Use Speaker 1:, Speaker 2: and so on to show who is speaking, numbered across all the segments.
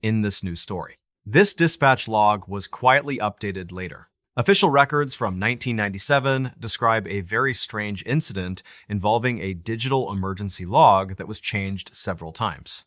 Speaker 1: in this new story. This dispatch log was quietly updated later. Official records from 1997 describe a very strange incident involving a digital emergency log that was changed several times.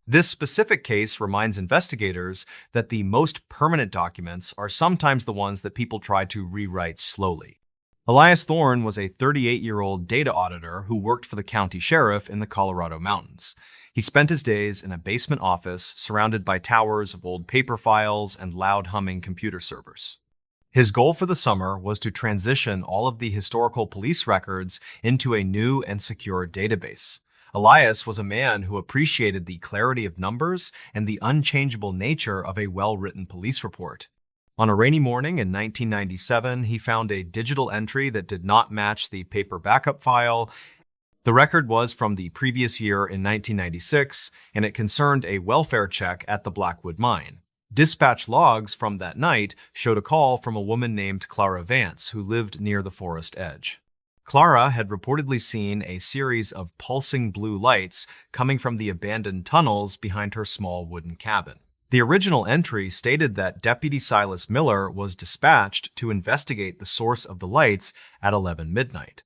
Speaker 1: This specific case reminds investigators that the most permanent documents are sometimes the ones that people try to rewrite slowly. Elias Thorne was a 38-year-old data auditor who worked for the county sheriff in the Colorado mountains. He spent his days in a basement office surrounded by towers of old paper files and loud humming computer servers. His goal for the summer was to transition all of the historical police records into a new and secure database. Elias was a man who appreciated the clarity of numbers and the unchangeable nature of a well-written police report. On a rainy morning in 1997, he found a digital entry that did not match the paper backup file. The record was from the previous year in 1996, and it concerned a welfare check at the Blackwood mine. Dispatch logs from that night showed a call from a woman named Clara Vance, who lived near the forest edge. Clara had reportedly seen a series of pulsing blue lights coming from the abandoned tunnels behind her small wooden cabin. The original entry stated that Deputy Silas Miller was dispatched to investigate the source of the lights at 11 midnight.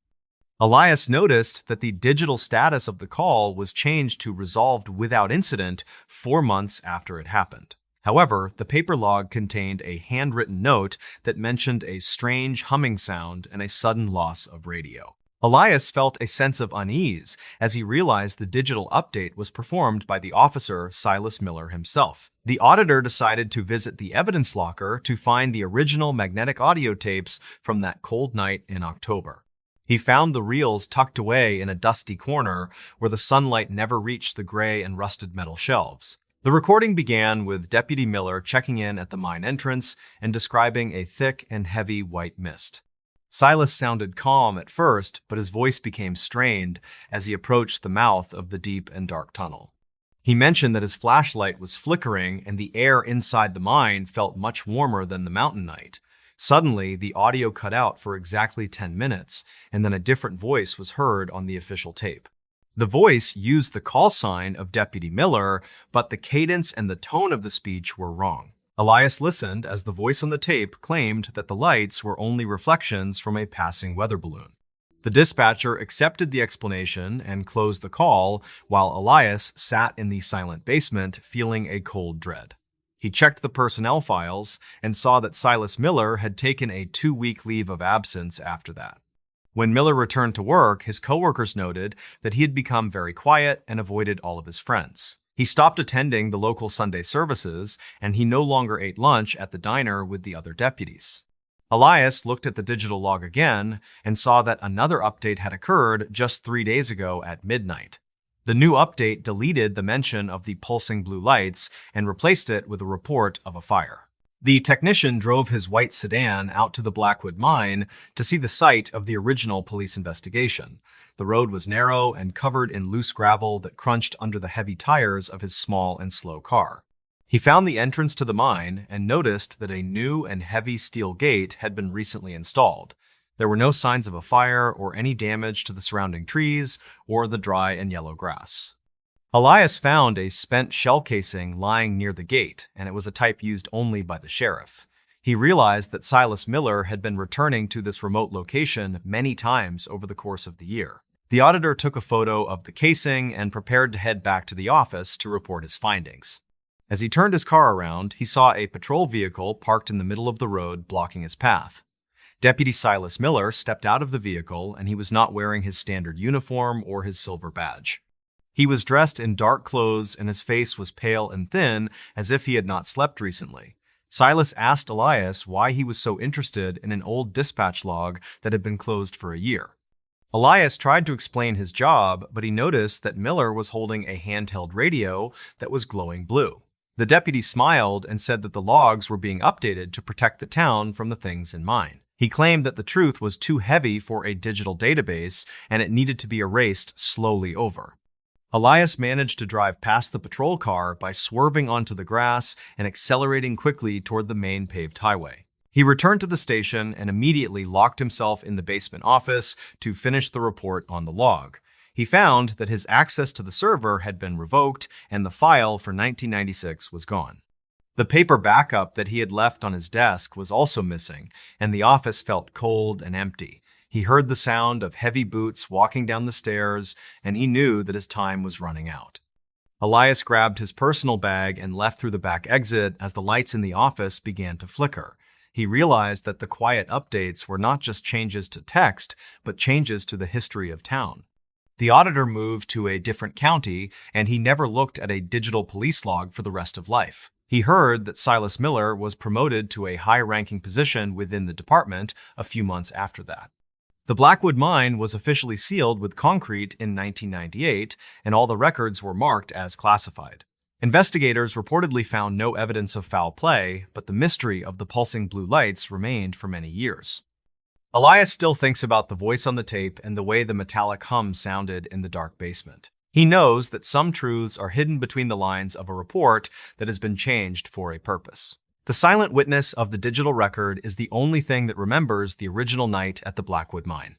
Speaker 1: Elias noticed that the digital status of the call was changed to resolved without incident 4 months after it happened. However, the paper log contained a handwritten note that mentioned a strange humming sound and a sudden loss of radio. Elias felt a sense of unease as he realized the digital update was performed by the officer Silas Miller himself. The auditor decided to visit the evidence locker to find the original magnetic audio tapes from that cold night in October. He found the reels tucked away in a dusty corner where the sunlight never reached the gray and rusted metal shelves. The recording began with Deputy Miller checking in at the mine entrance and describing a thick and heavy white mist. Silas sounded calm at first, but his voice became strained as he approached the mouth of the deep and dark tunnel. He mentioned that his flashlight was flickering and the air inside the mine felt much warmer than the mountain night. Suddenly, the audio cut out for exactly 10 minutes, and then a different voice was heard on the official tape. The voice used the call sign of Deputy Miller, but the cadence and the tone of the speech were wrong. Elias listened as the voice on the tape claimed that the lights were only reflections from a passing weather balloon. The dispatcher accepted the explanation and closed the call, while Elias sat in the silent basement feeling a cold dread. He checked the personnel files and saw that Silas Miller had taken a 2-week leave of absence after that. When Miller returned to work, his coworkers noted that he had become very quiet and avoided all of his friends. He stopped attending the local Sunday services, and he no longer ate lunch at the diner with the other deputies. Elias looked at the digital log again and saw that another update had occurred just 3 days ago at midnight. The new update deleted the mention of the pulsing blue lights and replaced it with a report of a fire. The technician drove his white sedan out to the Blackwood mine to see the site of the original police investigation. The road was narrow and covered in loose gravel that crunched under the heavy tires of his small and slow car. He found the entrance to the mine and noticed that a new and heavy steel gate had been recently installed. There were no signs of a fire or any damage to the surrounding trees or the dry and yellow grass. Elias found a spent shell casing lying near the gate, and it was a type used only by the sheriff. He realized that Silas Miller had been returning to this remote location many times over the course of the year. The auditor took a photo of the casing and prepared to head back to the office to report his findings. As he turned his car around, he saw a patrol vehicle parked in the middle of the road blocking his path. Deputy Silas Miller stepped out of the vehicle, and he was not wearing his standard uniform or his silver badge. He was dressed in dark clothes and his face was pale and thin, as if he had not slept recently. Silas asked Elias why he was so interested in an old dispatch log that had been closed for a year. Elias tried to explain his job, but he noticed that Miller was holding a handheld radio that was glowing blue. The deputy smiled and said that the logs were being updated to protect the town from the things in mine. He claimed that the truth was too heavy for a digital database and it needed to be erased slowly over. Elias managed to drive past the patrol car by swerving onto the grass and accelerating quickly toward the main paved highway. He returned to the station and immediately locked himself in the basement office to finish the report on the log. He found that his access to the server had been revoked and the file for 1996 was gone. The paper backup that he had left on his desk was also missing, and the office felt cold and empty. He heard the sound of heavy boots walking down the stairs, and he knew that his time was running out. Elias grabbed his personal bag and left through the back exit as the lights in the office began to flicker. He realized that the quiet updates were not just changes to text, but changes to the history of town. The auditor moved to a different county, and he never looked at a digital police log for the rest of life. He heard that Silas Miller was promoted to a high-ranking position within the department a few months after that. The Blackwood mine was officially sealed with concrete in 1998, and all the records were marked as classified. Investigators reportedly found no evidence of foul play, but the mystery of the pulsing blue lights remained for many years. Elias still thinks about the voice on the tape and the way the metallic hum sounded in the dark basement. He knows that some truths are hidden between the lines of a report that has been changed for a purpose. The silent witness of the digital record is the only thing that remembers the original night at the Blackwood mine.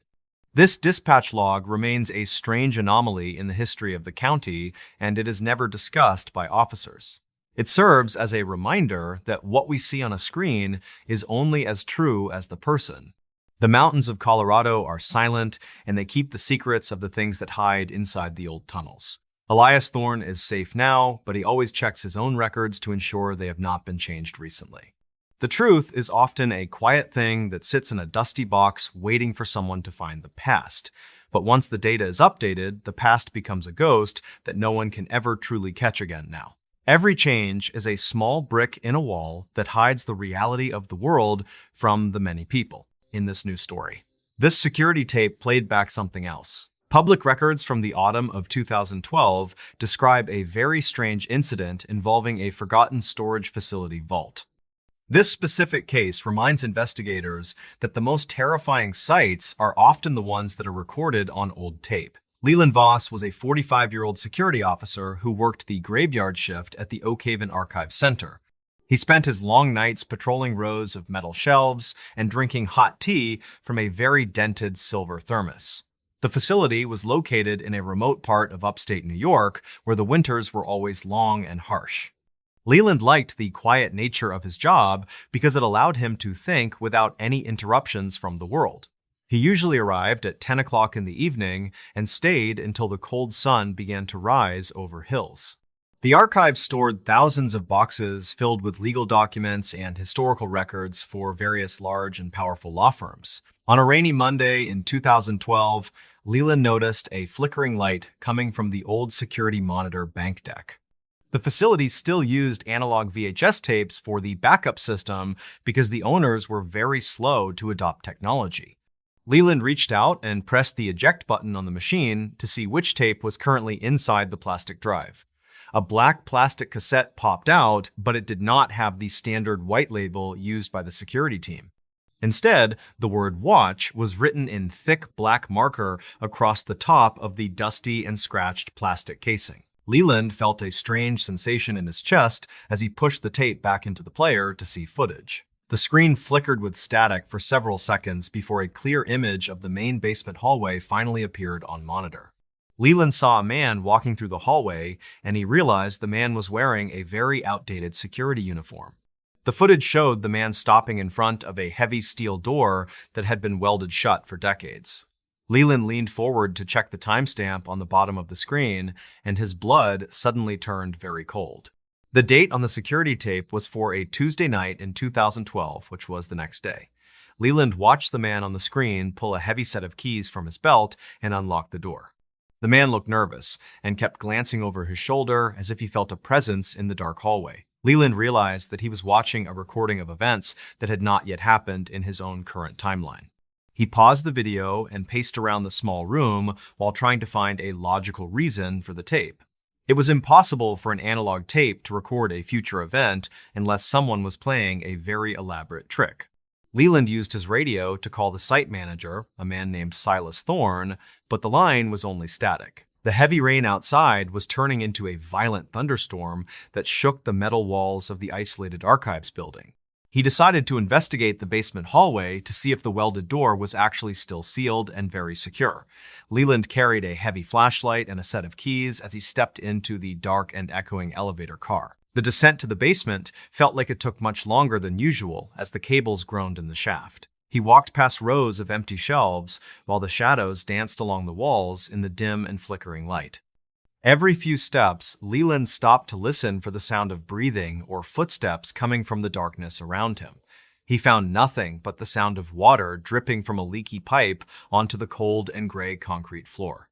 Speaker 1: This dispatch log remains a strange anomaly in the history of the county, and it is never discussed by officers. It serves as a reminder that what we see on a screen is only as true as the person. The mountains of Colorado are silent, and they keep the secrets of the things that hide inside the old tunnels. Elias Thorne is safe now, but he always checks his own records to ensure they have not been changed recently. The truth is often a quiet thing that sits in a dusty box waiting for someone to find the past. But once the data is updated, the past becomes a ghost that no one can ever truly catch again now. Every change is a small brick in a wall that hides the reality of the world from the many people in this new story. This security tape played back something else. Public records from the autumn of 2012 describe a very strange incident involving a forgotten storage facility vault. This specific case reminds investigators that the most terrifying sights are often the ones that are recorded on old tape. Leland Voss was a 45-year-old security officer who worked the graveyard shift at the Oak Haven Archive Center. He spent his long nights patrolling rows of metal shelves and drinking hot tea from a very dented silver thermos. The facility was located in a remote part of upstate New York, where the winters were always long and harsh. Leland liked the quiet nature of his job because it allowed him to think without any interruptions from the world. He usually arrived at 10 o'clock in the evening and stayed until the cold sun began to rise over hills. The archive stored thousands of boxes filled with legal documents and historical records for various large and powerful law firms. On a rainy Monday in 2012, Leland noticed a flickering light coming from the old security monitor bank deck. The facility still used analog VHS tapes for the backup system because the owners were very slow to adopt technology. Leland reached out and pressed the eject button on the machine to see which tape was currently inside the plastic drive. A black plastic cassette popped out, but it did not have the standard white label used by the security team. Instead, the word watch was written in thick black marker across the top of the dusty and scratched plastic casing. Leland felt a strange sensation in his chest as he pushed the tape back into the player to see footage. The screen flickered with static for several seconds before a clear image of the main basement hallway finally appeared on monitor. Leland saw a man walking through the hallway, and he realized the man was wearing a very outdated security uniform. The footage showed the man stopping in front of a heavy steel door that had been welded shut for decades. Leland leaned forward to check the timestamp on the bottom of the screen, and his blood suddenly turned very cold. The date on the security tape was for a Tuesday night in 2012, which was the next day. Leland watched the man on the screen pull a heavy set of keys from his belt and unlock the door. The man looked nervous and kept glancing over his shoulder as if he felt a presence in the dark hallway. Leland realized that he was watching a recording of events that had not yet happened in his own current timeline. He paused the video and paced around the small room while trying to find a logical reason for the tape. It was impossible for an analog tape to record a future event unless someone was playing a very elaborate trick. Leland used his radio to call the site manager, a man named Silas Thorne, but the line was only static. The heavy rain outside was turning into a violent thunderstorm that shook the metal walls of the isolated archives building. He decided to investigate the basement hallway to see if the welded door was actually still sealed and very secure. Leland carried a heavy flashlight and a set of keys as he stepped into the dark and echoing elevator car. The descent to the basement felt like it took much longer than usual as the cables groaned in the shaft. He walked past rows of empty shelves while the shadows danced along the walls in the dim and flickering light. Every few steps, Leland stopped to listen for the sound of breathing or footsteps coming from the darkness around him. He found nothing but the sound of water dripping from a leaky pipe onto the cold and gray concrete floor.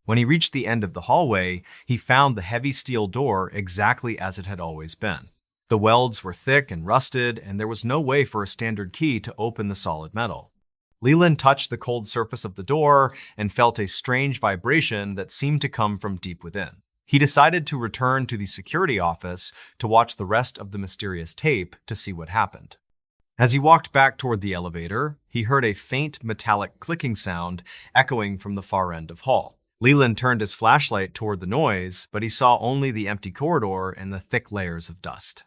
Speaker 1: When he reached the end of the hallway, he found the heavy steel door exactly as it had always been. The welds were thick and rusted, and there was no way for a standard key to open the solid metal. Leland touched the cold surface of the door and felt a strange vibration that seemed to come from deep within. He decided to return to the security office to watch the rest of the mysterious tape to see what happened. As he walked back toward the elevator, he heard a faint metallic clicking sound echoing from the far end of hall. Leland turned his flashlight toward the noise, but he saw only the empty corridor and the thick layers of dust.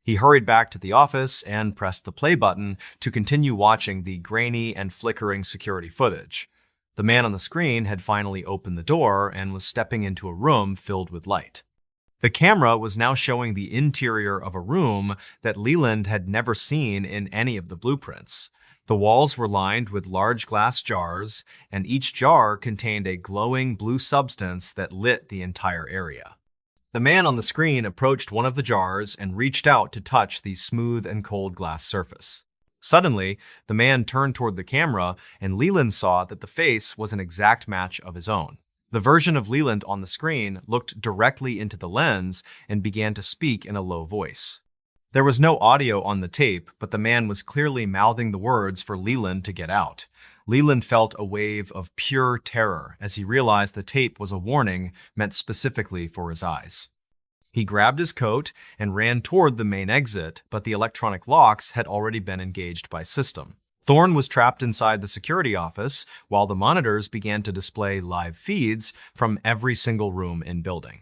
Speaker 1: He hurried back to the office and pressed the play button to continue watching the grainy and flickering security footage. The man on the screen had finally opened the door and was stepping into a room filled with light. The camera was now showing the interior of a room that Leland had never seen in any of the blueprints. The walls were lined with large glass jars, and each jar contained a glowing blue substance that lit the entire area. The man on the screen approached one of the jars and reached out to touch the smooth and cold glass surface. Suddenly, the man turned toward the camera, and Leland saw that the face was an exact match of his own. The version of Leland on the screen looked directly into the lens and began to speak in a low voice. There was no audio on the tape, but the man was clearly mouthing the words for Leland to get out. Leland felt a wave of pure terror as he realized the tape was a warning meant specifically for his eyes. He grabbed his coat and ran toward the main exit, but the electronic locks had already been engaged by system. Thorne was trapped inside the security office while the monitors began to display live feeds from every single room in building.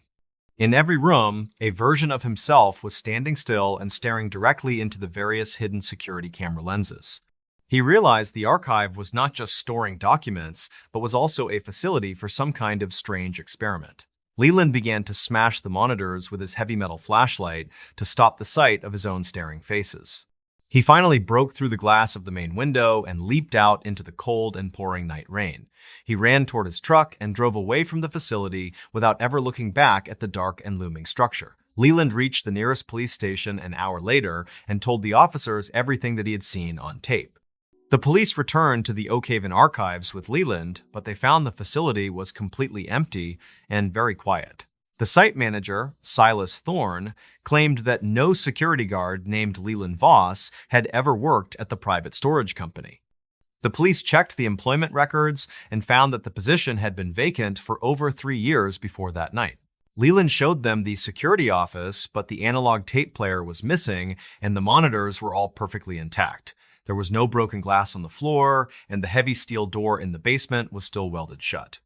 Speaker 1: In every room, a version of himself was standing still and staring directly into the various hidden security camera lenses. He realized the archive was not just storing documents, but was also a facility for some kind of strange experiment. Leland began to smash the monitors with his heavy metal flashlight to stop the sight of his own staring faces. He finally broke through the glass of the main window and leaped out into the cold and pouring night rain. He ran toward his truck and drove away from the facility without ever looking back at the dark and looming structure. Leland reached the nearest police station an hour later and told the officers everything that he had seen on tape. The police returned to the Oak Haven archives with Leland, but they found the facility was completely empty and very quiet. The site manager, Silas Thorne, claimed that no security guard named Leland Voss had ever worked at the private storage company. The police checked the employment records and found that the position had been vacant for over 3 years before that night. Leland showed them the security office, but the analog tape player was missing and the monitors were all perfectly intact. There was no broken glass on the floor, and the heavy steel door in the basement was still welded shut.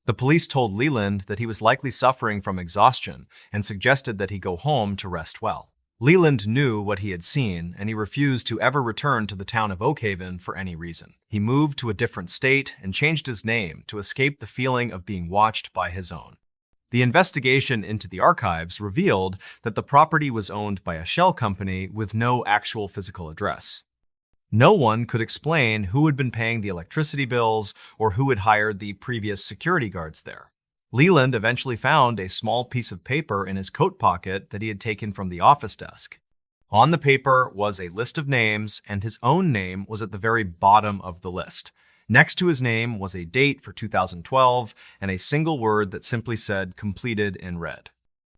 Speaker 1: The police told Leland that he was likely suffering from exhaustion and suggested that he go home to rest well. Leland knew what he had seen, and he refused to ever return to the town of Oak Haven for any reason. He moved to a different state and changed his name to escape the feeling of being watched by his own. The investigation into the archives revealed that the property was owned by a shell company with no actual physical address. No one could explain who had been paying the electricity bills or who had hired the previous security guards there. Leland eventually found a small piece of paper in his coat pocket that he had taken from the office desk. On the paper was a list of names, and his own name was at the very bottom of the list. Next to his name was a date for 2012 and a single word that simply said completed in red.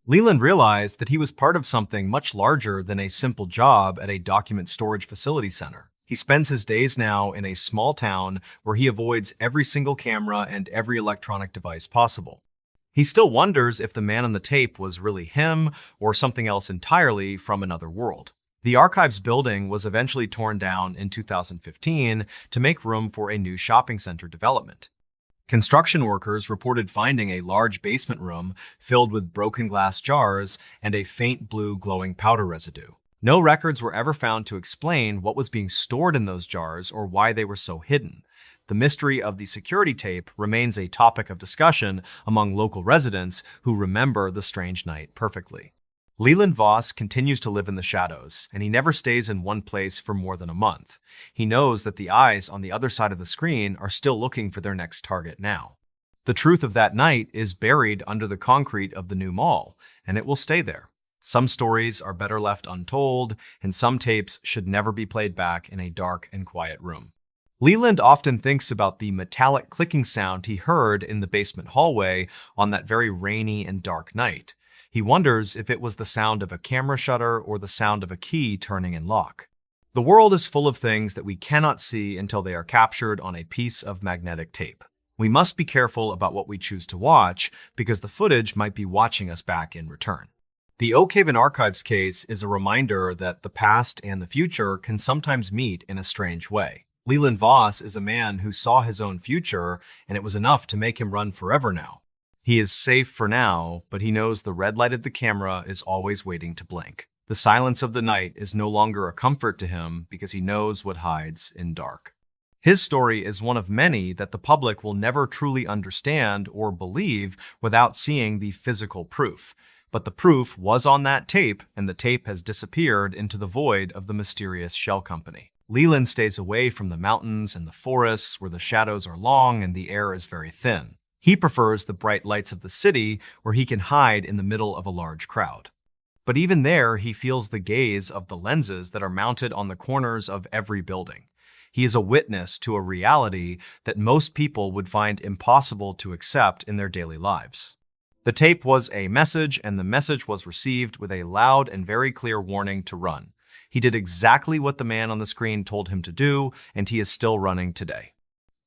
Speaker 1: Leland realized that he was part of something much larger than a simple job at a document storage facility center. He spends his days now in a small town where he avoids every single camera and every electronic device possible. He still wonders if the man on the tape was really him or something else entirely from another world. The archives building was eventually torn down in 2015 to make room for a new shopping center development. Construction workers reported finding a large basement room filled with broken glass jars and a faint blue glowing powder residue. No records were ever found to explain what was being stored in those jars or why they were so hidden. The mystery of the security tape remains a topic of discussion among local residents who remember the strange night perfectly. Leland Voss continues to live in the shadows, and he never stays in one place for more than a month. He knows that the eyes on the other side of the screen are still looking for their next target now. The truth of that night is buried under the concrete of the new mall, and it will stay there. Some stories are better left untold, and some tapes should never be played back in a dark and quiet room. Leland often thinks about the metallic clicking sound he heard in the basement hallway on that very rainy and dark night. He wonders if it was the sound of a camera shutter or the sound of a key turning in lock. The world is full of things that we cannot see until they are captured on a piece of magnetic tape. We must be careful about what we choose to watch because the footage might be watching us back in return. The Oak Haven Archives case is a reminder that the past and the future can sometimes meet in a strange way. Leland Voss is a man who saw his own future, and it was enough to make him run forever now. He is safe for now, but he knows the red light of the camera is always waiting to blink. The silence of the night is no longer a comfort to him because he knows what hides in dark. His story is one of many that the public will never truly understand or believe without seeing the physical proof. But the proof was on that tape, and the tape has disappeared into the void of the mysterious shell company. Leland stays away from the mountains and the forests where the shadows are long and the air is very thin. He prefers the bright lights of the city where he can hide in the middle of a large crowd. But even there, he feels the gaze of the lenses that are mounted on the corners of every building. He is a witness to a reality that most people would find impossible to accept in their daily lives. The tape was a message, and the message was received with a loud and very clear warning to run. He did exactly what the man on the screen told him to do, and he is still running today.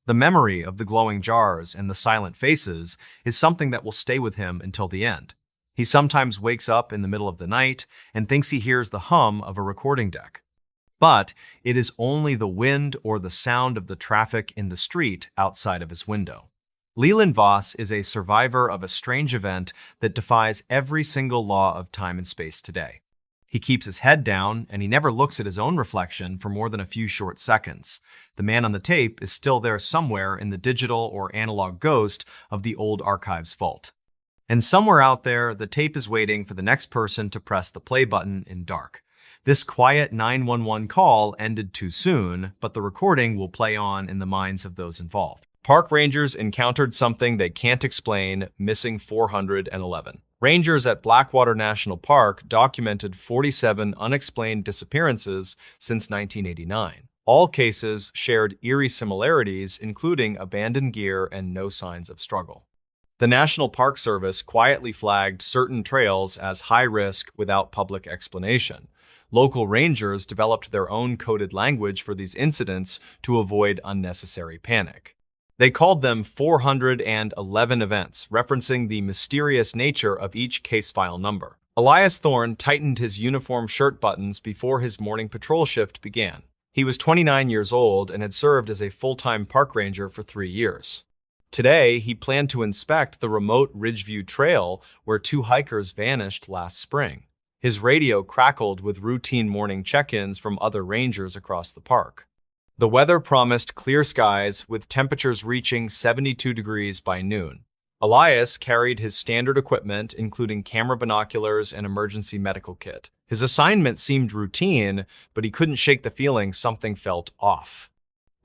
Speaker 1: The memory of the glowing jars and the silent faces is something that will stay with him until the end. He sometimes wakes up in the middle of the night and thinks he hears the hum of a recording deck. But it is only the wind or the sound of the traffic in the street outside of his window. Leland Voss is a survivor of a strange event that defies every single law of time and space today. He keeps his head down, and he never looks at his own reflection for more than a few short seconds. The man on the tape is still there somewhere in the digital or analog ghost of the old archives vault. And somewhere out there, the tape is waiting for the next person to press the play button in dark. This quiet 911 call ended too soon, but the recording will play on in the minds of those involved. Park rangers encountered something they can't explain, missing 411. Rangers at Blackwater National Park documented 47 unexplained disappearances since 1989. All cases shared eerie similarities, including abandoned gear and no signs of struggle. The National Park Service quietly flagged certain trails as high risk without public explanation. Local rangers developed their own coded language for these incidents to avoid unnecessary panic. They called them 411 events, referencing the mysterious nature of each case file number. Elias Thorne tightened his uniform shirt buttons before his morning patrol shift began. He was 29 years old and had served as a full-time park ranger for 3 years. Today, he planned to inspect the remote Ridgeview Trail where 2 hikers vanished last spring. His radio crackled with routine morning check-ins from other rangers across the park. The weather promised clear skies, with temperatures reaching 72 degrees by noon. Elias carried his standard equipment, including camera binoculars and emergency medical kit. His assignment seemed routine, but he couldn't shake the feeling something felt off.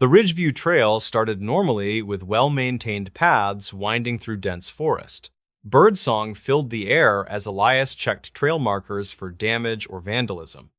Speaker 1: The Ridgeview Trail started normally with well-maintained paths winding through dense forest. Birdsong filled the air as Elias checked trail markers for damage or vandalism.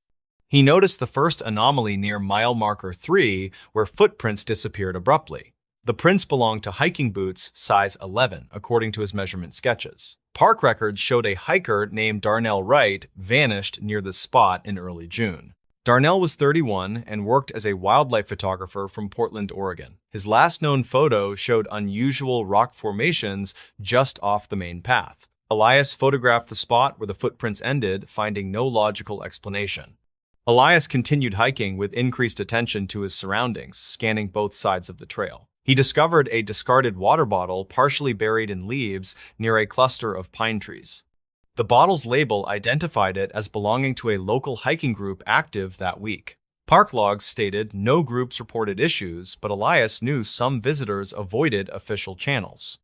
Speaker 1: He noticed the first anomaly near mile marker 3, where footprints disappeared abruptly. The prints belonged to hiking boots size 11, according to his measurement sketches. Park records showed a hiker named Darnell Wright vanished near the spot in early June. Darnell was 31 and worked as a wildlife photographer from Portland, Oregon. His last known photo showed unusual rock formations just off the main path. Elias photographed the spot where the footprints ended, finding no logical explanation. Elias continued hiking with increased attention to his surroundings, scanning both sides of the trail. He discovered a discarded water bottle partially buried in leaves near a cluster of pine trees. The bottle's label identified it as belonging to a local hiking group active that week. Park logs stated no groups reported issues, but Elias knew some visitors avoided official channels.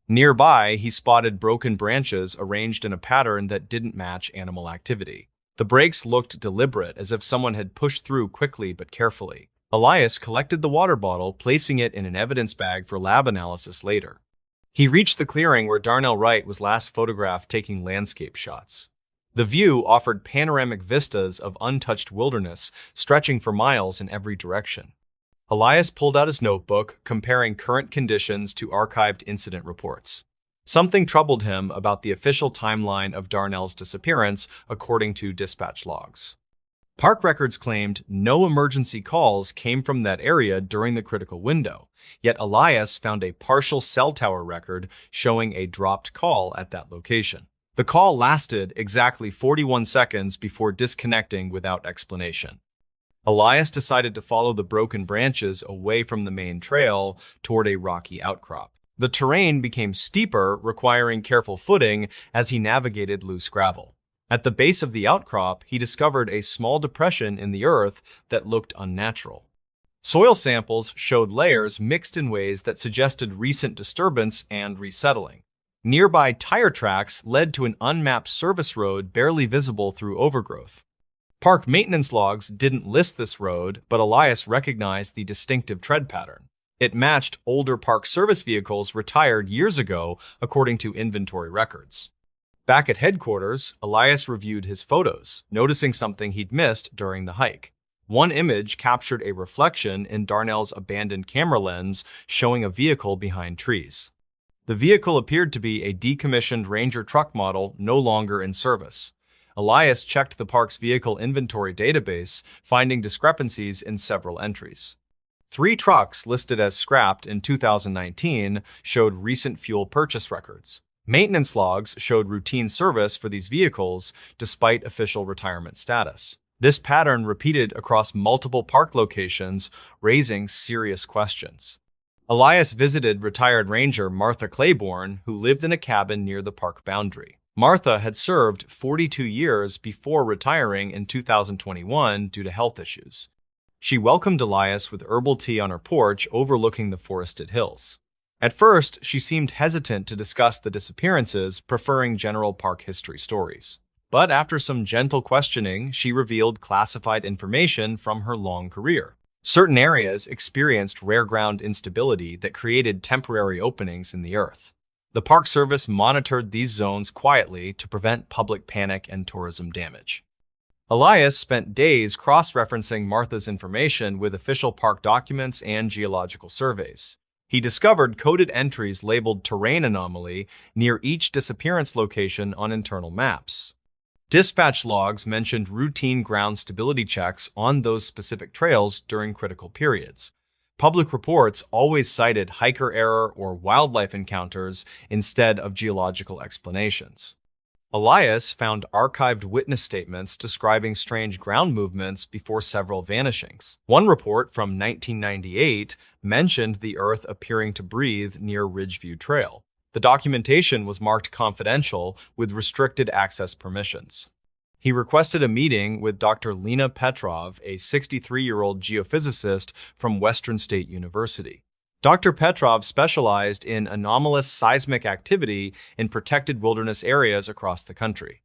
Speaker 1: Nearby, he spotted broken branches arranged in a pattern that didn't match animal activity. The breaks looked deliberate, as if someone had pushed through quickly but carefully. Elias collected the water bottle, placing it in an evidence bag for lab analysis later. He reached the clearing where Darnell Wright was last photographed taking landscape shots. The view offered panoramic vistas of untouched wilderness stretching for miles in every direction. Elias pulled out his notebook, comparing current conditions to archived incident reports. Something troubled him about the official timeline of Darnell's disappearance, according to dispatch logs. Park records claimed no emergency calls came from that area during the critical window, yet Elias found a partial cell tower record showing a dropped call at that location. The call lasted exactly 41 seconds before disconnecting without explanation. Elias decided to follow the broken branches away from the main trail toward a rocky outcrop. The terrain became steeper, requiring careful footing as he navigated loose gravel. At the base of the outcrop, he discovered a small depression in the earth that looked unnatural. Soil samples showed layers mixed in ways that suggested recent disturbance and resettling. Nearby tire tracks led to an unmapped service road barely visible through overgrowth. Park maintenance logs didn't list this road, but Elias recognized the distinctive tread pattern. It matched older park service vehicles retired years ago, according to inventory records. Back at headquarters, Elias reviewed his photos, noticing something he'd missed during the hike. One image captured a reflection in Darnell's abandoned camera lens, showing a vehicle behind trees. The vehicle appeared to be a decommissioned Ranger truck model no longer in service. Elias checked the park's vehicle inventory database, finding discrepancies in several entries. 3 trucks listed as scrapped in 2019 showed recent fuel purchase records. Maintenance logs showed routine service for these vehicles despite official retirement status. This pattern repeated across multiple park locations, raising serious questions. Elias visited retired ranger Martha Claiborne, who lived in a cabin near the park boundary. Martha had served 42 years before retiring in 2021 due to health issues. She welcomed Elias with herbal tea on her porch overlooking the forested hills. At first, she seemed hesitant to discuss the disappearances, preferring general park history stories. But after some gentle questioning, she revealed classified information from her long career. Certain areas experienced rare ground instability that created temporary openings in the earth. The Park Service monitored these zones quietly to prevent public panic and tourism damage. Elias spent days cross-referencing Martha's information with official park documents and geological surveys. He discovered coded entries labeled terrain anomaly near each disappearance location on internal maps. Dispatch logs mentioned routine ground stability checks on those specific trails during critical periods. Public reports always cited hiker error or wildlife encounters instead of geological explanations. Elias found archived witness statements describing strange ground movements before several vanishings. One report from 1998 mentioned the earth appearing to breathe near Ridgeview Trail. The documentation was marked confidential with restricted access permissions. He requested a meeting with Dr. Lena Petrov, a 63-year-old geophysicist from Western State University. Dr. Petrov specialized in anomalous seismic activity in protected wilderness areas across the country.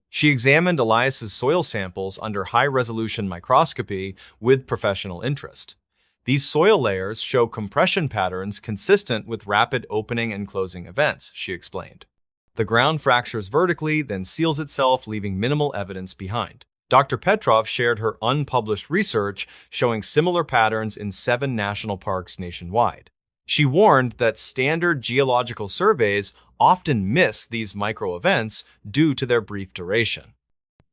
Speaker 1: She examined Elias's soil samples under high-resolution microscopy with professional interest. These soil layers show compression patterns consistent with rapid opening and closing events, she explained. The ground fractures vertically, then seals itself, leaving minimal evidence behind. Dr. Petrov shared her unpublished research showing similar patterns in 7 national parks nationwide. She warned that standard geological surveys often miss these micro-events due to their brief duration.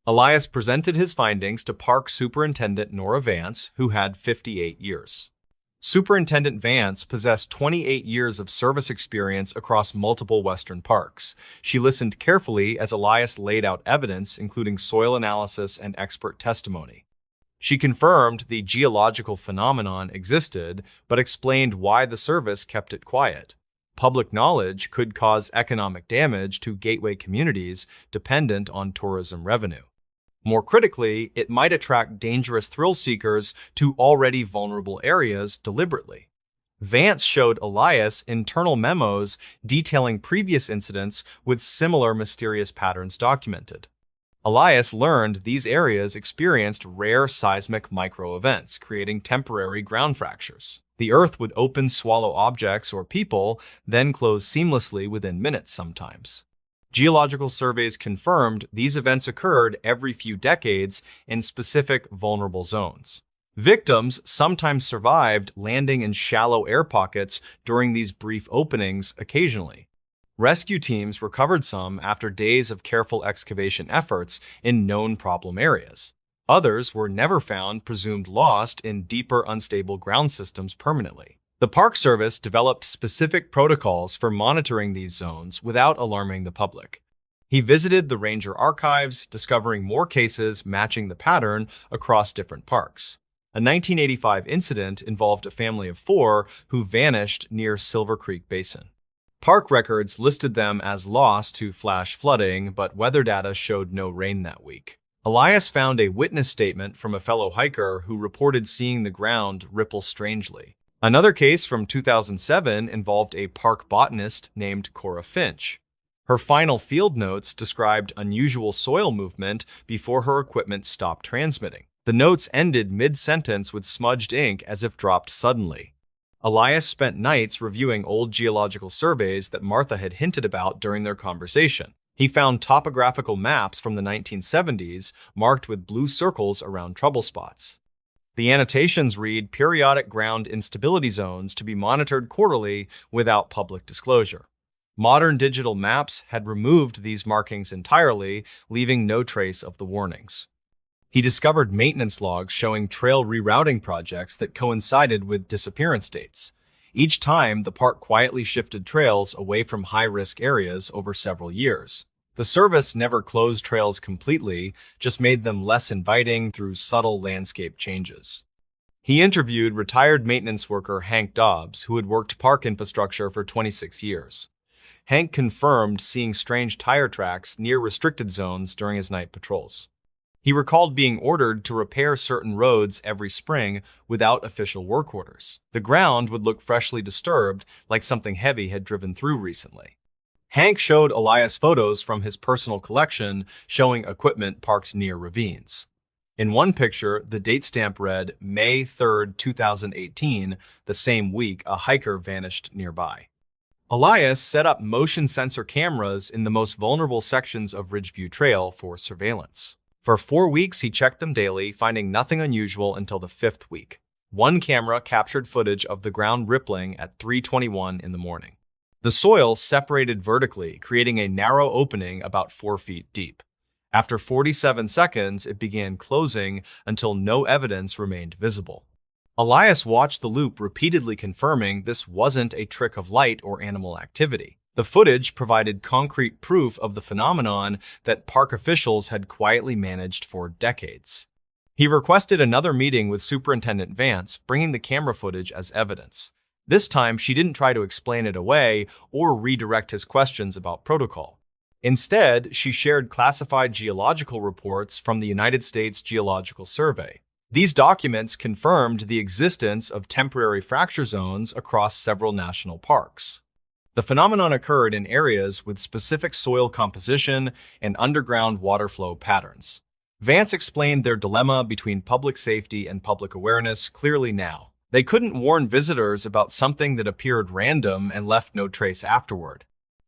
Speaker 1: Elias presented his findings to Park Superintendent Nora Vance, who had 58 years. Superintendent Vance possessed 28 years of service experience across multiple Western parks. She listened carefully as Elias laid out evidence, including soil analysis and expert testimony. She confirmed the geological phenomenon existed, but explained why the service kept it quiet. public knowledge could cause economic damage to gateway communities dependent on tourism revenue. More critically, it might attract dangerous thrill seekers to already vulnerable areas deliberately. Vance showed Elias internal memos detailing previous incidents with similar mysterious patterns documented. Elias learned these areas experienced rare seismic micro-events, creating temporary ground fractures. The Earth would open, swallow objects or people, then close seamlessly within minutes sometimes. Geological surveys confirmed these events occurred every few decades in specific vulnerable zones. Victims sometimes survived landing in shallow air pockets during these brief openings occasionally. Rescue teams recovered some after days of careful excavation efforts in known problem areas. Others were never found, presumed lost in deeper, unstable ground systems permanently. The Park Service developed specific protocols for monitoring these zones without alarming the public. He visited the ranger archives, discovering more cases matching the pattern across different parks. A 1985 incident involved a family of 4 who vanished near Silver Creek Basin. Park records listed them as lost to flash flooding, but weather data showed no rain that week. Elias found a witness statement from a fellow hiker who reported seeing the ground ripple strangely. Another case from 2007 involved a park botanist named Cora Finch. Her final field notes described unusual soil movement before her equipment stopped transmitting. The notes ended mid-sentence with smudged ink as if dropped suddenly. Elias spent nights reviewing old geological surveys that Martha had hinted about during their conversation. He found topographical maps from the 1970s marked with blue circles around trouble spots. The annotations read periodic ground instability zones to be monitored quarterly without public disclosure. Modern digital maps had removed these markings entirely, leaving no trace of the warnings. He discovered maintenance logs showing trail rerouting projects that coincided with disappearance dates. Each time, the park quietly shifted trails away from high-risk areas over several years. The service never closed trails completely, just made them less inviting through subtle landscape changes. He interviewed retired maintenance worker Hank Dobbs, who had worked park infrastructure for 26 years. Hank confirmed seeing strange tire tracks near restricted zones during his night patrols. He recalled being ordered to repair certain roads every spring without official work orders. The ground would look freshly disturbed, like something heavy had driven through recently. Hank showed Elias photos from his personal collection showing equipment parked near ravines. In one picture, the date stamp read May 3, 2018, the same week a hiker vanished nearby. Elias set up motion sensor cameras in the most vulnerable sections of Ridgeview Trail for surveillance. For 4 weeks, he checked them daily, finding nothing unusual until the 5th week. One camera captured footage of the ground rippling at 3:21 in the morning. The soil separated vertically, creating a narrow opening about 4 feet deep. After 47 seconds, it began closing until no evidence remained visible. Elias watched the loop, repeatedly confirming this wasn't a trick of light or animal activity. The footage provided concrete proof of the phenomenon that park officials had quietly managed for decades. He requested another meeting with Superintendent Vance, bringing the camera footage as evidence. This time, she didn't try to explain it away or redirect his questions about protocol. Instead, she shared classified geological reports from the United States Geological Survey. These documents confirmed the existence of temporary fracture zones across several national parks. The phenomenon occurred in areas with specific soil composition and underground water flow patterns. Vance explained their dilemma between public safety and public awareness clearly now. They couldn't warn visitors about something that appeared random and left no trace afterward.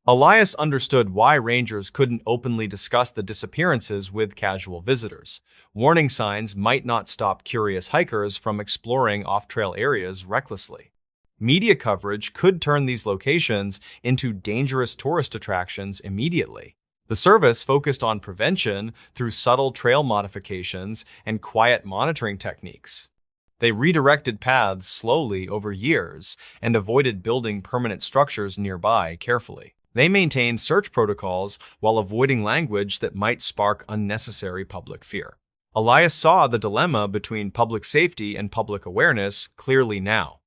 Speaker 1: Elias understood why rangers couldn't openly discuss the disappearances with casual visitors. Warning signs might not stop curious hikers from exploring off-trail areas recklessly. Media coverage could turn these locations into dangerous tourist attractions immediately. The service focused on prevention through subtle trail modifications and quiet monitoring techniques. They redirected paths slowly over years and avoided building permanent structures nearby carefully. They maintained search protocols while avoiding language that might spark unnecessary public fear. Elias saw the dilemma between public safety and public awareness clearly now.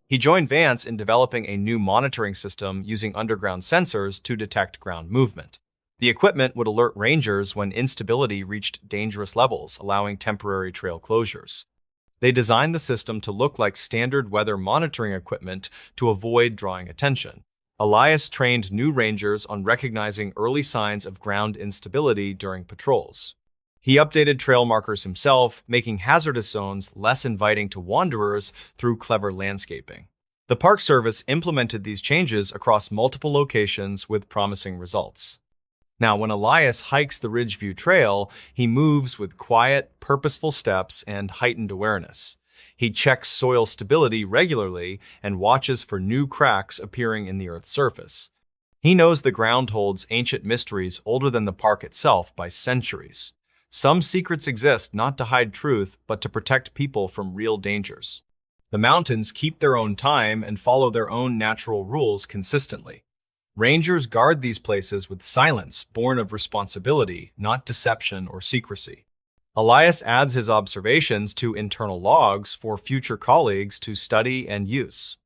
Speaker 1: He joined Vance in developing a new monitoring system using underground sensors to detect ground movement. The equipment would alert rangers when instability reached dangerous levels, allowing temporary trail closures. They designed the system to look like standard weather monitoring equipment to avoid drawing attention. Elias trained new rangers on recognizing early signs of ground instability during patrols. He updated trail markers himself, making hazardous zones less inviting to wanderers through clever landscaping. The Park Service implemented these changes across multiple locations with promising results. Now, when Elias hikes the Ridgeview Trail, he moves with quiet, purposeful steps and heightened awareness. He checks soil stability regularly and watches for new cracks appearing in the Earth's surface. He knows the ground holds ancient mysteries older than the park itself by centuries. Some secrets exist not to hide truth, but to protect people from real dangers. The mountains keep their own time and follow their own natural rules consistently. Rangers guard these places with silence, born of responsibility, not deception or secrecy. Elias adds his observations to internal logs for future colleagues to study and use.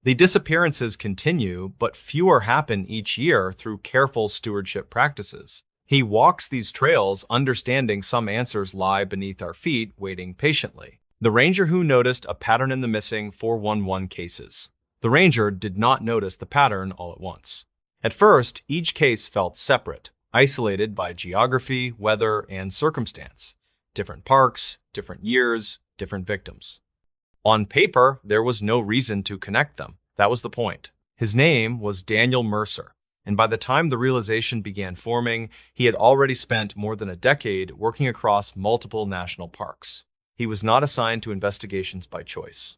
Speaker 1: The disappearances continue, but fewer happen each year through careful stewardship practices. He walks these trails, understanding some answers lie beneath our feet, waiting patiently. The ranger who noticed a pattern in the missing 411 cases. The ranger did not notice the pattern all at once. At first, each case felt separate, isolated by geography, weather, and circumstance. Different parks, different years, different victims. On paper, there was no reason to connect them. That was the point. His name was Daniel Mercer, and by the time the realization began forming, he had already spent more than a decade working across multiple national parks. He was not assigned to investigations by choice.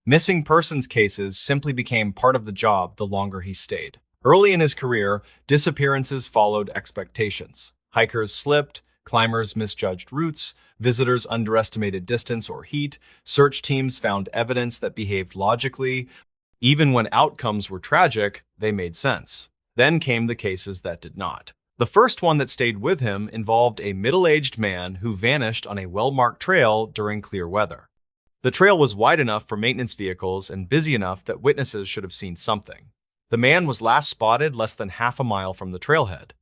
Speaker 1: Missing persons cases simply became part of the job the longer he stayed. Early in his career, disappearances followed expectations. Hikers slipped, climbers misjudged routes, visitors underestimated distance or heat, search teams found evidence that behaved logically. Even when outcomes were tragic, they made sense. Then came the cases that did not. The first one that stayed with him involved a middle-aged man who vanished on a well-marked trail during clear weather. The trail was wide enough for maintenance vehicles and busy enough that witnesses should have seen something. The man was last spotted less than half a mile from the trailhead.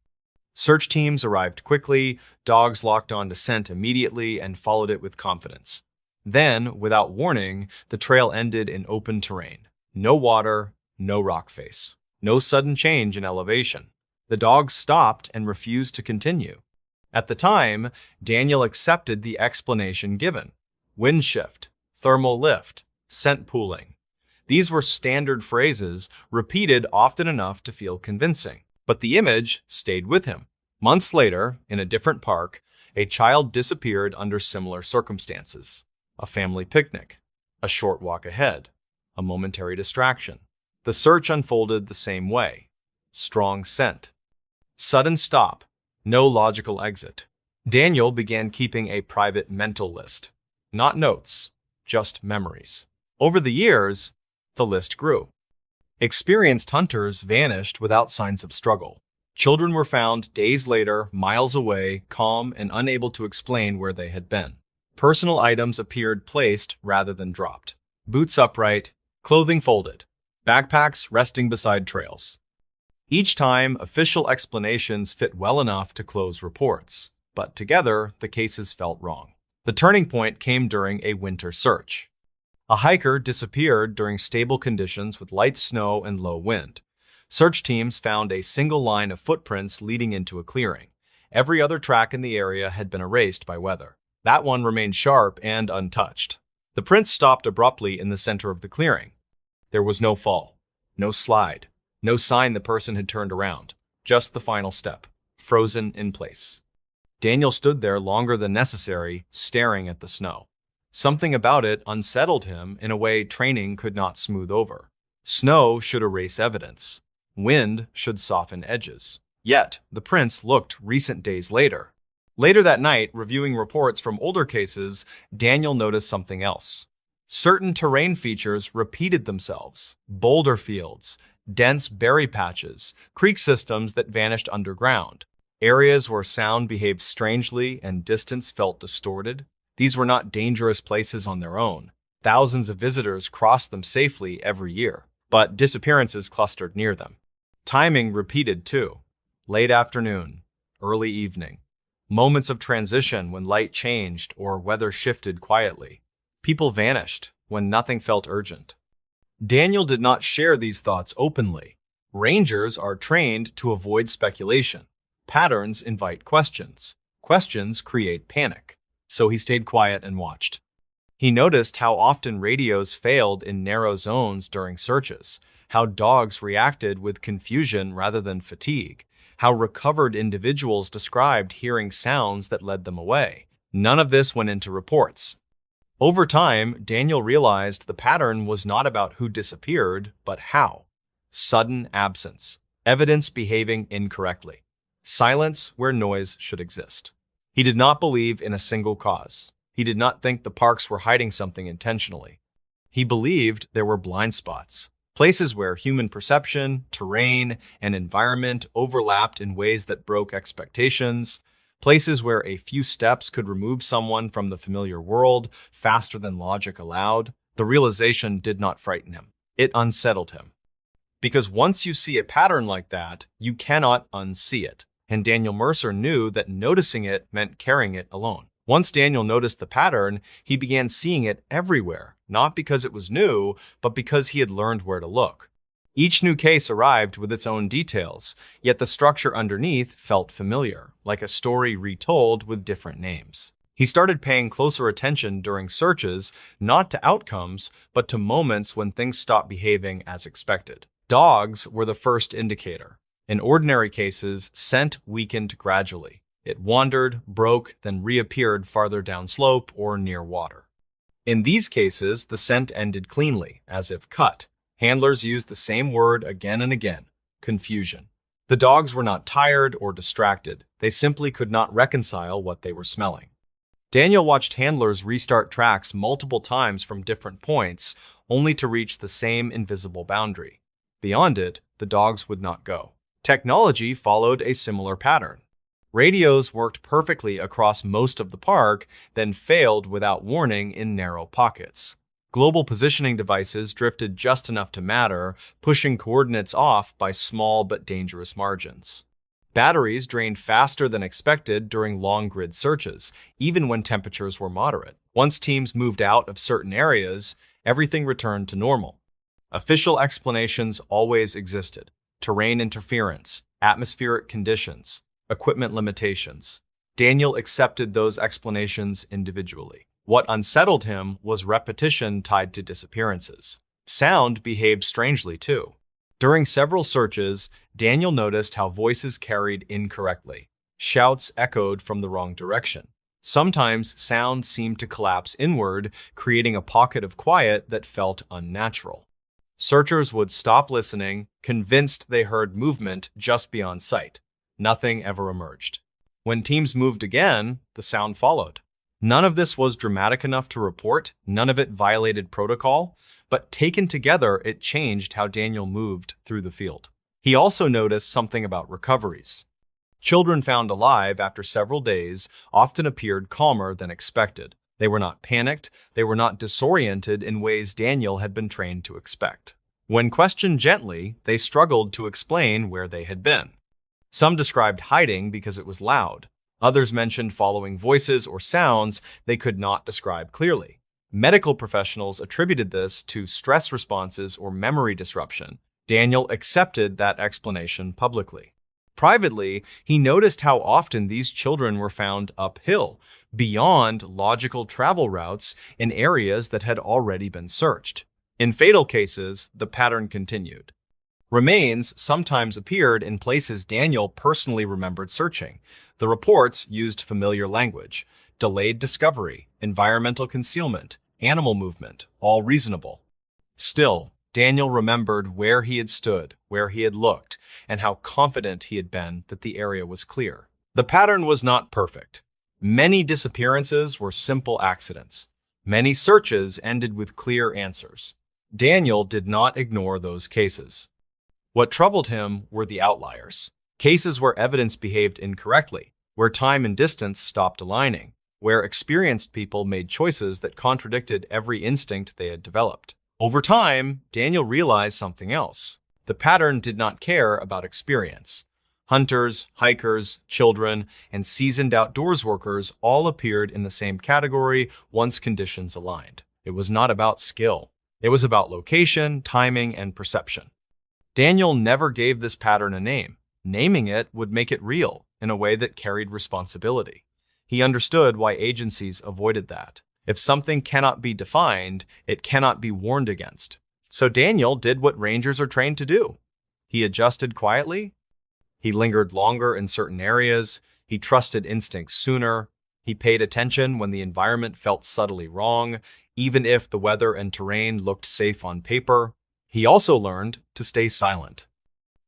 Speaker 1: Search teams arrived quickly, dogs locked on to scent immediately and followed it with confidence. Then, without warning, the trail ended in open terrain. No water, no rock face, no sudden change in elevation. The dogs stopped and refused to continue. At the time, Daniel accepted the explanation given. Wind shift, thermal lift, scent pooling. These were standard phrases, repeated often enough to feel convincing. But the image stayed with him. Months later, in a different park, a child disappeared under similar circumstances. A family picnic, a short walk ahead, a momentary distraction. The search unfolded the same way. Strong scent. Sudden stop. No logical exit. Daniel began keeping a private mental list. Not notes, just memories. Over the years, the list grew. Experienced hunters vanished without signs of struggle. Children were found days later, miles away, calm and unable to explain where they had been. Personal items appeared placed rather than dropped. Boots upright, clothing folded, backpacks resting beside trails. Each time, official explanations fit well enough to close reports, but together, the cases felt wrong. The turning point came during a winter search. A hiker disappeared during stable conditions with light snow and low wind. Search teams found a single line of footprints leading into a clearing. Every other track in the area had been erased by weather. That one remained sharp and untouched. The prints stopped abruptly in the center of the clearing. There was no fall, no slide, no sign the person had turned around. Just the final step, frozen in place. Daniel stood there longer than necessary, staring at the snow. Something about it unsettled him in a way training could not smooth over. Snow should erase evidence. Wind should soften edges. Yet, the prints looked recent days later. Later that night, reviewing reports from older cases, Daniel noticed something else. Certain terrain features repeated themselves. Boulder fields, dense berry patches, creek systems that vanished underground, areas where sound behaved strangely and distance felt distorted. These were not dangerous places on their own. Thousands of visitors crossed them safely every year, but disappearances clustered near them. Timing repeated too. Late afternoon, early evening, moments of transition when light changed or weather shifted quietly. People vanished when nothing felt urgent. Daniel did not share these thoughts openly. Rangers are trained to avoid speculation. Patterns invite questions. Questions create panic. So he stayed quiet and watched. He noticed how often radios failed in narrow zones during searches, how dogs reacted with confusion rather than fatigue, how recovered individuals described hearing sounds that led them away. None of this went into reports. Over time, Daniel realized the pattern was not about who disappeared, but how. Sudden absence. Evidence behaving incorrectly. Silence where noise should exist. He did not believe in a single cause. He did not think the parks were hiding something intentionally. He believed there were blind spots, places where human perception, terrain, and environment overlapped in ways that broke expectations, places where a few steps could remove someone from the familiar world faster than logic allowed. The realization did not frighten him. It unsettled him. Because once you see a pattern like that, you cannot unsee it. And Daniel Mercer knew that noticing it meant carrying it alone. Once Daniel noticed the pattern, he began seeing it everywhere, not because it was new, but because he had learned where to look. Each new case arrived with its own details, yet the structure underneath felt familiar, like a story retold with different names. He started paying closer attention during searches, not to outcomes, but to moments when things stopped behaving as expected. Dogs were the first indicator. In ordinary cases, scent weakened gradually. It wandered, broke, then reappeared farther downslope or near water. In these cases, the scent ended cleanly, as if cut. Handlers used the same word again and again: confusion. The dogs were not tired or distracted. They simply could not reconcile what they were smelling. Daniel watched handlers restart tracks multiple times from different points, only to reach the same invisible boundary. Beyond it, the dogs would not go. Technology followed a similar pattern. Radios worked perfectly across most of the park, then failed without warning in narrow pockets. Global positioning devices drifted just enough to matter, pushing coordinates off by small but dangerous margins. Batteries drained faster than expected during long grid searches, even when temperatures were moderate. Once teams moved out of certain areas, everything returned to normal. Official explanations always existed: terrain interference, atmospheric conditions, equipment limitations. Daniel accepted those explanations individually. What unsettled him was repetition tied to disappearances. Sound behaved strangely too. During several searches, Daniel noticed how voices carried incorrectly. Shouts echoed from the wrong direction. Sometimes sound seemed to collapse inward, creating a pocket of quiet that felt unnatural. Searchers would stop listening, convinced they heard movement just beyond sight. Nothing ever emerged. When teams moved again, the sound followed. None of this was dramatic enough to report, none of it violated protocol, but taken together, it changed how Daniel moved through the field. He also noticed something about recoveries. Children found alive after several days often appeared calmer than expected. They were not panicked, they were not disoriented in ways Daniel had been trained to expect. When questioned gently, they struggled to explain where they had been. Some described hiding because it was loud. Others mentioned following voices or sounds they could not describe clearly. Medical professionals attributed this to stress responses or memory disruption. Daniel accepted that explanation publicly. Privately, he noticed how often these children were found uphill, beyond logical travel routes in areas that had already been searched. In fatal cases, the pattern continued. Remains sometimes appeared in places Daniel personally remembered searching. The reports used familiar language: delayed discovery, environmental concealment, animal movement, all reasonable. Still, Daniel remembered where he had stood, where he had looked, and how confident he had been that the area was clear. The pattern was not perfect. Many disappearances were simple accidents. Many searches ended with clear answers. Daniel did not ignore those cases. What troubled him were the outliers. Cases where evidence behaved incorrectly, where time and distance stopped aligning. where experienced people made choices that contradicted every instinct they had developed. Over time, Daniel realized something else. The pattern did not care about experience. Hunters, hikers, children, and seasoned outdoors workers all appeared in the same category once conditions aligned. It was not about skill. It was about location, timing, and perception. Daniel never gave this pattern a name. Naming it would make it real in a way that carried responsibility. He understood why agencies avoided that. If something cannot be defined, it cannot be warned against. So Daniel did what rangers are trained to do. He adjusted quietly. He lingered longer in certain areas. He trusted instincts sooner. He paid attention when the environment felt subtly wrong, even if the weather and terrain looked safe on paper. He also learned to stay silent.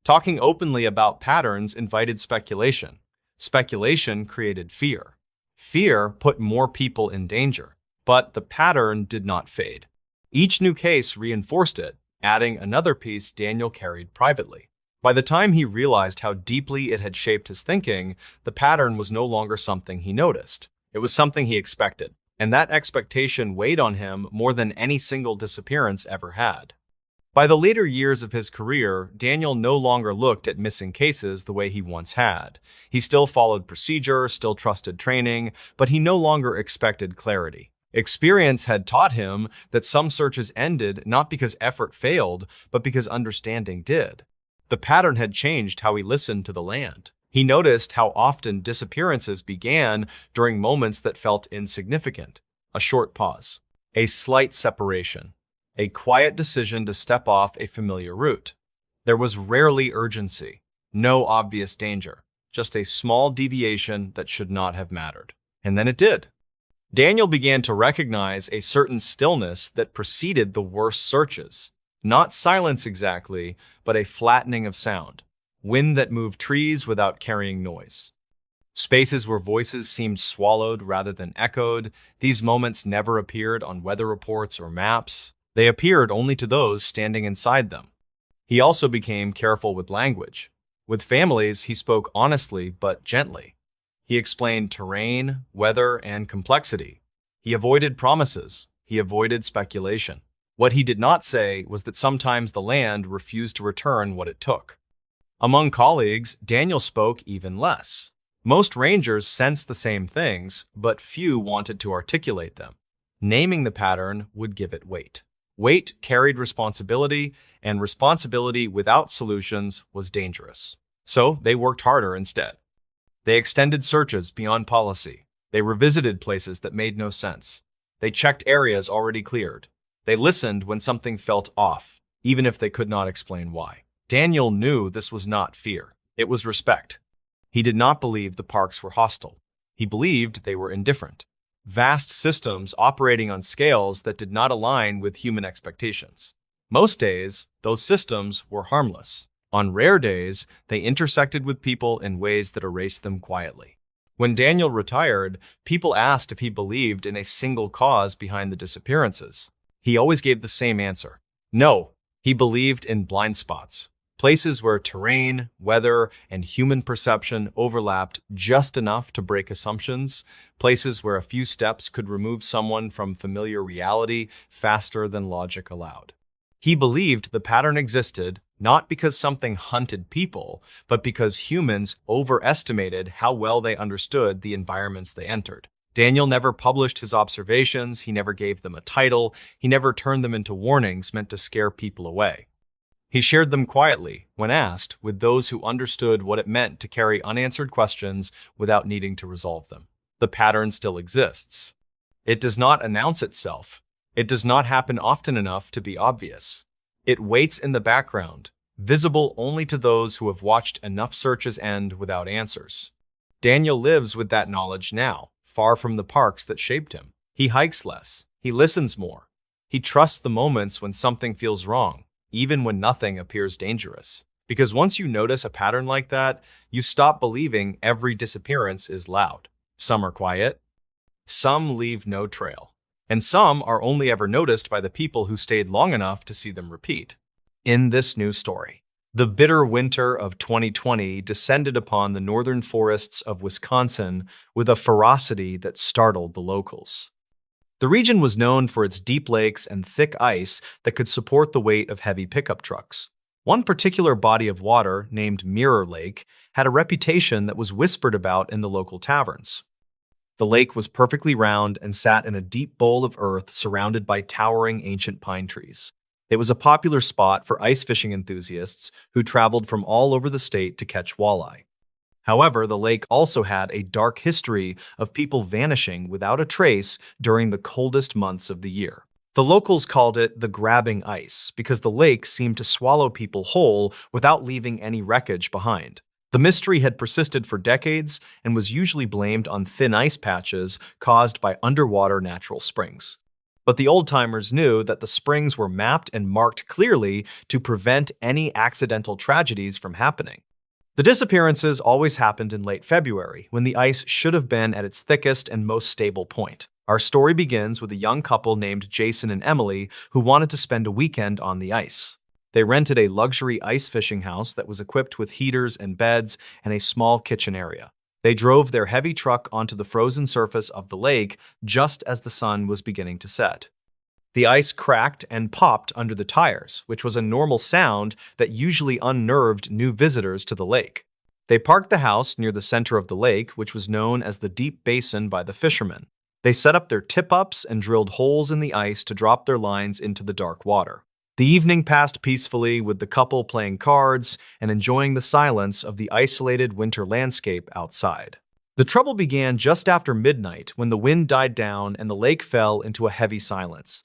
Speaker 1: Talking openly about patterns invited speculation. Speculation created fear. Fear put more people in danger, but the pattern did not fade. Each new case reinforced it, adding another piece Daniel carried privately. By the time he realized how deeply it had shaped his thinking, the pattern was no longer something he noticed. It was something he expected, and that expectation weighed on him more than any single disappearance ever had. By the later years of his career, Daniel no longer looked at missing cases the way he once had. He still followed procedure, still trusted training, but he no longer expected clarity. Experience had taught him that some searches ended not because effort failed, but because understanding did. The pattern had changed how he listened to the land. He noticed how often disappearances began during moments that felt insignificant. A short pause, a slight separation, a quiet decision to step off a familiar route. There was rarely urgency, no obvious danger, just a small deviation that should not have mattered. And then it did. Daniel began to recognize a certain stillness that preceded the worst searches. Not silence exactly, but a flattening of sound. Wind that moved trees without carrying noise. Spaces where voices seemed swallowed rather than echoed. These moments never appeared on weather reports or maps. They appeared only to those standing inside them. He also became careful with language. With families, he spoke honestly but gently. He explained terrain, weather, and complexity. He avoided promises. He avoided speculation. What he did not say was that sometimes the land refused to return what it took. Among colleagues, Daniel spoke even less. Most rangers sensed the same things, but few wanted to articulate them. Naming the pattern would give it weight. Weight carried responsibility, and responsibility without solutions was dangerous. So they worked harder instead. They extended searches beyond policy. They revisited places that made no sense. They checked areas already cleared. They listened when something felt off, even if they could not explain why. Daniel knew this was not fear. It was respect. He did not believe the parks were hostile. He believed they were indifferent. Vast systems operating on scales that did not align with human expectations. Most days, those systems were harmless. On rare days, they intersected with people in ways that erased them quietly. When Daniel retired, people asked if he believed in a single cause behind the disappearances. He always gave the same answer. No, he believed in blind spots. Places where terrain, weather, and human perception overlapped just enough to break assumptions. Places where a few steps could remove someone from familiar reality faster than logic allowed. He believed the pattern existed not because something hunted people, but because humans overestimated how well they understood the environments they entered. Daniel never published his observations, he never gave them a title, he never turned them into warnings meant to scare people away. He shared them quietly, when asked, with those who understood what it meant to carry unanswered questions without needing to resolve them. The pattern still exists. It does not announce itself. It does not happen often enough to be obvious. It waits in the background, visible only to those who have watched enough searches end without answers. Daniel lives with that knowledge now, far from the parks that shaped him. He hikes less. He listens more. He trusts the moments when something feels wrong, even when nothing appears dangerous. Because once you notice a pattern like that, you stop believing every disappearance is loud. Some are quiet. Some leave no trail. And some are only ever noticed by the people who stayed long enough to see them repeat. In this new story, The bitter winter of 2020 descended upon the northern forests of Wisconsin with a ferocity that startled the locals. The region was known for its deep lakes and thick ice that could support the weight of heavy pickup trucks. One particular body of water, named Mirror Lake, had a reputation that was whispered about in the local taverns. The lake was perfectly round and sat in a deep bowl of earth surrounded by towering ancient pine trees. It was a popular spot for ice fishing enthusiasts who traveled from all over the state to catch walleye. However, the lake also had a dark history of people vanishing without a trace during the coldest months of the year. The locals called it the grabbing ice because the lake seemed to swallow people whole without leaving any wreckage behind. The mystery had persisted for decades and was usually blamed on thin ice patches caused by underwater natural springs. But the old-timers knew that the springs were mapped and marked clearly to prevent any accidental tragedies from happening. The disappearances always happened in late February, when the ice should have been at its thickest and most stable point. Our story begins with a young couple named Jason and Emily who wanted to spend a weekend on the ice. They rented a luxury ice fishing house that was equipped with heaters and beds and a small kitchen area. They drove their heavy truck onto the frozen surface of the lake just as the sun was beginning to set. The ice cracked and popped under the tires, which was a normal sound that usually unnerved new visitors to the lake. They parked the house near the center of the lake, which was known as the Deep Basin by the fishermen. They set up their tip-ups and drilled holes in the ice to drop their lines into the dark water. The evening passed peacefully with the couple playing cards and enjoying the silence of the isolated winter landscape outside. The trouble began just after midnight when the wind died down and the lake fell into a heavy silence.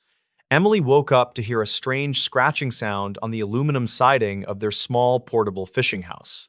Speaker 1: Emily woke up to hear a strange scratching sound on the aluminum siding of their small portable fishing house.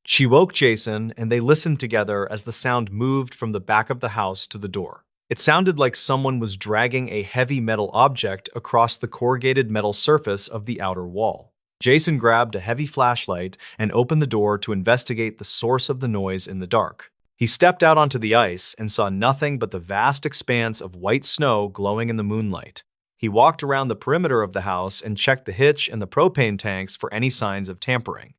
Speaker 1: She woke Jason and they listened together as the sound moved from the back of the house to the door. It sounded like someone was dragging a heavy metal object across the corrugated metal surface of the outer wall. Jason grabbed a heavy flashlight and opened the door to investigate the source of the noise in the dark. He stepped out onto the ice and saw nothing but the vast expanse of white snow glowing in the moonlight. He walked around the perimeter of the house and checked the hitch and the propane tanks for any signs of tampering.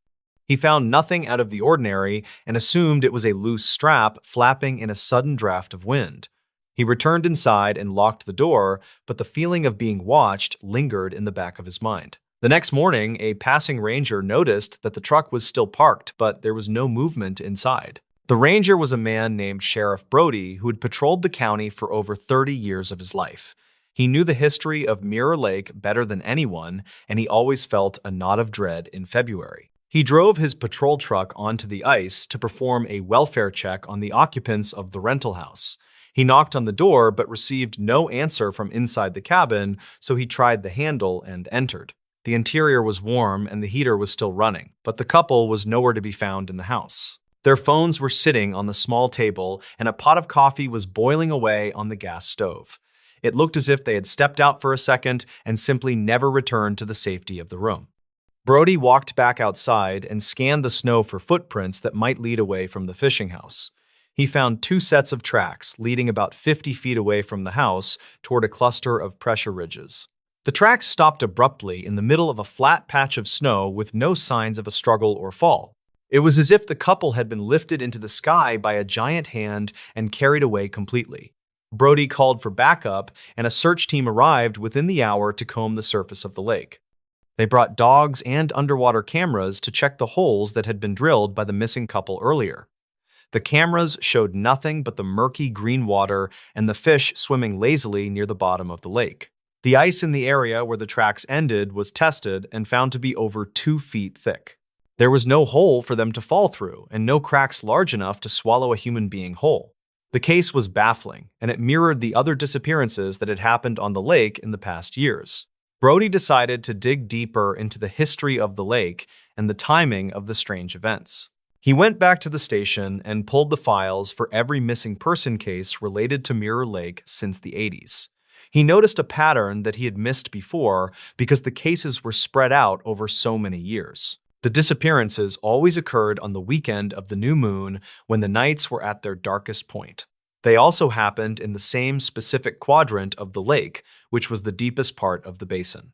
Speaker 1: He found nothing out of the ordinary and assumed it was a loose strap flapping in a sudden draft of wind. He returned inside and locked the door, but the feeling of being watched lingered in the back of his mind. The next morning, a passing ranger noticed that the truck was still parked, but there was no movement inside. The ranger was a man named Sheriff Brody who had patrolled the county for over 30 years of his life. He knew the history of Mirror Lake better than anyone, and he always felt a knot of dread in February. He drove his patrol truck onto the ice to perform a welfare check on the occupants of the rental house. He knocked on the door but received no answer from inside the cabin, so he tried the handle and entered. The interior was warm and the heater was still running, but the couple was nowhere to be found in the house. Their phones were sitting on the small table and a pot of coffee was boiling away on the gas stove. It looked as if they had stepped out for a second and simply never returned to the safety of the room. Brody walked back outside and scanned the snow for footprints that might lead away from the fishing house. He found 2 sets of tracks leading about 50 feet away from the house toward a cluster of pressure ridges. The tracks stopped abruptly in the middle of a flat patch of snow with no signs of a struggle or fall. It was as if the couple had been lifted into the sky by a giant hand and carried away completely. Brody called for backup, and a search team arrived within the hour to comb the surface of the lake. They brought dogs and underwater cameras to check the holes that had been drilled by the missing couple earlier. The cameras showed nothing but the murky green water and the fish swimming lazily near the bottom of the lake. The ice in the area where the tracks ended was tested and found to be over 2 feet thick. There was no hole for them to fall through and no cracks large enough to swallow a human being whole. The case was baffling, and it mirrored the other disappearances that had happened on the lake in the past years. Brody decided to dig deeper into the history of the lake and the timing of the strange events. He went back to the station and pulled the files for every missing person case related to Mirror Lake since the 80s. He noticed a pattern that he had missed before because the cases were spread out over so many years. The disappearances always occurred on the weekend of the new moon when the nights were at their darkest point. They also happened in the same specific quadrant of the lake, which was the deepest part of the basin.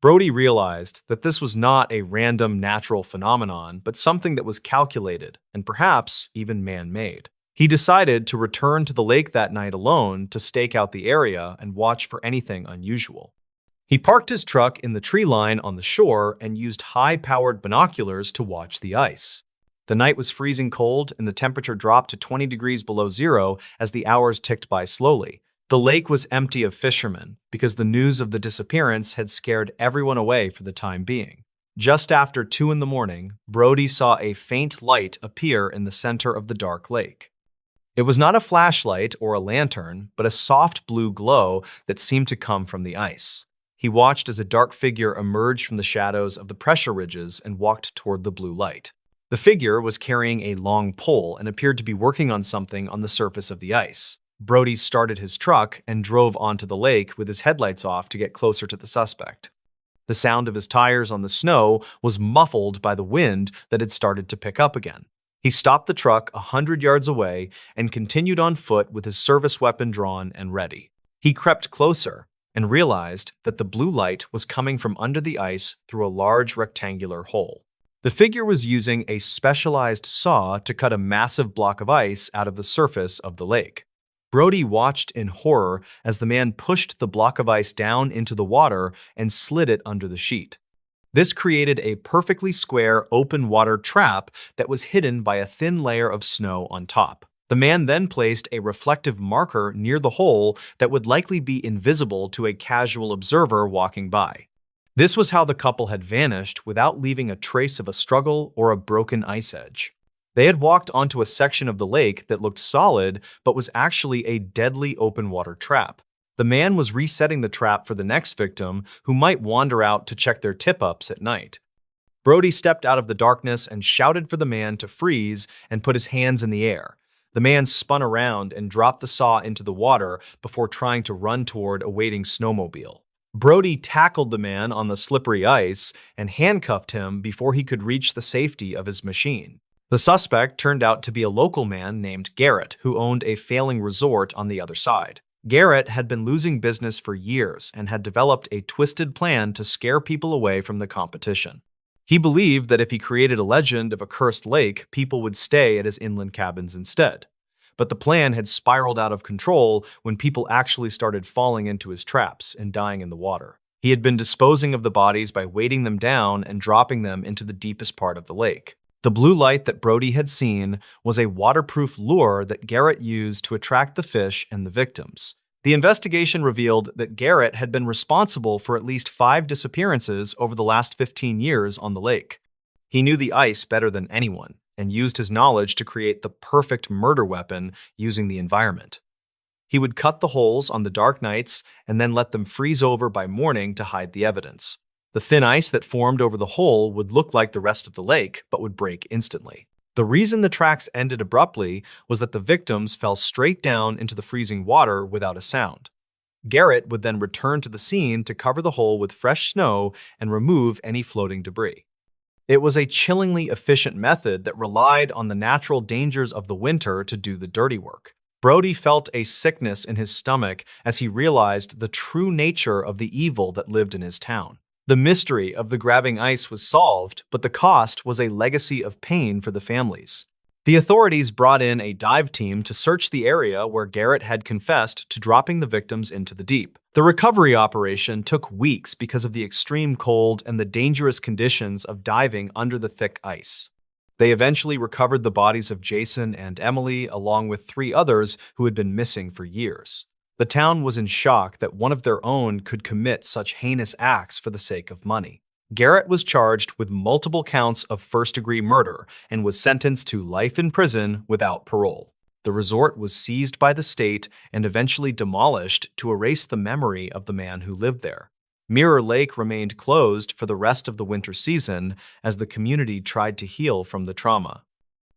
Speaker 1: Brody realized that this was not a random natural phenomenon, but something that was calculated and perhaps even man-made. He decided to return to the lake that night alone to stake out the area and watch for anything unusual. He parked his truck in the tree line on the shore and used high-powered binoculars to watch the ice. The night was freezing cold and the temperature dropped to 20 degrees below zero as the hours ticked by slowly. The lake was empty of fishermen because the news of the disappearance had scared everyone away for the time being. Just after 2 in the morning, Brody saw a faint light appear in the center of the dark lake. It was not a flashlight or a lantern, but a soft blue glow that seemed to come from the ice. He watched as a dark figure emerged from the shadows of the pressure ridges and walked toward the blue light. The figure was carrying a long pole and appeared to be working on something on the surface of the ice. Brody started his truck and drove onto the lake with his headlights off to get closer to the suspect. The sound of his tires on the snow was muffled by the wind that had started to pick up again. He stopped the truck 100 yards away and continued on foot with his service weapon drawn and ready. He crept closer and realized that the blue light was coming from under the ice through a large rectangular hole. The figure was using a specialized saw to cut a massive block of ice out of the surface of the lake. Brody watched in horror as the man pushed the block of ice down into the water and slid it under the sheet. This created a perfectly square open water trap that was hidden by a thin layer of snow on top. The man then placed a reflective marker near the hole that would likely be invisible to a casual observer walking by. This was how the couple had vanished without leaving a trace of a struggle or a broken ice edge. They had walked onto a section of the lake that looked solid but was actually a deadly open water trap. The man was resetting the trap for the next victim who might wander out to check their tip-ups at night. Brody stepped out of the darkness and shouted for the man to freeze and put his hands in the air. The man spun around and dropped the saw into the water before trying to run toward a waiting snowmobile. Brody tackled the man on the slippery ice and handcuffed him before he could reach the safety of his machine. The suspect turned out to be a local man named Garrett, who owned a failing resort on the other side. Garrett had been losing business for years and had developed a twisted plan to scare people away from the competition. He believed that if he created a legend of a cursed lake, people would stay at his inland cabins instead. But the plan had spiraled out of control when people actually started falling into his traps and dying in the water. He had been disposing of the bodies by weighting them down and dropping them into the deepest part of the lake. The blue light that Brody had seen was a waterproof lure that Garrett used to attract the fish and the victims. The investigation revealed that Garrett had been responsible for at least 5 disappearances over the last 15 years on the lake. He knew the ice better than anyone and used his knowledge to create the perfect murder weapon using the environment. He would cut the holes on the dark nights and then let them freeze over by morning to hide the evidence. The thin ice that formed over the hole would look like the rest of the lake, but would break instantly. The reason the tracks ended abruptly was that the victims fell straight down into the freezing water without a sound. Garrett would then return to the scene to cover the hole with fresh snow and remove any floating debris. It was a chillingly efficient method that relied on the natural dangers of the winter to do the dirty work. Brody felt a sickness in his stomach as he realized the true nature of the evil that lived in his town. The mystery of the grabbing ice was solved, but the cost was a legacy of pain for the families. The authorities brought in a dive team to search the area where Garrett had confessed to dropping the victims into the deep. The recovery operation took weeks because of the extreme cold and the dangerous conditions of diving under the thick ice. They eventually recovered the bodies of Jason and Emily, along with 3 others who had been missing for years. The town was in shock that one of their own could commit such heinous acts for the sake of money. Garrett was charged with multiple counts of first-degree murder and was sentenced to life in prison without parole. The resort was seized by the state and eventually demolished to erase the memory of the man who lived there. Mirror Lake remained closed for the rest of the winter season as the community tried to heal from the trauma.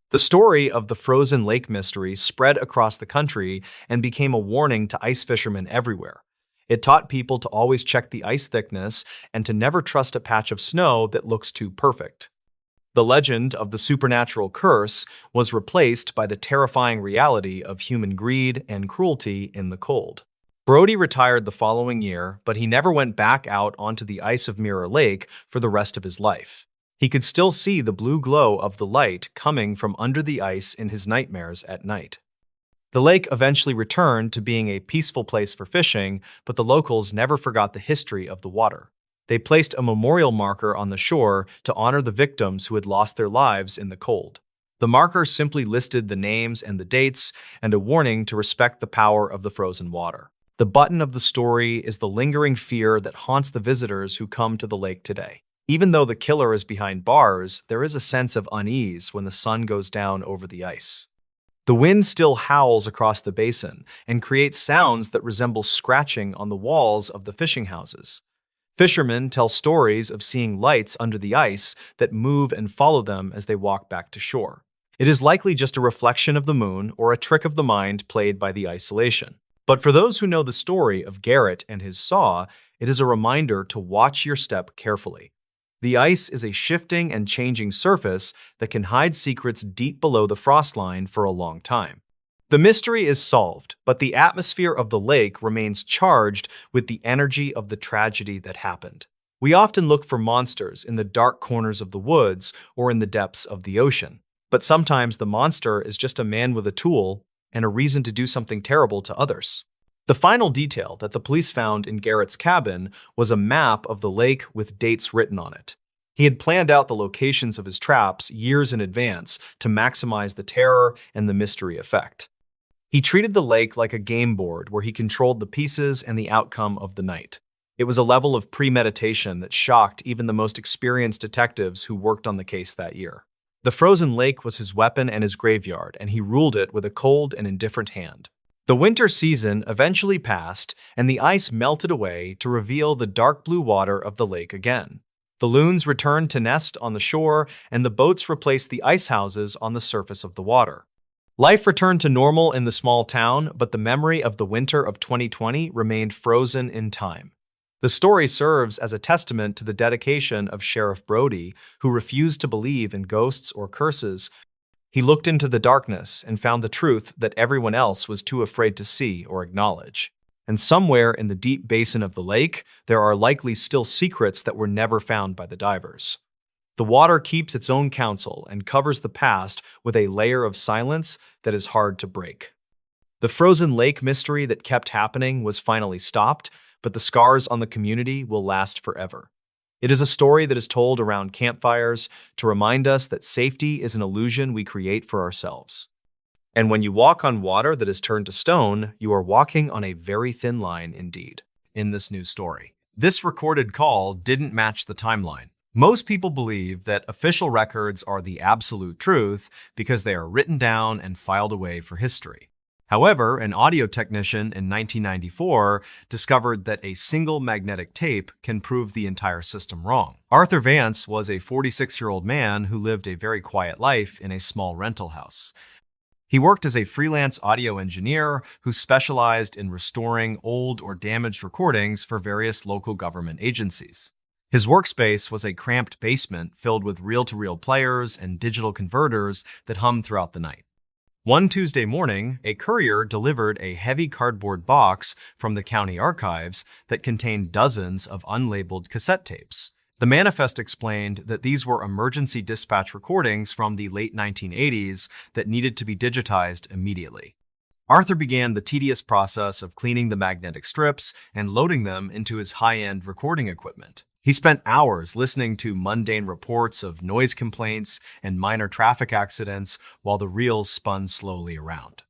Speaker 1: The story of the frozen lake mystery spread across the country and became a warning to ice fishermen everywhere. It taught people to always check the ice thickness and to never trust a patch of snow that looks too perfect. The legend of the supernatural curse was replaced by the terrifying reality of human greed and cruelty in the cold. Brody retired the following year, but he never went back out onto the ice of Mirror Lake for the rest of his life. He could still see the blue glow of the light coming from under the ice in his nightmares at night. The lake eventually returned to being a peaceful place for fishing, but the locals never forgot the history of the water. They placed a memorial marker on the shore to honor the victims who had lost their lives in the cold. The marker simply listed the names and the dates and a warning to respect the power of the frozen water. The button of the story is the lingering fear that haunts the visitors who come to the lake today. Even though the killer is behind bars, there is a sense of unease when the sun goes down over the ice. The wind still howls across the basin and creates sounds that resemble scratching on the walls of the fishing houses. Fishermen tell stories of seeing lights under the ice that move and follow them as they walk back to shore. It is likely just a reflection of the moon or a trick of the mind played by the isolation. But for those who know the story of Garrett and his saw, it is a reminder to watch your step carefully. The ice is a shifting and changing surface that can hide secrets deep below the frost line for a long time. The mystery is solved, but the atmosphere of the lake remains charged with the energy of the tragedy that happened. We often look for monsters in the dark corners of the woods or in the depths of the ocean, but sometimes the monster is just a man with a tool and a reason to do something terrible to others. The final detail that the police found in Garrett's cabin was a map of the lake with dates written on it. He had planned out the locations of his traps years in advance to maximize the terror and the mystery effect. He treated the lake like a game board where he controlled the pieces and the outcome of the night. It was a level of premeditation that shocked even the most experienced detectives who worked on the case that year. The frozen lake was his weapon and his graveyard, and he ruled it with a cold and indifferent hand. The winter season eventually passed, and the ice melted away to reveal the dark blue water of the lake again. The loons returned to nest on the shore, and the boats replaced the ice houses on the surface of the water. Life returned to normal in the small town, but the memory of the winter of 2020 remained frozen in time. The story serves as a testament to the dedication of Sheriff Brody, who refused to believe in ghosts or curses. He looked into the darkness and found the truth that everyone else was too afraid to see or acknowledge. And somewhere in the deep basin of the lake, there are likely still secrets that were never found by the divers. The water keeps its own counsel and covers the past with a layer of silence that is hard to break. The frozen lake mystery that kept happening was finally stopped, but the scars on the community will last forever. It is a story that is told around campfires to remind us that safety is an illusion we create for ourselves. And when you walk on water that is turned to stone, you are walking on a very thin line indeed. In this new story, this recorded call didn't match the timeline. Most people believe that official records are the absolute truth because they are written down and filed away for history. However, an audio technician in 1994 discovered that a single magnetic tape can prove the entire system wrong. Arthur Vance was a 46-year-old man who lived a very quiet life in a small rental house. He worked as a freelance audio engineer who specialized in restoring old or damaged recordings for various local government agencies. His workspace was a cramped basement filled with reel-to-reel players and digital converters that hummed throughout the night. One Tuesday morning, a courier delivered a heavy cardboard box from the county archives that contained dozens of unlabeled cassette tapes. The manifest explained that these were emergency dispatch recordings from the late 1980s that needed to be digitized immediately. Arthur began the tedious process of cleaning the magnetic strips and loading them into his high-end recording equipment. He spent hours listening to mundane reports of noise complaints and minor traffic accidents while the reels spun slowly around.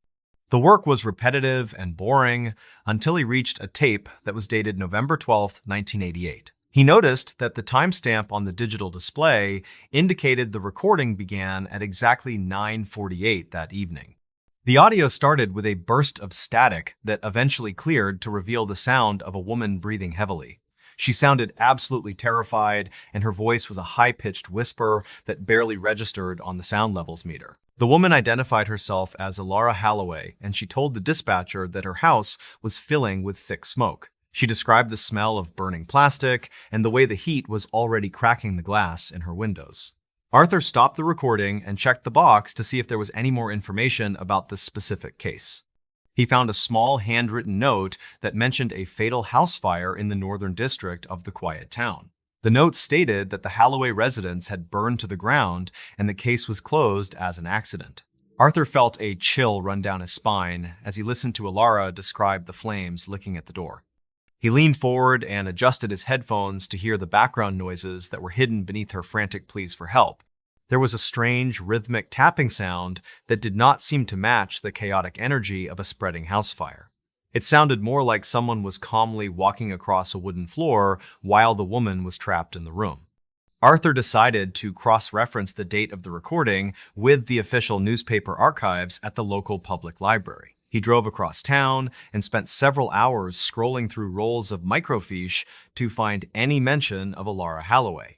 Speaker 1: The work was repetitive and boring until he reached a tape that was dated November 12, 1988. He noticed that the timestamp on the digital display indicated the recording began at exactly 9:48 that evening. The audio started with a burst of static that eventually cleared to reveal the sound of a woman breathing heavily. She sounded absolutely terrified, and her voice was a high-pitched whisper that barely registered on the sound levels meter. The woman identified herself as Alara Halloway, and she told the dispatcher that her house was filling with thick smoke. She described the smell of burning plastic and the way the heat was already cracking the glass in her windows. Arthur stopped the recording and checked the box to see if there was any more information about this specific case. He found a small handwritten note that mentioned a fatal house fire in the northern district of the quiet town. The note stated that the Holloway residence had burned to the ground and the case was closed as an accident. Arthur felt a chill run down his spine as he listened to Alara describe the flames licking at the door. He leaned forward and adjusted his headphones to hear the background noises that were hidden beneath her frantic pleas for help. There was a strange, rhythmic tapping sound that did not seem to match the chaotic energy of a spreading house fire. It sounded more like someone was calmly walking across a wooden floor while the woman was trapped in the room. Arthur decided to cross-reference the date of the recording with the official newspaper archives at the local public library. He drove across town and spent several hours scrolling through rolls of microfiche to find any mention of Alara Holloway.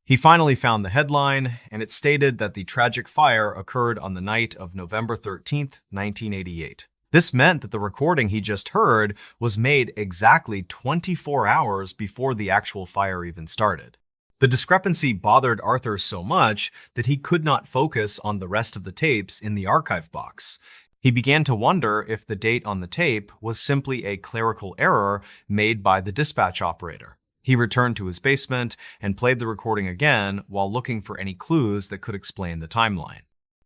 Speaker 1: He finally found the headline, and it stated that the tragic fire occurred on the night of November 13th, 1988. This meant that the recording he just heard was made exactly 24 hours before the actual fire even started. The discrepancy bothered Arthur so much that he could not focus on the rest of the tapes in the archive box. He began to wonder if the date on the tape was simply a clerical error made by the dispatch operator. He returned to his basement and played the recording again while looking for any clues that could explain the timeline.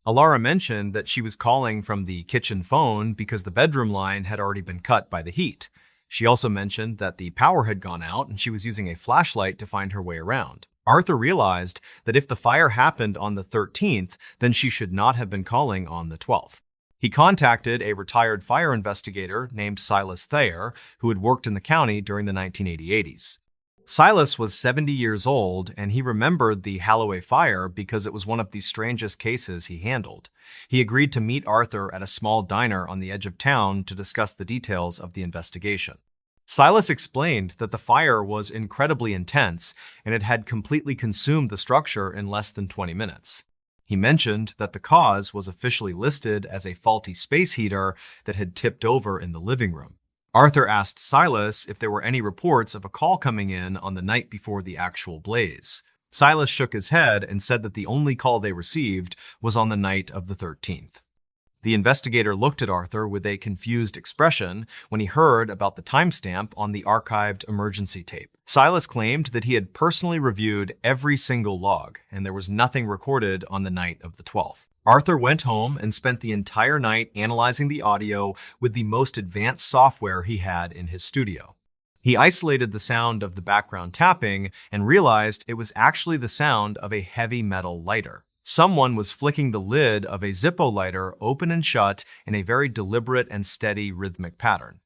Speaker 1: Alara mentioned that she was calling from the kitchen phone because the bedroom line had already been cut by the heat. She also mentioned that the power had gone out and she was using a flashlight to find her way around. Arthur realized that if the fire happened on the 13th, then she should not have been calling on the 12th. He contacted a retired fire investigator named Silas Thayer, who had worked in the county during the 1980s. Silas was 70 years old, and he remembered the Holloway fire because it was one of the strangest cases he handled. He agreed to meet Arthur at a small diner on the edge of town to discuss the details of the investigation. Silas explained that the fire was incredibly intense, and it had completely consumed the structure in less than 20 minutes. He mentioned that the cause was officially listed as a faulty space heater that had tipped over in the living room. Arthur asked Silas if there were any reports of a call coming in on the night before the actual blaze. Silas shook his head and said that the only call they received was on the night of the 13th. The investigator looked at Arthur with a confused expression when he heard about the timestamp on the archived emergency tape. Silas claimed that he had personally reviewed every single log, and there was nothing recorded on the night of the 12th. Arthur went home and spent the entire night analyzing the audio with the most advanced software he had in his studio. He isolated the sound of the background tapping and realized it was actually the sound of a heavy metal lighter. Someone was flicking the lid of a Zippo lighter open and shut in a very deliberate and steady rhythmic pattern.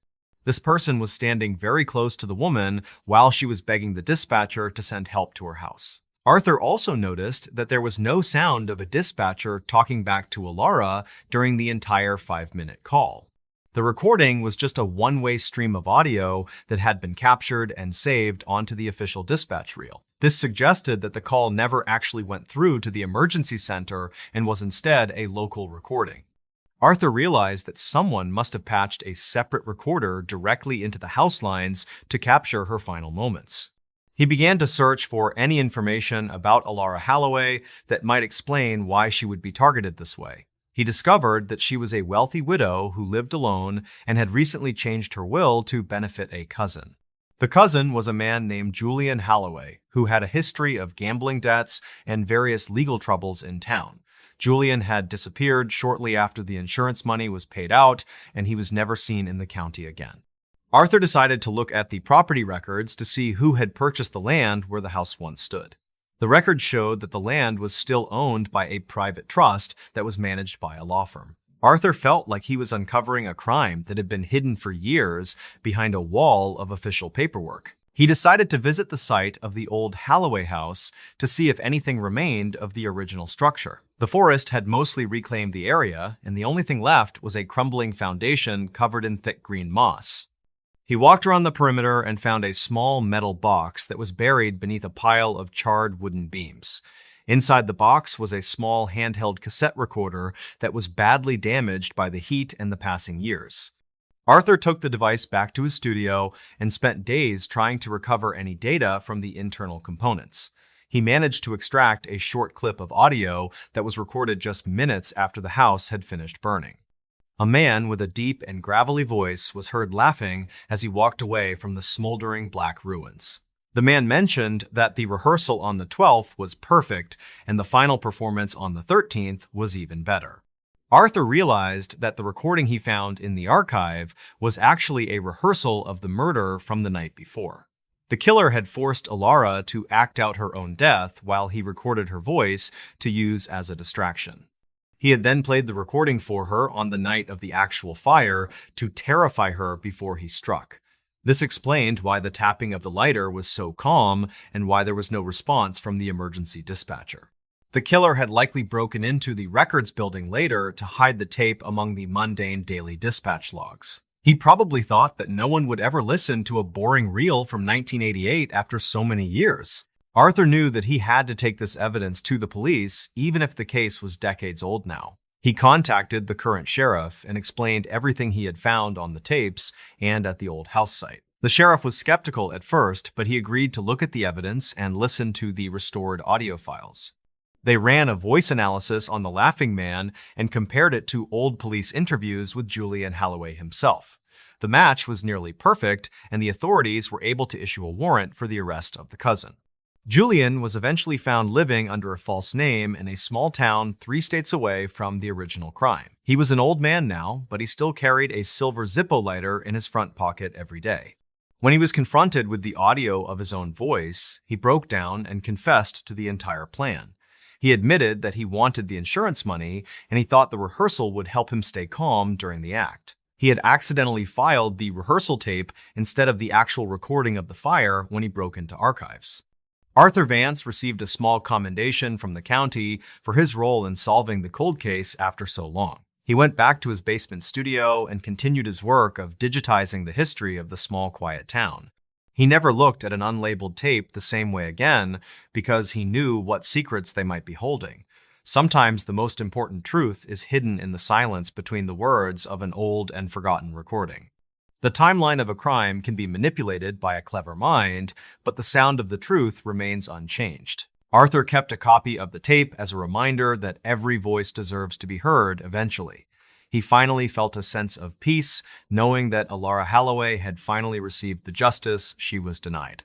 Speaker 1: This person was standing very close to the woman while she was begging the dispatcher to send help to her house. Arthur also noticed that there was no sound of a dispatcher talking back to Alara during the entire 5-minute call. The recording was just a one-way stream of audio that had been captured and saved onto the official dispatch reel. This suggested that the call never actually went through to the emergency center and was instead a local recording. Arthur realized that someone must have patched a separate recorder directly into the house lines to capture her final moments. He began to search for any information about Alara Holloway that might explain why she would be targeted this way. He discovered that she was a wealthy widow who lived alone and had recently changed her will to benefit a cousin. The cousin was a man named Julian Holloway, who had a history of gambling debts and various legal troubles in town. Julian had disappeared shortly after the insurance money was paid out, and he was never seen in the county again. Arthur decided to look at the property records to see who had purchased the land where the house once stood. The records showed that the land was still owned by a private trust that was managed by a law firm. Arthur felt like he was uncovering a crime that had been hidden for years behind a wall of official paperwork. He decided to visit the site of the old Holloway house to see if anything remained of the original structure. The forest had mostly reclaimed the area, and the only thing left was a crumbling foundation covered in thick green moss. He walked around the perimeter and found a small metal box that was buried beneath a pile of charred wooden beams. Inside the box was a small handheld cassette recorder that was badly damaged by the heat and the passing years. Arthur took the device back to his studio and spent days trying to recover any data from the internal components. He managed to extract a short clip of audio that was recorded just minutes after the house had finished burning. A man with a deep and gravelly voice was heard laughing as he walked away from the smoldering black ruins. The man mentioned that the rehearsal on the 12th was perfect and the final performance on the 13th was even better. Arthur realized that the recording he found in the archive was actually a rehearsal of the murder from the night before. The killer had forced Alara to act out her own death while he recorded her voice to use as a distraction. He had then played the recording for her on the night of the actual fire to terrify her before he struck. This explained why the tapping of the lighter was so calm and why there was no response from the emergency dispatcher. The killer had likely broken into the records building later to hide the tape among the mundane daily dispatch logs. He probably thought that no one would ever listen to a boring reel from 1988 after so many years. Arthur knew that he had to take this evidence to the police, even if the case was decades old now. He contacted the current sheriff and explained everything he had found on the tapes and at the old house site. The sheriff was skeptical at first, but he agreed to look at the evidence and listen to the restored audio files. They ran a voice analysis on the laughing man and compared it to old police interviews with Julian Halloway himself. The match was nearly perfect, and the authorities were able to issue a warrant for the arrest of the cousin. Julian was eventually found living under a false name in a small town 3 states away from the original crime. He was an old man now, but he still carried a silver Zippo lighter in his front pocket every day. When he was confronted with the audio of his own voice, he broke down and confessed to the entire plan. He admitted that he wanted the insurance money, and he thought the rehearsal would help him stay calm during the act. He had accidentally filed the rehearsal tape instead of the actual recording of the fire when he broke into archives. Arthur Vance received a small commendation from the county for his role in solving the cold case after so long. He went back to his basement studio and continued his work of digitizing the history of the small, quiet town. He never looked at an unlabeled tape the same way again because he knew what secrets they might be holding. Sometimes the most important truth is hidden in the silence between the words of an old and forgotten recording. The timeline of a crime can be manipulated by a clever mind, but the sound of the truth remains unchanged. Arthur kept a copy of the tape as a reminder that every voice deserves to be heard eventually. He finally felt a sense of peace, knowing that Alara Halloway had finally received the justice she was denied.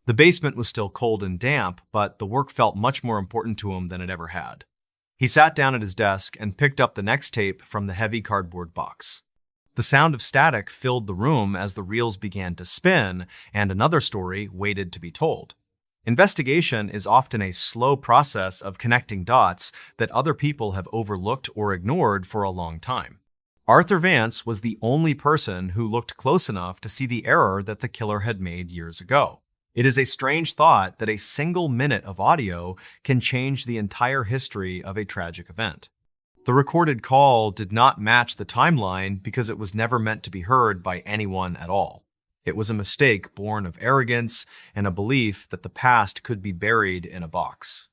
Speaker 1: The basement was still cold and damp, but the work felt much more important to him than it ever had. He sat down at his desk and picked up the next tape from the heavy cardboard box. The sound of static filled the room as the reels began to spin, and another story waited to be told. Investigation is often a slow process of connecting dots that other people have overlooked or ignored for a long time. Arthur Vance was the only person who looked close enough to see the error that the killer had made years ago. It is a strange thought that a single minute of audio can change the entire history of a tragic event. The recorded call did not match the timeline because it was never meant to be heard by anyone at all. It was a mistake born of arrogance and a belief that the past could be buried in a box.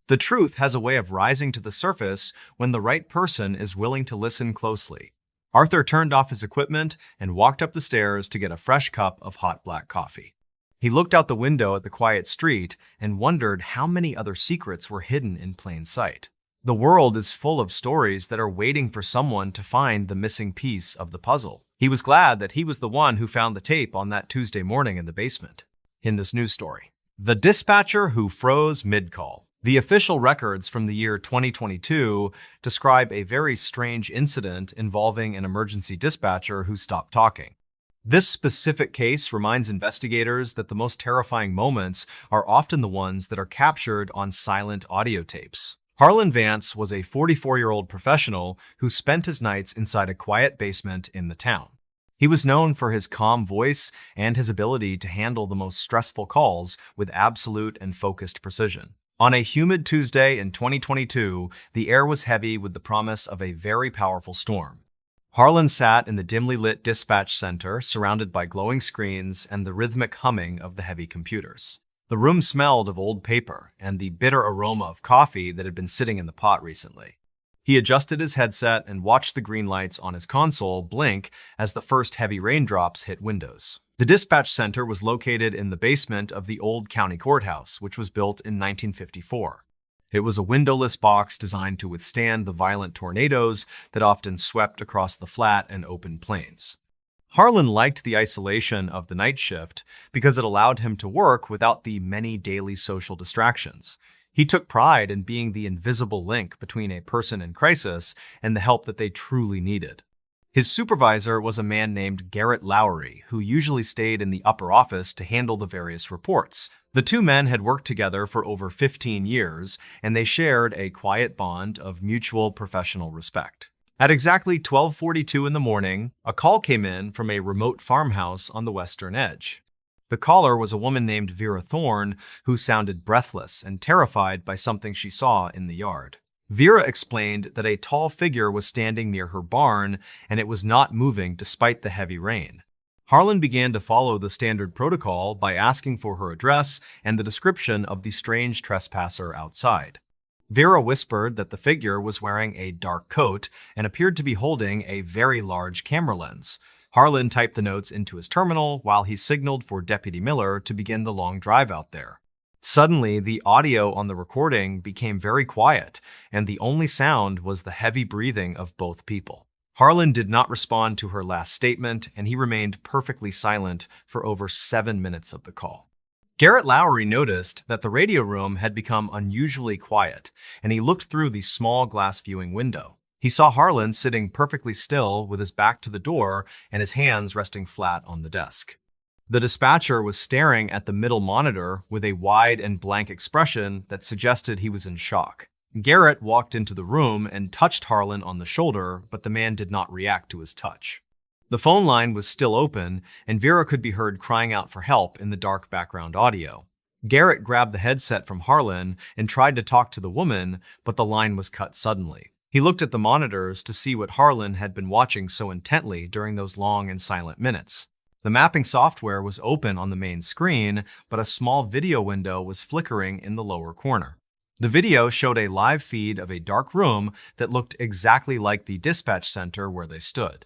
Speaker 1: The truth has a way of rising to the surface when the right person is willing to listen closely. Arthur turned off his equipment and walked up the stairs to get a fresh cup of hot black coffee. He looked out the window at the quiet street and wondered how many other secrets were hidden in plain sight. The world is full of stories that are waiting for someone to find the missing piece of the puzzle. He was glad that he was the one who found the tape on that Tuesday morning in the basement. In this news story, the dispatcher who froze mid-call. The official records from the year 2022 describe a very strange incident involving an emergency dispatcher who stopped talking. This specific case reminds investigators that the most terrifying moments are often the ones that are captured on silent audio tapes. Harlan Vance was a 44-year-old professional who spent his nights inside a quiet basement in the town. He was known for his calm voice and his ability to handle the most stressful calls with absolute and focused precision. On a humid Tuesday in 2022, the air was heavy with the promise of a very powerful storm. Harlan sat in the dimly lit dispatch center, surrounded by glowing screens and the rhythmic humming of the heavy computers. The room smelled of old paper and the bitter aroma of coffee that had been sitting in the pot recently. He adjusted his headset and watched the green lights on his console blink as the first heavy raindrops hit windows. The dispatch center was located in the basement of the old county courthouse, which was built in 1954. It was a windowless box designed to withstand the violent tornadoes that often swept across the flat and open plains. Harlan liked the isolation of the night shift because it allowed him to work without the many daily social distractions. He took pride in being the invisible link between a person in crisis and the help that they truly needed. His supervisor was a man named Garrett Lowry, who usually stayed in the upper office to handle the various reports. The two men had worked together for over 15 years, and they shared a quiet bond of mutual professional respect. At exactly 12:42 in the morning, a call came in from a remote farmhouse on the western edge. The caller was a woman named Vera Thorne, who sounded breathless and terrified by something she saw in the yard. Vera explained that a tall figure was standing near her barn, and it was not moving despite the heavy rain. Harlan began to follow the standard protocol by asking for her address and the description of the strange trespasser outside. Vera whispered that the figure was wearing a dark coat and appeared to be holding a very large camera lens. Harlan typed the notes into his terminal while he signaled for Deputy Miller to begin the long drive out there. Suddenly, the audio on the recording became very quiet, and the only sound was the heavy breathing of both people. Harlan did not respond to her last statement, and he remained perfectly silent for over 7 minutes of the call. Garrett Lowry noticed that the radio room had become unusually quiet, and he looked through the small glass viewing window. He saw Harlan sitting perfectly still with his back to the door and his hands resting flat on the desk. The dispatcher was staring at the middle monitor with a wide and blank expression that suggested he was in shock. Garrett walked into the room and touched Harlan on the shoulder, but the man did not react to his touch. The phone line was still open, and Vera could be heard crying out for help in the dark background audio. Garrett grabbed the headset from Harlan and tried to talk to the woman, but the line was cut suddenly. He looked at the monitors to see what Harlan had been watching so intently during those long and silent minutes. The mapping software was open on the main screen, but a small video window was flickering in the lower corner. The video showed a live feed of a dark room that looked exactly like the dispatch center where they stood.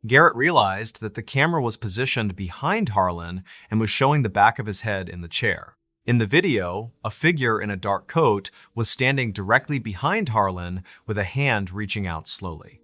Speaker 1: Garrett realized that the camera was positioned behind Harlan and was showing the back of his head in the chair. In the video, a figure in a dark coat was standing directly behind Harlan with a hand reaching out slowly.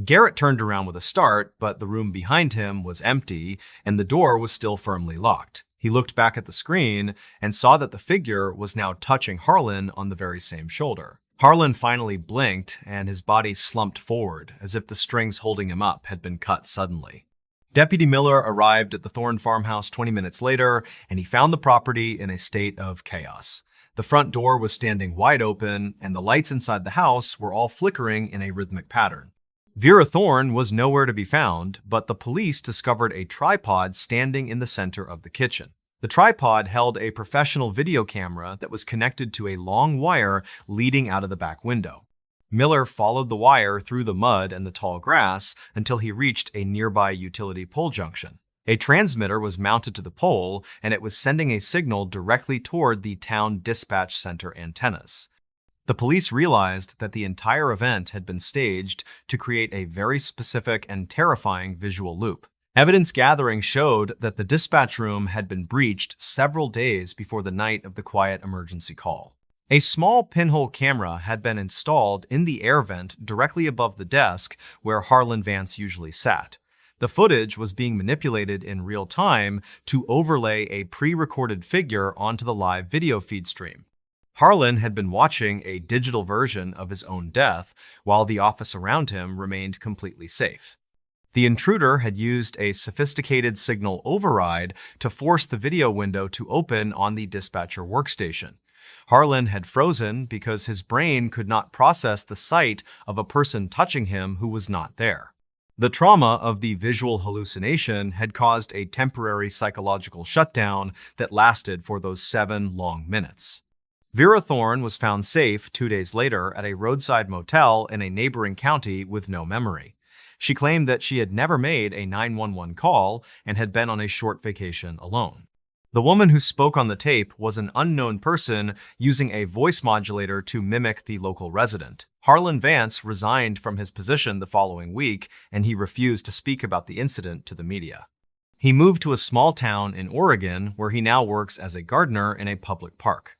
Speaker 1: Garrett turned around with a start, but the room behind him was empty and the door was still firmly locked. He looked back at the screen and saw that the figure was now touching Harlan on the very same shoulder. Harlan finally blinked and his body slumped forward as if the strings holding him up had been cut suddenly. Deputy Miller arrived at the Thorne farmhouse 20 minutes later, and he found the property in a state of chaos. The front door was standing wide open, and the lights inside the house were all flickering in a rhythmic pattern. Vera Thorne was nowhere to be found, but the police discovered a tripod standing in the center of the kitchen. The tripod held a professional video camera that was connected to a long wire leading out of the back window. Miller followed the wire through the mud and the tall grass until he reached a nearby utility pole junction. A transmitter was mounted to the pole, and it was sending a signal directly toward the town dispatch center antennas. The police realized that the entire event had been staged to create a very specific and terrifying visual loop. Evidence gathering showed that the dispatch room had been breached several days before the night of the quiet emergency call. A small pinhole camera had been installed in the air vent directly above the desk where Harlan Vance usually sat. The footage was being manipulated in real time to overlay a pre-recorded figure onto the live video feed stream. Harlan had been watching a digital version of his own death, while the office around him remained completely safe. The intruder had used a sophisticated signal override to force the video window to open on the dispatcher workstation. Harlan had frozen because his brain could not process the sight of a person touching him who was not there. The trauma of the visual hallucination had caused a temporary psychological shutdown that lasted for those 7 long minutes. Vera Thorne was found safe 2 days later at a roadside motel in a neighboring county with no memory. She claimed that she had never made a 911 call and had been on a short vacation alone. The woman who spoke on the tape was an unknown person using a voice modulator to mimic the local resident. Harlan Vance resigned from his position the following week, and he refused to speak about the incident to the media. He moved to a small town in Oregon where he now works as a gardener in a public park.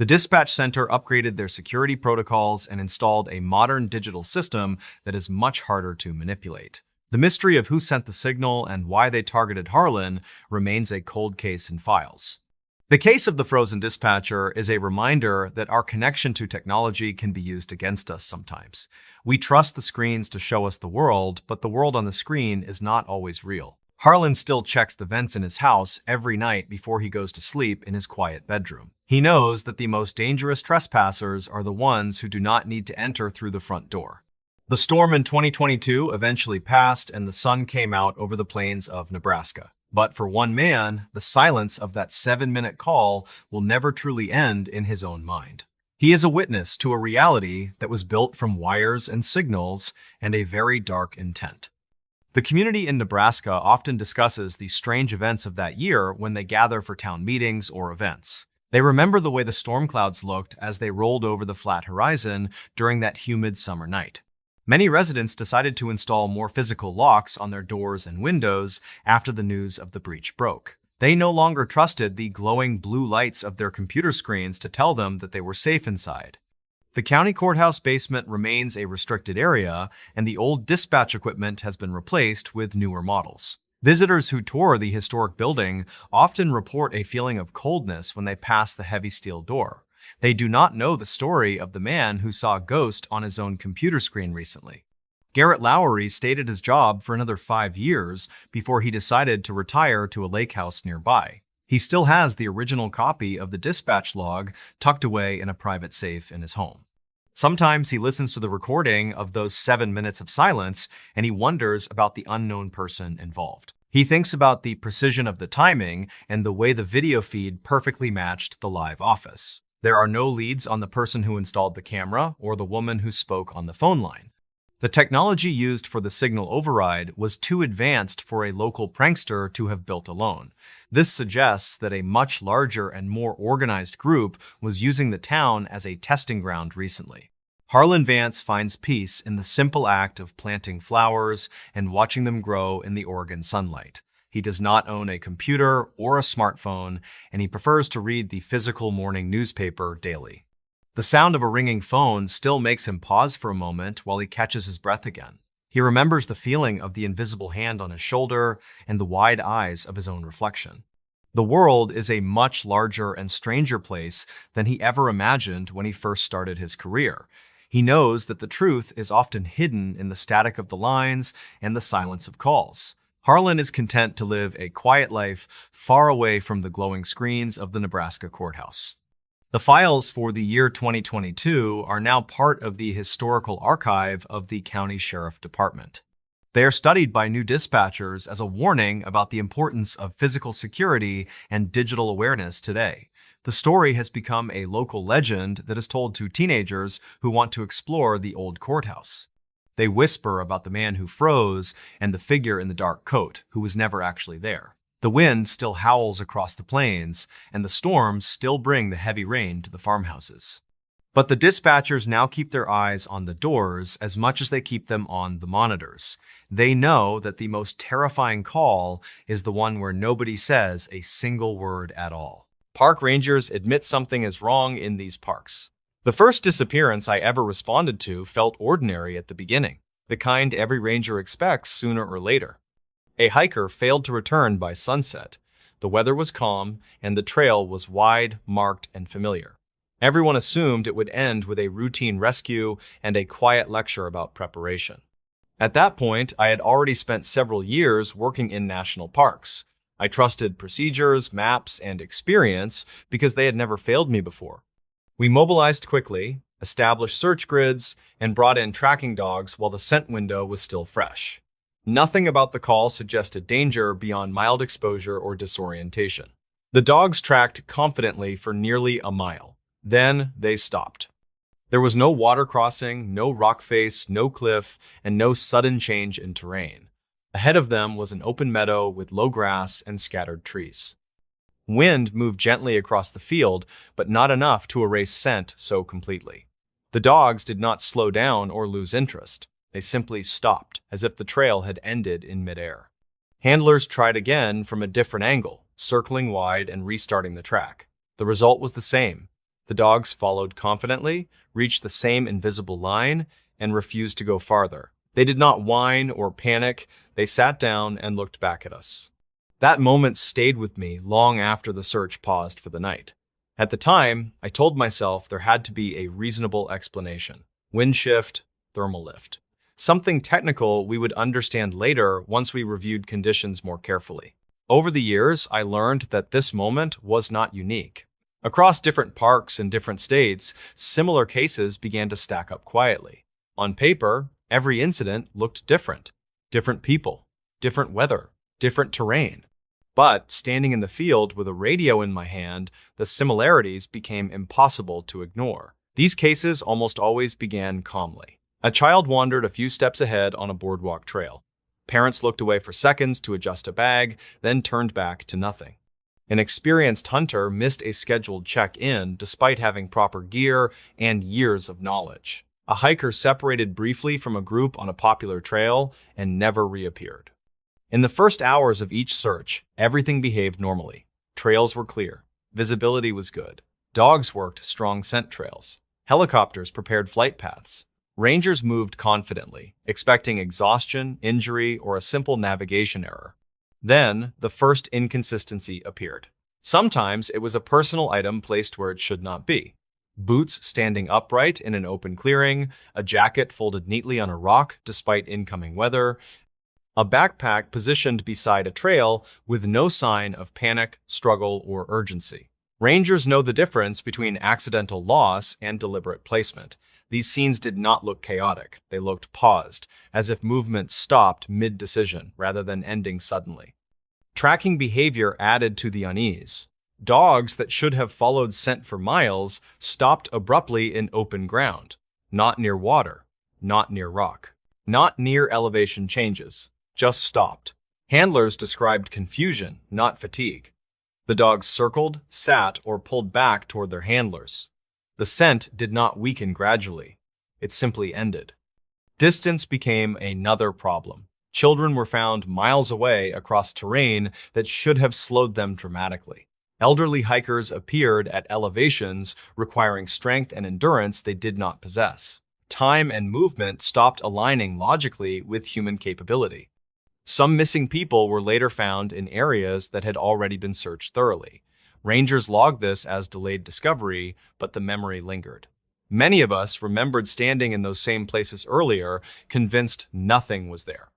Speaker 1: The dispatch center upgraded their security protocols and installed a modern digital system that is much harder to manipulate. The mystery of who sent the signal and why they targeted Harlan remains a cold case in files. The case of the frozen dispatcher is a reminder that our connection to technology can be used against us sometimes. We trust the screens to show us the world, but the world on the screen is not always real. Harlan still checks the vents in his house every night before he goes to sleep in his quiet bedroom. He knows that the most dangerous trespassers are the ones who do not need to enter through the front door. The storm in 2022 eventually passed and the sun came out over the plains of Nebraska. But for one man, the silence of that 7-minute call will never truly end in his own mind. He is a witness to a reality that was built from wires and signals and a very dark intent. The community in Nebraska often discusses the strange events of that year when they gather for town meetings or events. They remember the way the storm clouds looked as they rolled over the flat horizon during that humid summer night. Many residents decided to install more physical locks on their doors and windows after the news of the breach broke. They no longer trusted the glowing blue lights of their computer screens to tell them that they were safe inside. The county courthouse basement remains a restricted area, and the old dispatch equipment has been replaced with newer models. Visitors who tour the historic building often report a feeling of coldness when they pass the heavy steel door. They do not know the story of the man who saw a ghost on his own computer screen recently. Garrett Lowery stayed at his job for another 5 years before he decided to retire to a lake house nearby. He still has the original copy of the dispatch log tucked away in a private safe in his home. Sometimes he listens to the recording of those 7 minutes of silence and he wonders about the unknown person involved. He thinks about the precision of the timing and the way the video feed perfectly matched the live office. There are no leads on the person who installed the camera or the woman who spoke on the phone line. The technology used for the signal override was too advanced for a local prankster to have built alone. This suggests that a much larger and more organized group was using the town as a testing ground recently. Harlan Vance finds peace in the simple act of planting flowers and watching them grow in the Oregon sunlight. He does not own a computer or a smartphone, and he prefers to read the physical morning newspaper daily. The sound of a ringing phone still makes him pause for a moment while he catches his breath again. He remembers the feeling of the invisible hand on his shoulder and the wide eyes of his own reflection. The world is a much larger and stranger place than he ever imagined when he first started his career. He knows that the truth is often hidden in the static of the lines and the silence of calls. Harlan is content to live a quiet life far away from the glowing screens of the Nebraska courthouse. The files for the year 2022 are now part of the historical archive of the county sheriff department. They are studied by new dispatchers as a warning about the importance of physical security and digital awareness today. The story has become a local legend that is told to teenagers who want to explore the old courthouse. They whisper about the man who froze and the figure in the dark coat who was never actually there. The wind still howls across the plains, and the storms still bring the heavy rain to the farmhouses. But the dispatchers now keep their eyes on the doors as much as they keep them on the monitors. They know that the most terrifying call is the one where nobody says a single word at all. Park rangers admit something is wrong in these parks. The first disappearance I ever responded to felt ordinary at the beginning, the kind every ranger expects sooner or later. A hiker failed to return by sunset. The weather was calm, and the trail was wide, marked, and familiar. Everyone assumed it would end with a routine rescue and a quiet lecture about preparation. At that point, I had already spent several years working in national parks. I trusted procedures, maps, and experience because they had never failed me before. We mobilized quickly, established search grids, and brought in tracking dogs while the scent window was still fresh. Nothing about the call suggested danger beyond mild exposure or disorientation. The dogs tracked confidently for nearly a mile. Then they stopped. There was no water crossing, no rock face, no cliff, and no sudden change in terrain. Ahead of them was an open meadow with low grass and scattered trees. Wind moved gently across the field, but not enough to erase scent so completely. The dogs did not slow down or lose interest. They simply stopped, as if the trail had ended in midair. Handlers tried again from a different angle, circling wide and restarting the track. The result was the same. The dogs followed confidently, reached the same invisible line, and refused to go farther. They did not whine or panic. They sat down and looked back at us. That moment stayed with me long after the search paused for the night. At the time, I told myself there had to be a reasonable explanation. Wind shift, thermal lift. Something technical we would understand later once we reviewed conditions more carefully. Over the years, I learned that this moment was not unique. Across different parks in different states, similar cases began to stack up quietly. On paper, every incident looked different. Different people, different weather, different terrain. But standing in the field with a radio in my hand, the similarities became impossible to ignore. These cases almost always began calmly. A child wandered a few steps ahead on a boardwalk trail. Parents looked away for seconds to adjust a bag, then turned back to nothing. An experienced hunter missed a scheduled check-in despite having proper gear and years of knowledge. A hiker separated briefly from a group on a popular trail and never reappeared. In the first hours of each search, everything behaved normally. Trails were clear. Visibility was good. Dogs worked strong scent trails. Helicopters prepared flight paths. Rangers moved confidently, expecting exhaustion, injury, or a simple navigation error. Then, the first inconsistency appeared. Sometimes it was a personal item placed where it should not be. Boots standing upright in an open clearing, a jacket folded neatly on a rock despite incoming weather, a backpack positioned beside a trail with no sign of panic, struggle, or urgency. Rangers know the difference between accidental loss and deliberate placement. These scenes did not look chaotic. They looked paused, as if movement stopped mid-decision rather than ending suddenly. Tracking behavior added to the unease. Dogs that should have followed scent for miles stopped abruptly in open ground. Not near water, not near rock, not near elevation changes. Just stopped. Handlers described confusion, not fatigue. The dogs circled, sat, or pulled back toward their handlers. The scent did not weaken gradually. It simply ended. Distance became another problem. Children were found miles away across terrain that should have slowed them dramatically. Elderly hikers appeared at elevations requiring strength and endurance they did not possess. Time and movement stopped aligning logically with human capability. Some missing people were later found in areas that had already been searched thoroughly. Rangers logged this as delayed discovery, but the memory lingered. Many of us remembered standing in those same places earlier, convinced nothing was there.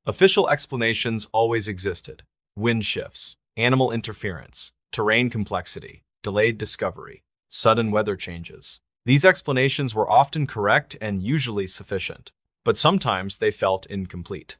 Speaker 1: Official explanations always existed. Wind shifts, animal interference, terrain complexity, delayed discovery, sudden weather changes. These explanations were often correct and usually sufficient, but sometimes they felt incomplete.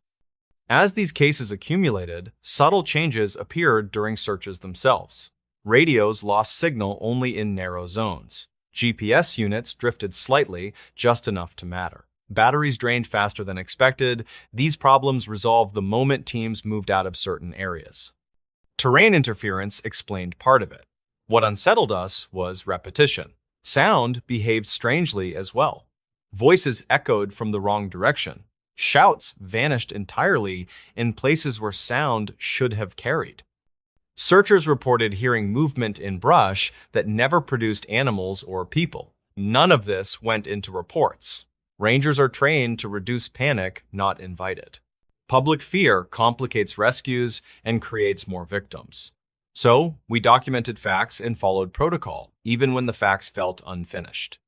Speaker 1: As these cases accumulated, subtle changes appeared during searches themselves. Radios lost signal only in narrow zones. GPS units drifted slightly, just enough to matter. Batteries drained faster than expected. These problems resolved the moment teams moved out of certain areas. Terrain interference explained part of it. What unsettled us was repetition. Sound behaved strangely as well. Voices echoed from the wrong direction. Shouts vanished entirely in places where sound should have carried. Searchers reported hearing movement in brush that never produced animals or people. None of this went into reports. Rangers are trained to reduce panic, not invite it. Public fear complicates rescues and creates more victims. So, we documented facts and followed protocol, even when the facts felt unfinished.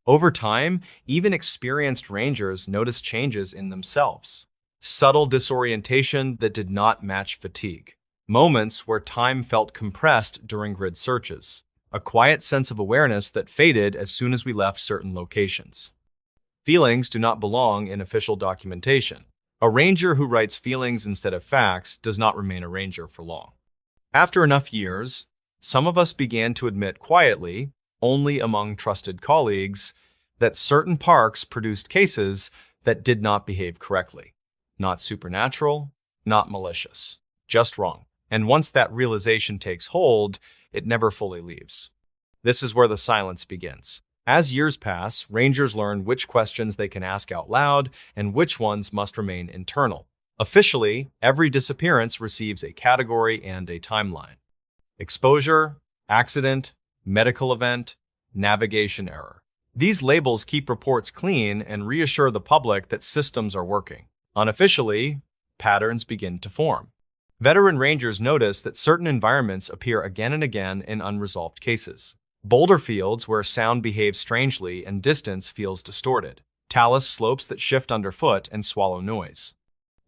Speaker 1: Over time, even experienced rangers noticed changes in themselves. Subtle disorientation that did not match fatigue. Moments where time felt compressed during grid searches. A quiet sense of awareness that faded as soon as we left certain locations. Feelings do not belong in official documentation. A ranger who writes feelings instead of facts does not remain a ranger for long. After enough years, some of us began to admit quietly, only among trusted colleagues, that certain parks produced cases that did not behave correctly. Not supernatural, not malicious, just wrong. And once that realization takes hold, it never fully leaves. This is where the silence begins. As years pass, rangers learn which questions they can ask out loud and which ones must remain internal. Officially, every disappearance receives a category and a timeline. Exposure, accident, medical event, navigation error. These labels keep reports clean and reassure the public that systems are working. Unofficially, patterns begin to form. Veteran rangers notice that certain environments appear again and again in unresolved cases. Boulder fields where sound behaves strangely and distance feels distorted. Talus slopes that shift underfoot and swallow noise.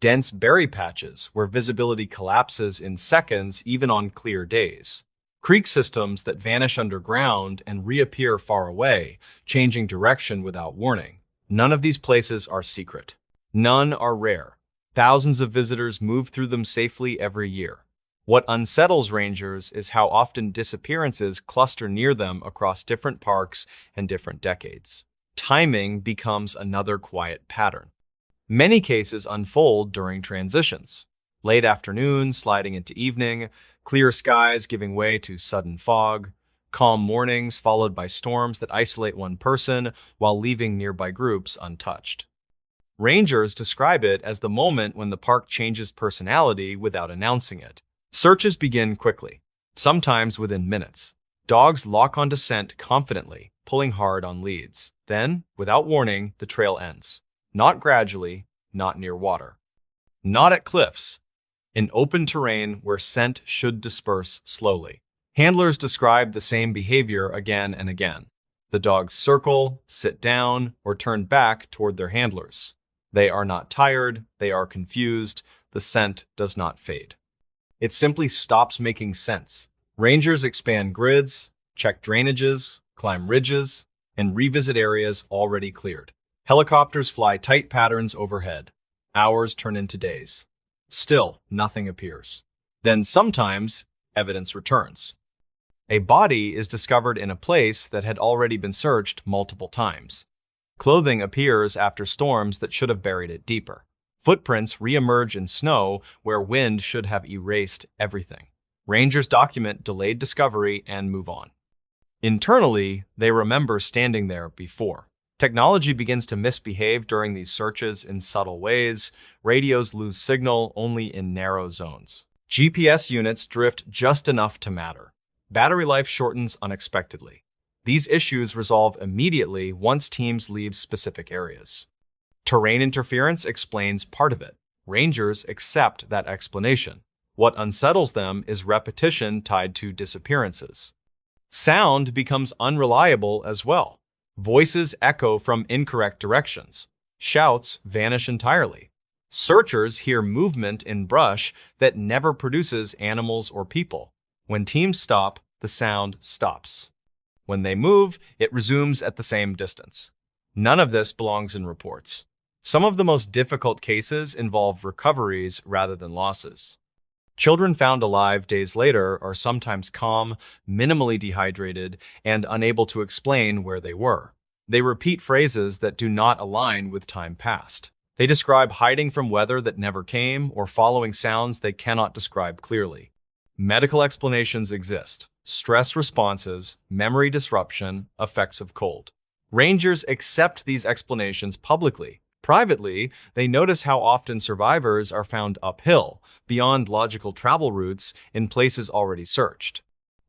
Speaker 1: Dense berry patches where visibility collapses in seconds even on clear days. Creek systems that vanish underground and reappear far away, changing direction without warning. None of these places are secret. None are rare. Thousands of visitors move through them safely every year. What unsettles rangers is how often disappearances cluster near them across different parks and different decades. Timing becomes another quiet pattern. Many cases unfold during transitions. Late afternoon sliding into evening, clear skies giving way to sudden fog, calm mornings followed by storms that isolate one person while leaving nearby groups untouched. Rangers describe it as the moment when the park changes personality without announcing it. Searches begin quickly, sometimes within minutes. Dogs lock onto scent confidently, pulling hard on leads. Then, without warning, the trail ends. Not gradually, not near water. Not at cliffs. In open terrain where scent should disperse slowly. Handlers describe the same behavior again and again. The dogs circle, sit down, or turn back toward their handlers. They are not tired, they are confused, the scent does not fade. It simply stops making sense. Rangers expand grids, check drainages, climb ridges, and revisit areas already cleared. Helicopters fly tight patterns overhead. Hours turn into days. Still, nothing appears. Then sometimes, evidence returns. A body is discovered in a place that had already been searched multiple times. Clothing appears after storms that should have buried it deeper. Footprints re-emerge in snow where wind should have erased everything. Rangers document delayed discovery and move on. Internally, they remember standing there before. Technology begins to misbehave during these searches in subtle ways. Radios lose signal only in narrow zones. GPS units drift just enough to matter. Battery life shortens unexpectedly. These issues resolve immediately once teams leave specific areas. Terrain interference explains part of it. Rangers accept that explanation. What unsettles them is repetition tied to disappearances. Sound becomes unreliable as well. Voices echo from incorrect directions. Shouts vanish entirely. Searchers hear movement in brush that never produces animals or people. When teams stop, the sound stops. When they move, it resumes at the same distance. None of this belongs in reports. Some of the most difficult cases involve recoveries rather than losses. Children found alive days later are sometimes calm, minimally dehydrated, and unable to explain where they were. They repeat phrases that do not align with time past. They describe hiding from weather that never came or following sounds they cannot describe clearly. Medical explanations exist: stress responses, memory disruption, effects of cold. Rangers accept these explanations publicly. Privately, they notice how often survivors are found uphill, beyond logical travel routes, in places already searched.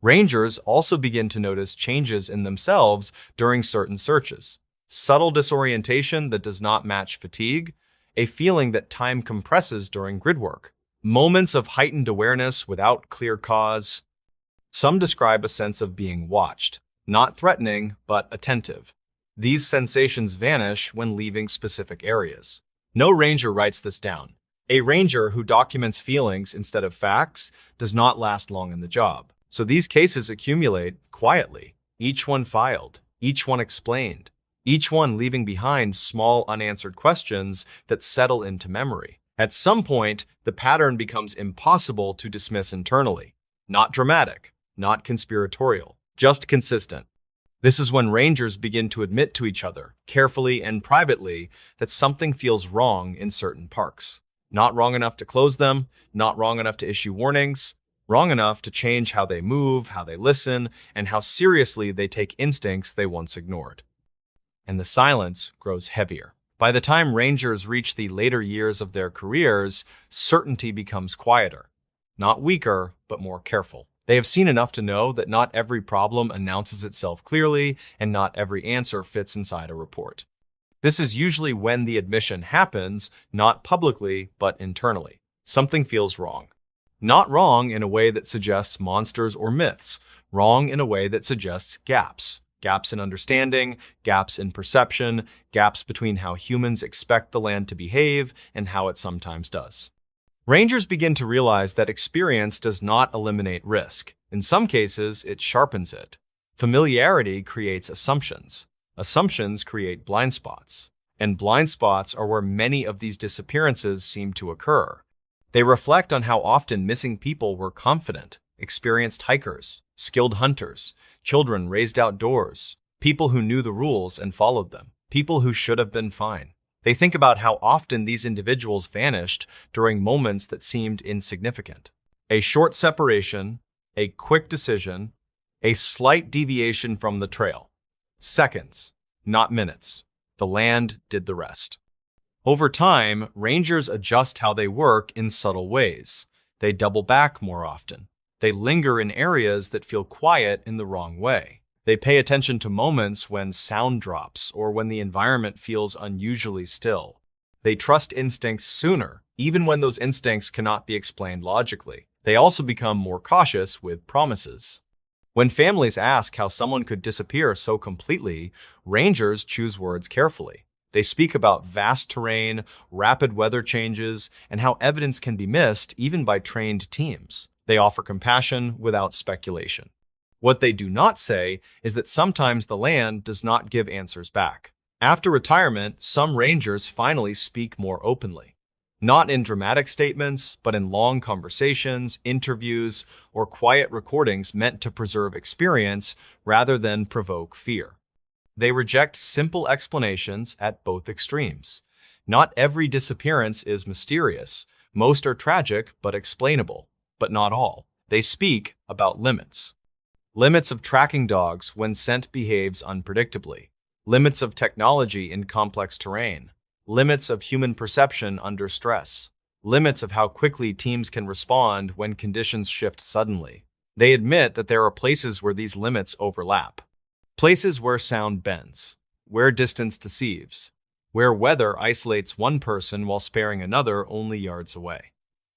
Speaker 1: Rangers also begin to notice changes in themselves during certain searches. Subtle disorientation that does not match fatigue, a feeling that time compresses during grid work, moments of heightened awareness without clear cause. Some describe a sense of being watched, not threatening, but attentive. These sensations vanish when leaving specific areas. No ranger writes this down. A ranger who documents feelings instead of facts does not last long in the job. So these cases accumulate quietly, each one filed, each one explained, each one leaving behind small unanswered questions that settle into memory. At some point, the pattern becomes impossible to dismiss internally. Not dramatic, not conspiratorial, just consistent. This is when rangers begin to admit to each other, carefully and privately, that something feels wrong in certain parks. Not wrong enough to close them, not wrong enough to issue warnings, wrong enough to change how they move, how they listen, and how seriously they take instincts they once ignored. And the silence grows heavier. By the time rangers reach the later years of their careers, certainty becomes quieter. Not weaker, but more careful. They have seen enough to know that not every problem announces itself clearly, and not every answer fits inside a report. This is usually when the admission happens, not publicly, but internally. Something feels wrong. Not wrong in a way that suggests monsters or myths, wrong in a way that suggests gaps. Gaps in understanding, gaps in perception, gaps between how humans expect the land to behave and how it sometimes does. Rangers begin to realize that experience does not eliminate risk. In some cases, it sharpens it. Familiarity creates assumptions. Assumptions create blind spots. And blind spots are where many of these disappearances seem to occur. They reflect on how often missing people were confident, experienced hikers, skilled hunters, children raised outdoors, people who knew the rules and followed them, people who should have been fine. They think about how often these individuals vanished during moments that seemed insignificant. A short separation, a quick decision, a slight deviation from the trail. Seconds, not minutes. The land did the rest. Over time, rangers adjust how they work in subtle ways. They double back more often. They linger in areas that feel quiet in the wrong way. They pay attention to moments when sound drops or when the environment feels unusually still. They trust instincts sooner, even when those instincts cannot be explained logically. They also become more cautious with promises. When families ask how someone could disappear so completely, rangers choose words carefully. They speak about vast terrain, rapid weather changes, and how evidence can be missed even by trained teams. They offer compassion without speculation. What they do not say is that sometimes the land does not give answers back. After retirement, some rangers finally speak more openly. Not in dramatic statements, but in long conversations, interviews, or quiet recordings meant to preserve experience rather than provoke fear. They reject simple explanations at both extremes. Not every disappearance is mysterious. Most are tragic but explainable, but not all. They speak about limits. Limits of tracking dogs when scent behaves unpredictably. Limits of technology in complex terrain. Limits of human perception under stress. Limits of how quickly teams can respond when conditions shift suddenly. They admit that there are places where these limits overlap. Places where sound bends, where distance deceives, where weather isolates one person while sparing another only yards away.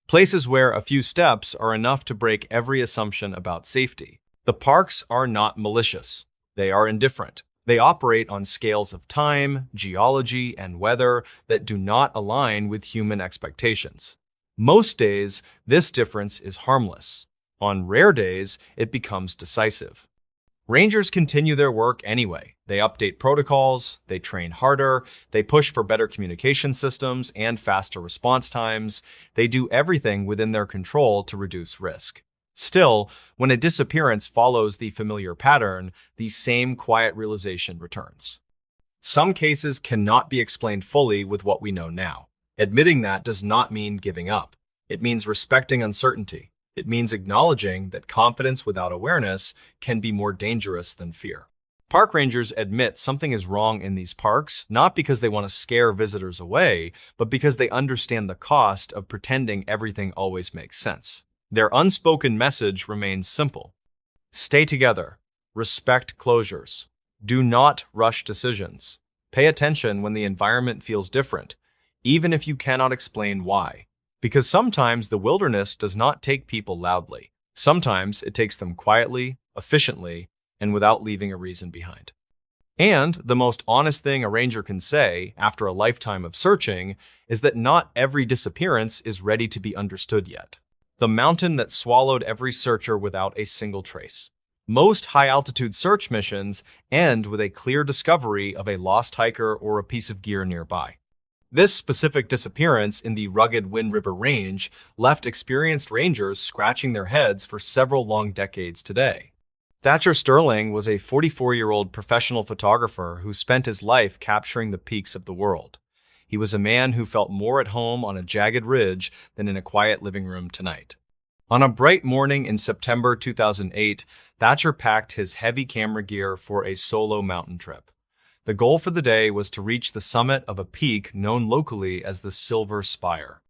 Speaker 1: Places where a few steps are enough to break every assumption about safety. The parks are not malicious. They are indifferent. They operate on scales of time, geology, and weather that do not align with human expectations. Most days, this difference is harmless. On rare days, it becomes decisive. Rangers continue their work anyway. They update protocols, they train harder, they push for better communication systems and faster response times. They do everything within their control to reduce risk. Still, when a disappearance follows the familiar pattern, the same quiet realization returns. Some cases cannot be explained fully with what we know now. Admitting that does not mean giving up. It means respecting uncertainty. It means acknowledging that confidence without awareness can be more dangerous than fear. Park rangers admit something is wrong in these parks, not because they want to scare visitors away, but because they understand the cost of pretending everything always makes sense. Their unspoken message remains simple. Stay together. Respect closures. Do not rush decisions. Pay attention when the environment feels different, even if you cannot explain why. Because sometimes the wilderness does not take people loudly. Sometimes it takes them quietly, efficiently, and without leaving a reason behind. And the most honest thing a ranger can say after a lifetime of searching is that not every disappearance is ready to be understood yet. The mountain that swallowed every searcher without a single trace. Most high-altitude search missions end with a clear discovery of a lost hiker or a piece of gear nearby. This specific disappearance in the rugged Wind River Range left experienced rangers scratching their heads for several long decades today. Thatcher Sterling was a 44-year-old professional photographer who spent his life capturing the peaks of the world. He was a man who felt more at home on a jagged ridge than in a quiet living room tonight. On a bright morning in September 2008, Thatcher packed his heavy camera gear for a solo mountain trip. The goal for the day was to reach the summit of a peak known locally as the Silver Spire.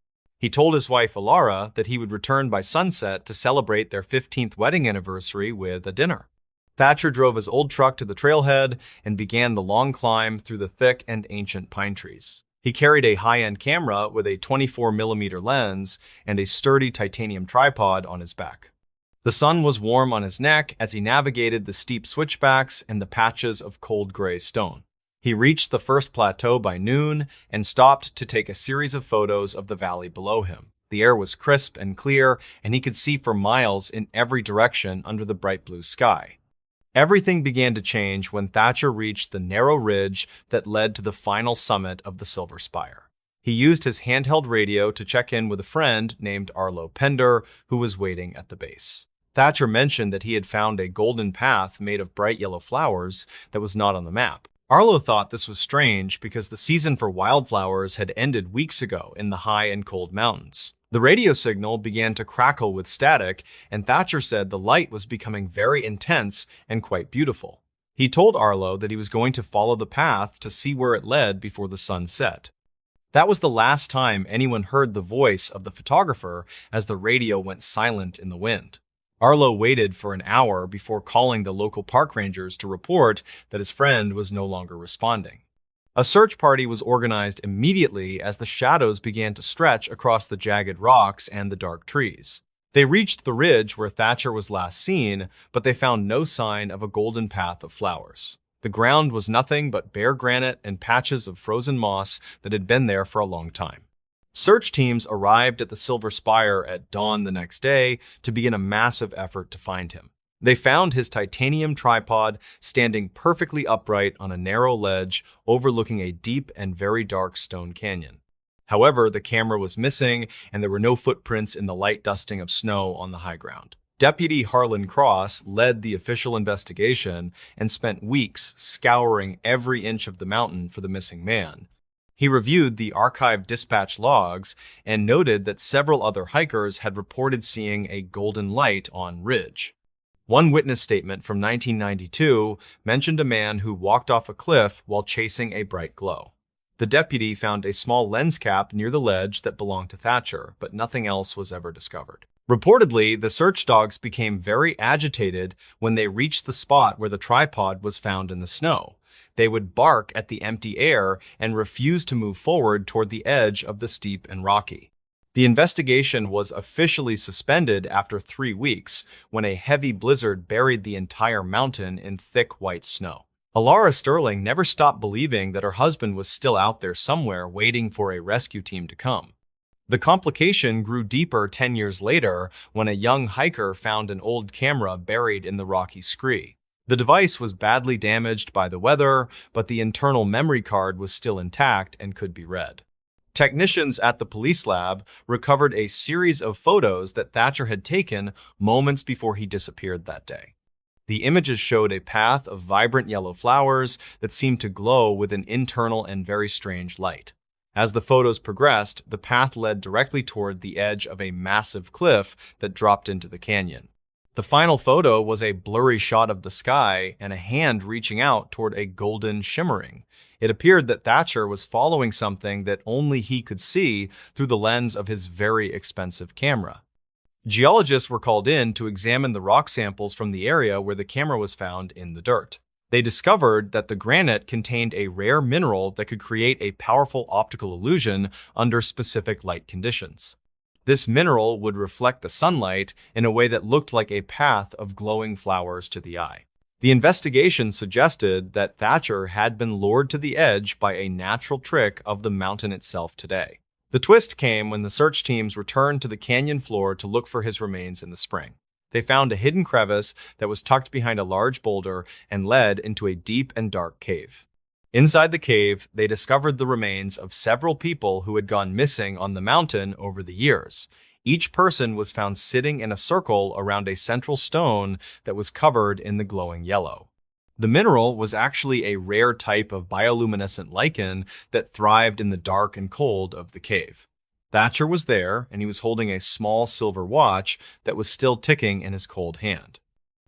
Speaker 1: He told his wife Alara that he would return by sunset to celebrate their 15th wedding anniversary with a dinner. Thatcher drove his old truck to the trailhead and began the long climb through the thick and ancient pine trees. He carried a high-end camera with a 24mm lens and a sturdy titanium tripod on his back. The sun was warm on his neck as he navigated the steep switchbacks and the patches of cold gray stone. He reached the first plateau by noon and stopped to take a series of photos of the valley below him. The air was crisp and clear, and he could see for miles in every direction under the bright blue sky. Everything began to change when Thatcher reached the narrow ridge that led to the final summit of the Silver Spire. He used his handheld radio to check in with a friend named Arlo Pender, who was waiting at the base. Thatcher mentioned that he had found a golden path made of bright yellow flowers that was not on the map. Arlo thought this was strange because the season for wildflowers had ended weeks ago in the high and cold mountains. The radio signal began to crackle with static, and Thatcher said the light was becoming very intense and quite beautiful. He told Arlo that he was going to follow the path to see where it led before the sun set. That was the last time anyone heard the voice of the photographer as the radio went silent in the wind. Arlo waited for an hour before calling the local park rangers to report that his friend was no longer responding. A search party was organized immediately as the shadows began to stretch across the jagged rocks and the dark trees. They reached the ridge where Thatcher was last seen, but they found no sign of a golden path of flowers. The ground was nothing but bare granite and patches of frozen moss that had been there for a long time. Search teams arrived at the Silver Spire at dawn the next day to begin a massive effort to find him. They found his titanium tripod standing perfectly upright on a narrow ledge overlooking a deep and very dark stone canyon. However, the camera was missing and there were no footprints in the light dusting of snow on the high ground. Deputy Harlan Cross led the official investigation and spent weeks scouring every inch of the mountain for the missing man. He reviewed the archived dispatch logs and noted that several other hikers had reported seeing a golden light on ridge. One witness statement from 1992 mentioned a man who walked off a cliff while chasing a bright glow. The deputy found a small lens cap near the ledge that belonged to Thatcher, but nothing else was ever discovered. Reportedly, the search dogs became very agitated when they reached the spot where the tripod was found in the snow. They would bark at the empty air and refuse to move forward toward the edge of the steep and rocky. The investigation was officially suspended after 3 weeks when a heavy blizzard buried the entire mountain in thick white snow. Alara Sterling never stopped believing that her husband was still out there somewhere waiting for a rescue team to come. The complication grew deeper 10 years later when a young hiker found an old camera buried in the rocky scree. The device was badly damaged by the weather, but the internal memory card was still intact and could be read. Technicians at the police lab recovered a series of photos that Thatcher had taken moments before he disappeared that day. The images showed a path of vibrant yellow flowers that seemed to glow with an internal and very strange light. As the photos progressed, the path led directly toward the edge of a massive cliff that dropped into the canyon. The final photo was a blurry shot of the sky and a hand reaching out toward a golden shimmering. It appeared that Thatcher was following something that only he could see through the lens of his very expensive camera. Geologists were called in to examine the rock samples from the area where the camera was found in the dirt. They discovered that the granite contained a rare mineral that could create a powerful optical illusion under specific light conditions. This mineral would reflect the sunlight in a way that looked like a path of glowing flowers to the eye. The investigation suggested that Thatcher had been lured to the edge by a natural trick of the mountain itself today. The twist came when the search teams returned to the canyon floor to look for his remains in the spring. They found a hidden crevice that was tucked behind a large boulder and led into a deep and dark cave. Inside the cave, they discovered the remains of several people who had gone missing on the mountain over the years. Each person was found sitting in a circle around a central stone that was covered in the glowing yellow. The mineral was actually a rare type of bioluminescent lichen that thrived in the dark and cold of the cave. Thatcher was there, and he was holding a small silver watch that was still ticking in his cold hand.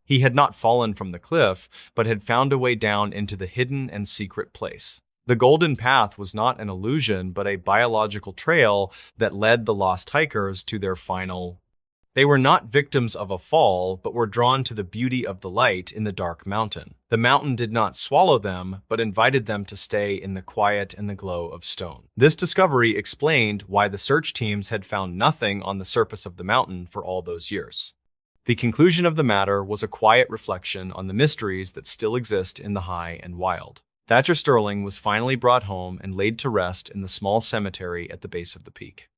Speaker 1: He had not fallen from the cliff, but had found a way down into the hidden and secret place. The Golden Path was not an illusion, but a biological trail that led the lost hikers to their final. They were not victims of a fall, but were drawn to the beauty of the light in the dark mountain. The mountain did not swallow them, but invited them to stay in the quiet and the glow of stone. This discovery explained why the search teams had found nothing on the surface of the mountain for all those years. The conclusion of the matter was a quiet reflection on the mysteries that still exist in the high and wild. Thatcher Sterling was finally brought home and laid to rest in the small cemetery at the base of the peak.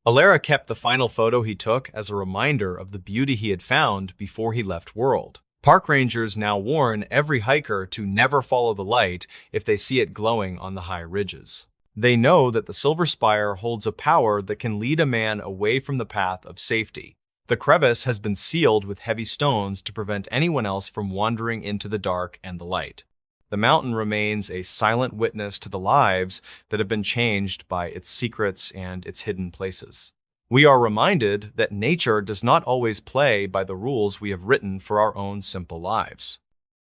Speaker 1: Alara kept the final photo he took as a reminder of the beauty he had found before he left world. Park rangers now warn every hiker to never follow the light if they see it glowing on the high ridges. They know that the Silver Spire holds a power that can lead a man away from the path of safety. The crevice has been sealed with heavy stones to prevent anyone else from wandering into the dark and the light. The mountain remains a silent witness to the lives that have been changed by its secrets and its hidden places. We are reminded that nature does not always play by the rules we have written for our own simple lives.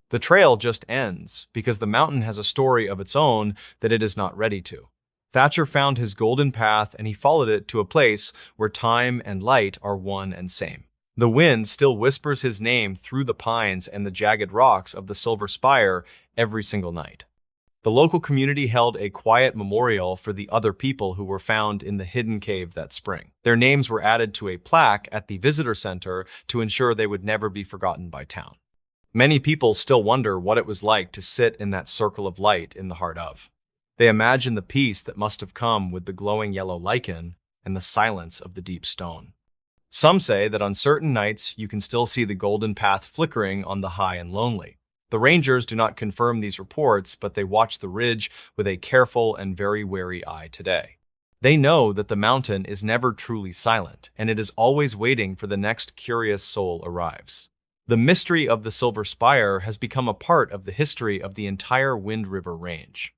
Speaker 1: The trail just ends because the mountain has a story of its own that it is not ready to. Thatcher found his golden path and he followed it to a place where time and light are one and same. The wind still whispers his name through the pines and the jagged rocks of the Silver Spire every single night. The local community held a quiet memorial for the other people who were found in the hidden cave that spring. Their names were added to a plaque at the visitor center to ensure they would never be forgotten by town. Many people still wonder what it was like to sit in that circle of light in the heart of. They imagine the peace that must have come with the glowing yellow lichen and the silence of the deep stone. Some say that on certain nights you can still see the golden path flickering on the high and lonely. The rangers do not confirm these reports, but they watch the ridge with a careful and very wary eye today. They know that the mountain is never truly silent, and it is always waiting for the next curious soul arrives. The mystery of the Silver Spire has become a part of the history of the entire Wind River Range.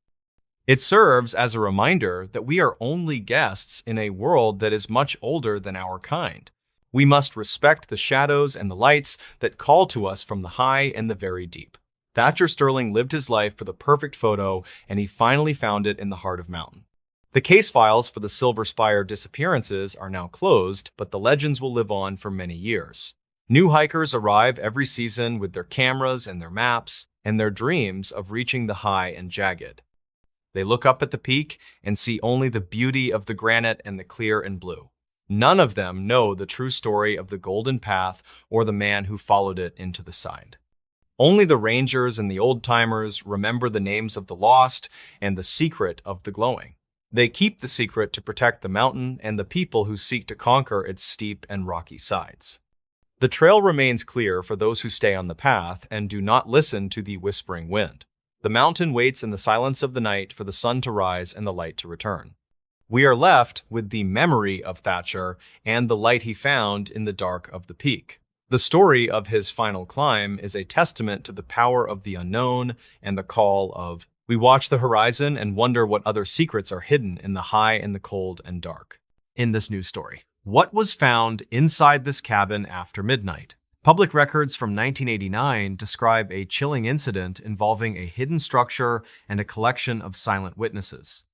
Speaker 1: It serves as a reminder that we are only guests in a world that is much older than our kind. We must respect the shadows and the lights that call to us from the high and the very deep. Thatcher Sterling lived his life for the perfect photo, and he finally found it in the heart of mountain. The case files for the Silver Spire disappearances are now closed, but the legends will live on for many years. New hikers arrive every season with their cameras and their maps, and their dreams of reaching the high and jagged. They look up at the peak and see only the beauty of the granite and the clear and blue. None of them know the true story of the Golden Path or the man who followed it into the side. Only the rangers and the old-timers remember the names of the lost and the secret of the glowing. They keep the secret to protect the mountain and the people who seek to conquer its steep and rocky sides. The trail remains clear for those who stay on the path and do not listen to the whispering wind. The mountain waits in the silence of the night for the sun to rise and the light to return. We are left with the memory of Thatcher and the light he found in the dark of the peak. The story of his final climb is a testament to the power of the unknown and the call of, we watch the horizon and wonder what other secrets are hidden in the high and the cold and dark. In this news story, what was found inside this cabin after midnight? Public records from 1989 describe a chilling incident involving a hidden structure and a collection of silent witnesses.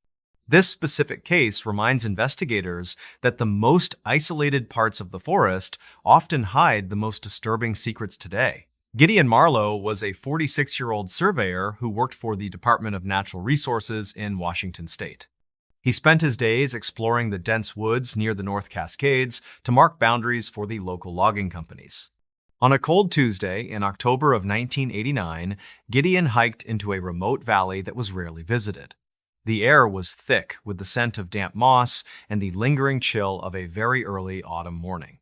Speaker 1: This specific case reminds investigators that the most isolated parts of the forest often hide the most disturbing secrets today. Gideon Marlowe was a 46-year-old surveyor who worked for the Department of Natural Resources in Washington state. He spent his days exploring the dense woods near the North Cascades to mark boundaries for the local logging companies. On a cold Tuesday in October of 1989, Gideon hiked into a remote valley that was rarely visited. The air was thick with the scent of damp moss and the lingering chill of a very early autumn morning.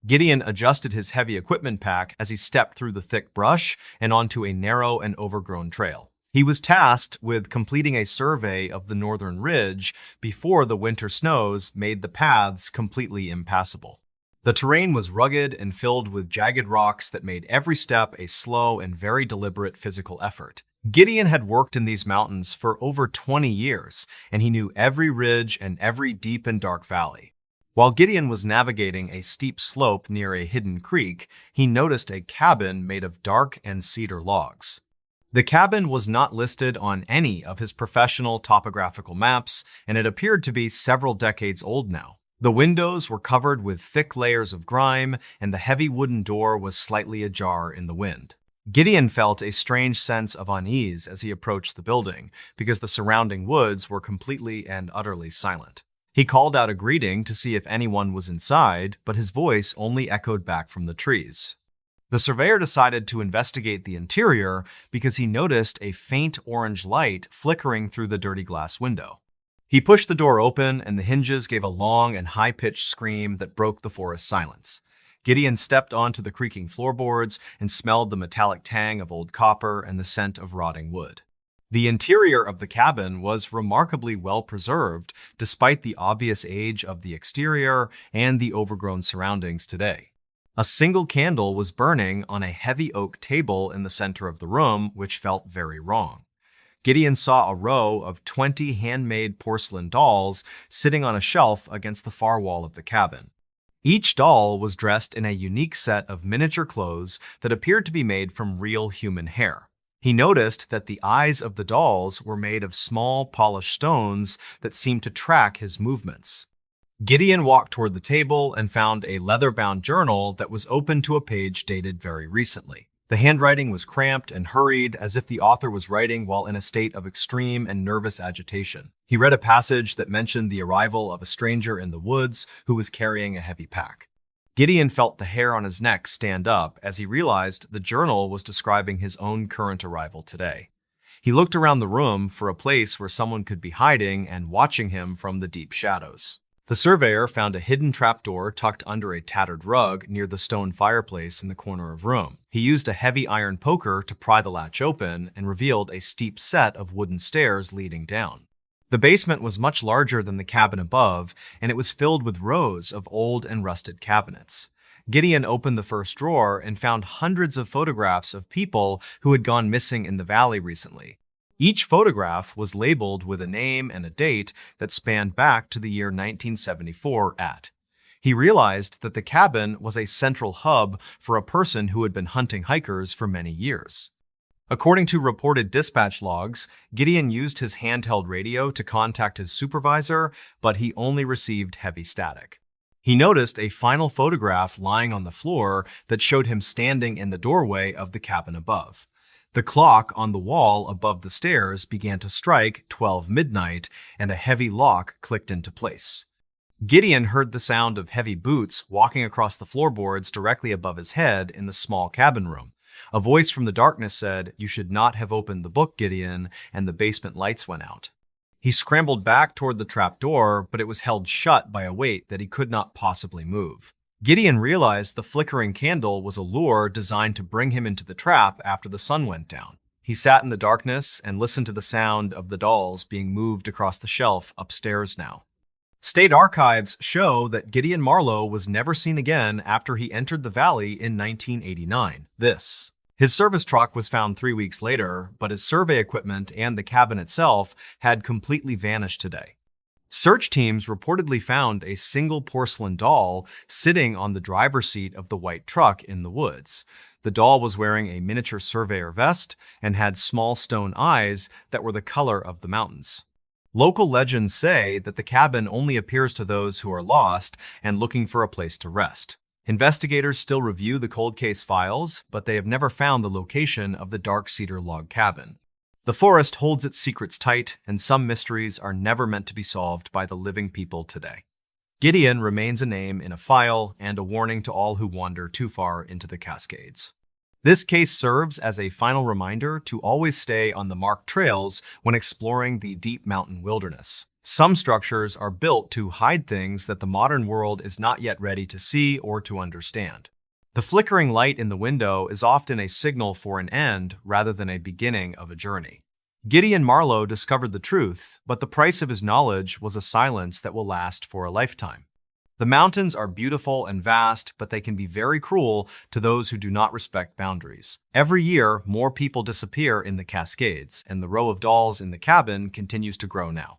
Speaker 1: Gideon adjusted his heavy equipment pack as he stepped through the thick brush and onto a narrow and overgrown trail. He was tasked with completing a survey of the northern ridge before the winter snows made the paths completely impassable. The terrain was rugged and filled with jagged rocks that made every step a slow and very deliberate physical effort. Gideon had worked in these mountains for over 20 years, and he knew every ridge and every deep and dark valley. While Gideon was navigating a steep slope near a hidden creek, he noticed a cabin made of dark and cedar logs. The cabin was not listed on any of his professional topographical maps, and it appeared to be several decades old now. The windows were covered with thick layers of grime, and the heavy wooden door was slightly ajar in the wind. Gideon felt a strange sense of unease as he approached the building, because the surrounding woods were completely and utterly silent. He called out a greeting to see if anyone was inside, but his voice only echoed back from the trees. The surveyor decided to investigate the interior because he noticed a faint orange light flickering through the dirty glass window. He pushed the door open, and the hinges gave a long and high-pitched scream that broke the forest silence. Gideon stepped onto the creaking floorboards and smelled the metallic tang of old copper and the scent of rotting wood. The interior of the cabin was remarkably well preserved, despite the obvious age of the exterior and the overgrown surroundings today. A single candle was burning on a heavy oak table in the center of the room, which felt very wrong. Gideon saw a row of 20 handmade porcelain dolls sitting on a shelf against the far wall of the cabin. Each doll was dressed in a unique set of miniature clothes that appeared to be made from real human hair. He noticed that the eyes of the dolls were made of small, polished stones that seemed to track his movements. Gideon walked toward the table and found a leather-bound journal that was open to a page dated very recently. The handwriting was cramped and hurried, as if the author was writing while in a state of extreme and nervous agitation. He read a passage that mentioned the arrival of a stranger in the woods who was carrying a heavy pack. Gideon felt the hair on his neck stand up as he realized the journal was describing his own current arrival today. He looked around the room for a place where someone could be hiding and watching him from the deep shadows. The surveyor found a hidden trapdoor tucked under a tattered rug near the stone fireplace in the corner of the room. He used a heavy iron poker to pry the latch open and revealed a steep set of wooden stairs leading down. The basement was much larger than the cabin above, and it was filled with rows of old and rusted cabinets. Gideon opened the first drawer and found hundreds of photographs of people who had gone missing in the valley recently. Each photograph was labeled with a name and a date that spanned back to the year 1974 at. He realized that the cabin was a central hub for a person who had been hunting hikers for many years. According to reported dispatch logs, Gideon used his handheld radio to contact his supervisor, but he only received heavy static. He noticed a final photograph lying on the floor that showed him standing in the doorway of the cabin above. The clock on the wall above the stairs began to strike 12 midnight, and a heavy lock clicked into place. Gideon heard the sound of heavy boots walking across the floorboards directly above his head in the small cabin room. A voice from the darkness said, "You should not have opened the book, Gideon," and the basement lights went out. He scrambled back toward the trap door, but it was held shut by a weight that he could not possibly move. Gideon realized the flickering candle was a lure designed to bring him into the trap after the sun went down. He sat in the darkness and listened to the sound of the dolls being moved across the shelf upstairs now. State archives show that Gideon Marlowe was never seen again after he entered the valley in 1989. His service truck was found 3 weeks later, but his survey equipment and the cabin itself had completely vanished today. Search teams reportedly found a single porcelain doll sitting on the driver's seat of the white truck in the woods. The doll was wearing a miniature surveyor vest and had small stone eyes that were the color of the mountains. Local legends say that the cabin only appears to those who are lost and looking for a place to rest. Investigators still review the cold case files, but they have never found the location of the dark cedar log cabin. The forest holds its secrets tight, and some mysteries are never meant to be solved by the living people today. Gideon remains a name in a file and a warning to all who wander too far into the Cascades. This case serves as a final reminder to always stay on the marked trails when exploring the deep mountain wilderness. Some structures are built to hide things that the modern world is not yet ready to see or to understand. The flickering light in the window is often a signal for an end rather than a beginning of a journey. Gideon Marlowe discovered the truth, but the price of his knowledge was a silence that will last for a lifetime. The mountains are beautiful and vast, but they can be very cruel to those who do not respect boundaries. Every year, more people disappear in the Cascades, and the row of dolls in the cabin continues to grow now.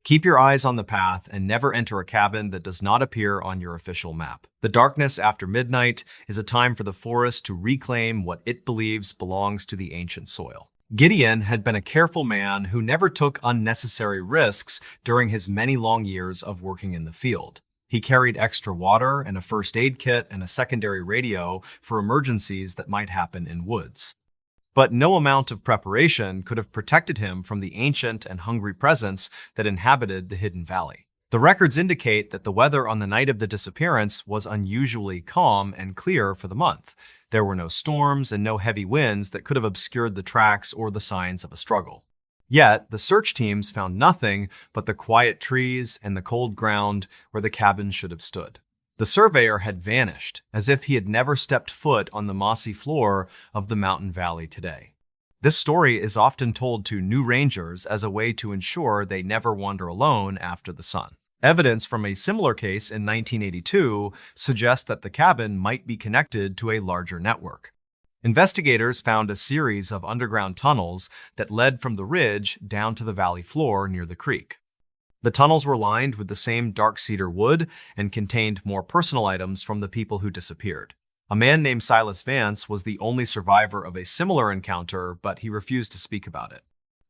Speaker 1: Keep your eyes on the path and never enter a cabin that does not appear on your official map. The darkness after midnight is a time for the forest to reclaim what it believes belongs to the ancient soil. Gideon had been a careful man who never took unnecessary risks during his many long years of working in the field. He carried extra water and a first aid kit and a secondary radio for emergencies that might happen in woods. But no amount of preparation could have protected him from the ancient and hungry presence that inhabited the hidden valley. The records indicate that the weather on the night of the disappearance was unusually calm and clear for the month. There were no storms and no heavy winds that could have obscured the tracks or the signs of a struggle. Yet, the search teams found nothing but the quiet trees and the cold ground where the cabin should have stood. The surveyor had vanished, as if he had never stepped foot on the mossy floor of the mountain valley today. This story is often told to new rangers as a way to ensure they never wander alone after the sun. Evidence from a similar case in 1982 suggests that the cabin might be connected to a larger network. Investigators found a series of underground tunnels that led from the ridge down to the valley floor near the creek. The tunnels were lined with the same dark cedar wood and contained more personal items from the people who disappeared. A man named Silas Vance was the only survivor of a similar encounter, but he refused to speak about it.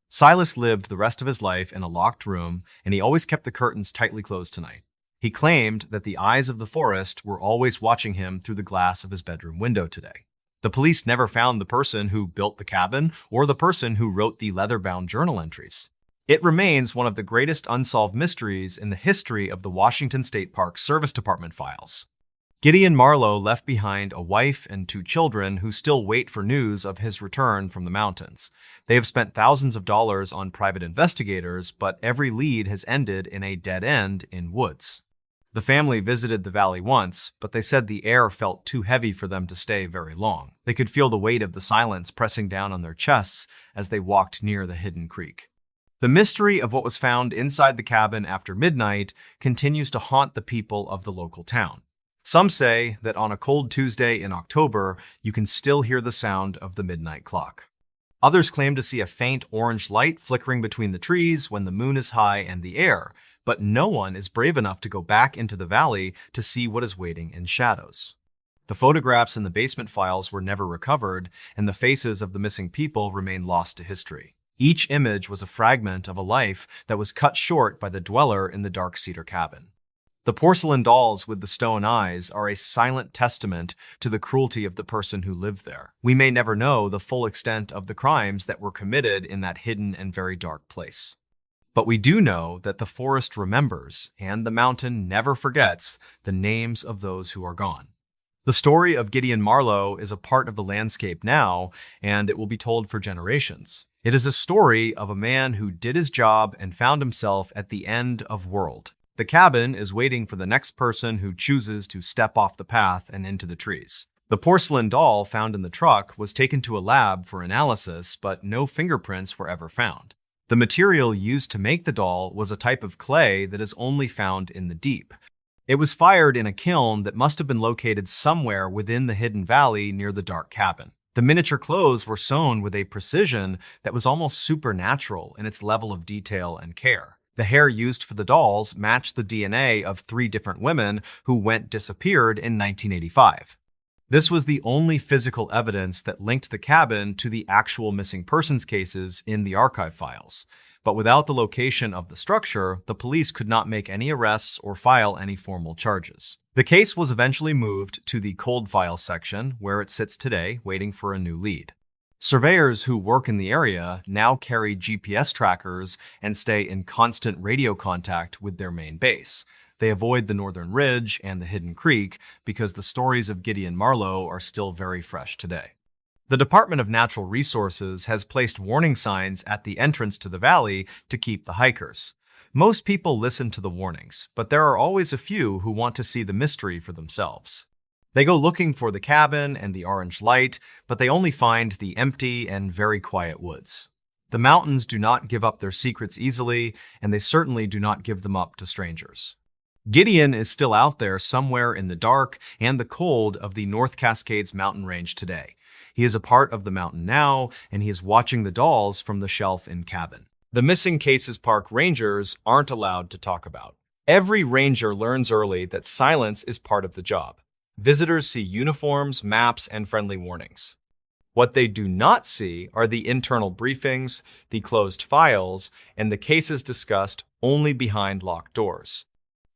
Speaker 1: Silas lived the rest of his life in a locked room, and he always kept the curtains tightly closed tonight. He claimed that the eyes of the forest were always watching him through the glass of his bedroom window today. The police never found the person who built the cabin or the person who wrote the leather-bound journal entries. It remains one of the greatest unsolved mysteries in the history of the Washington State Park Service Department files. Gideon Marlowe left behind a wife and 2 children who still wait for news of his return from the mountains. They have spent thousands of dollars on private investigators, but every lead has ended in a dead end in woods. The family visited the valley once, but they said the air felt too heavy for them to stay very long. They could feel the weight of the silence pressing down on their chests as they walked near the hidden creek. The mystery of what was found inside the cabin after midnight continues to haunt the people of the local town. Some say that on a cold Tuesday in October, you can still hear the sound of the midnight clock. Others claim to see a faint orange light flickering between the trees when the moon is high and the air, but no one is brave enough to go back into the valley to see what is waiting in shadows. The photographs in the basement files were never recovered, and the faces of the missing people remain lost to history. Each image was a fragment of a life that was cut short by the dweller in the dark cedar cabin. The porcelain dolls with the stone eyes are a silent testament to the cruelty of the person who lived there. We may never know the full extent of the crimes that were committed in that hidden and very dark place. But we do know that the forest remembers, and the mountain never forgets, the names of those who are gone. The story of Gideon Marlowe is a part of the landscape now, and it will be told for generations. It is a story of a man who did his job and found himself at the end of world. The cabin is waiting for the next person who chooses to step off the path and into the trees. The porcelain doll found in the truck was taken to a lab for analysis, but no fingerprints were ever found. The material used to make the doll was a type of clay that is only found in the deep. It was fired in a kiln that must have been located somewhere within the hidden valley near the dark cabin. The miniature clothes were sewn with a precision that was almost supernatural in its level of detail and care. The hair used for the dolls matched the DNA of 3 different women who disappeared in 1985. This was the only physical evidence that linked the cabin to the actual missing persons cases in the archive files. But without the location of the structure, the police could not make any arrests or file any formal charges. The case was eventually moved to the cold files section, where it sits today, waiting for a new lead. Surveyors who work in the area now carry GPS trackers and stay in constant radio contact with their main base. They avoid the northern ridge and the hidden creek because the stories of Gideon Marlowe are still very fresh today. The Department of Natural Resources has placed warning signs at the entrance to the valley to keep the hikers. Most people listen to the warnings, but there are always a few who want to see the mystery for themselves. They go looking for the cabin and the orange light, but they only find the empty and very quiet woods. The mountains do not give up their secrets easily, and they certainly do not give them up to strangers. Gideon is still out there somewhere in the dark and the cold of the North Cascades mountain range today. He is a part of the mountain now, and he is watching the dolls from the shelf in cabin. The missing cases park rangers aren't allowed to talk about. Every ranger learns early that silence is part of the job. Visitors see uniforms, maps, and friendly warnings. What they do not see are the internal briefings, the closed files, and the cases discussed only behind locked doors.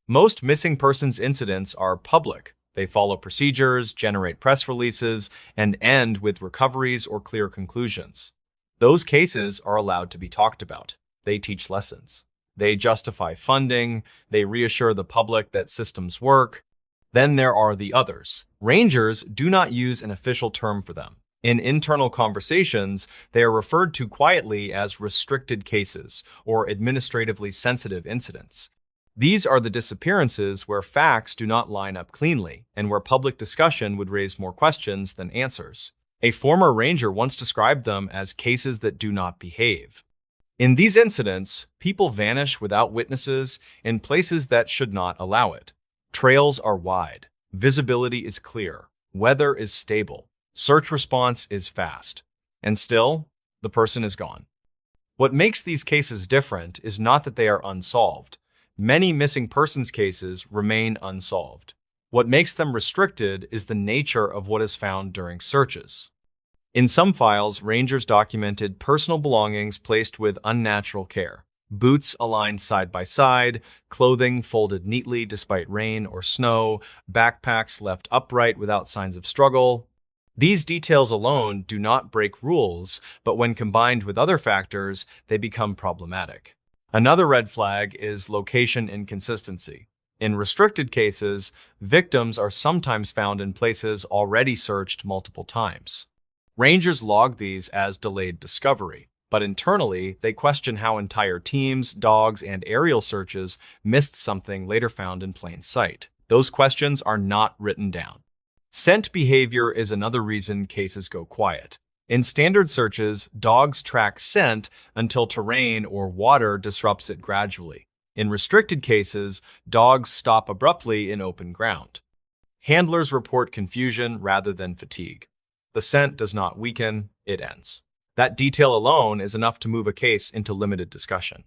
Speaker 1: Most missing persons incidents are public. They follow procedures, generate press releases, and end with recoveries or clear conclusions. Those cases are allowed to be talked about. They teach lessons. They justify funding. They reassure the public that systems work. Then there are the others. Rangers do not use an official term for them. In internal conversations, they are referred to quietly as restricted cases or administratively sensitive incidents. These are the disappearances where facts do not line up cleanly and where public discussion would raise more questions than answers. A former ranger once described them as cases that do not behave. In these incidents, people vanish without witnesses in places that should not allow it. Trails are wide. Visibility is clear. Weather is stable. Search response is fast. And still, the person is gone. What makes these cases different is not that they are unsolved. Many missing persons cases remain unsolved. What makes them restricted is the nature of what is found during searches. In some files, rangers documented personal belongings placed with unnatural care. Boots aligned side by side, clothing folded neatly despite rain or snow, backpacks left upright without signs of struggle. These details alone do not break rules, but when combined with other factors, they become problematic. Another red flag is location inconsistency. In restricted cases, victims are sometimes found in places already searched multiple times. Rangers log these as delayed discovery, but internally, they question how entire teams, dogs, and aerial searches missed something later found in plain sight. Those questions are not written down. Scent behavior is another reason cases go quiet. In standard searches, dogs track scent until terrain or water disrupts it gradually. In restricted cases, dogs stop abruptly in open ground. Handlers report confusion rather than fatigue. The scent does not weaken, it ends. That detail alone is enough to move a case into limited discussion.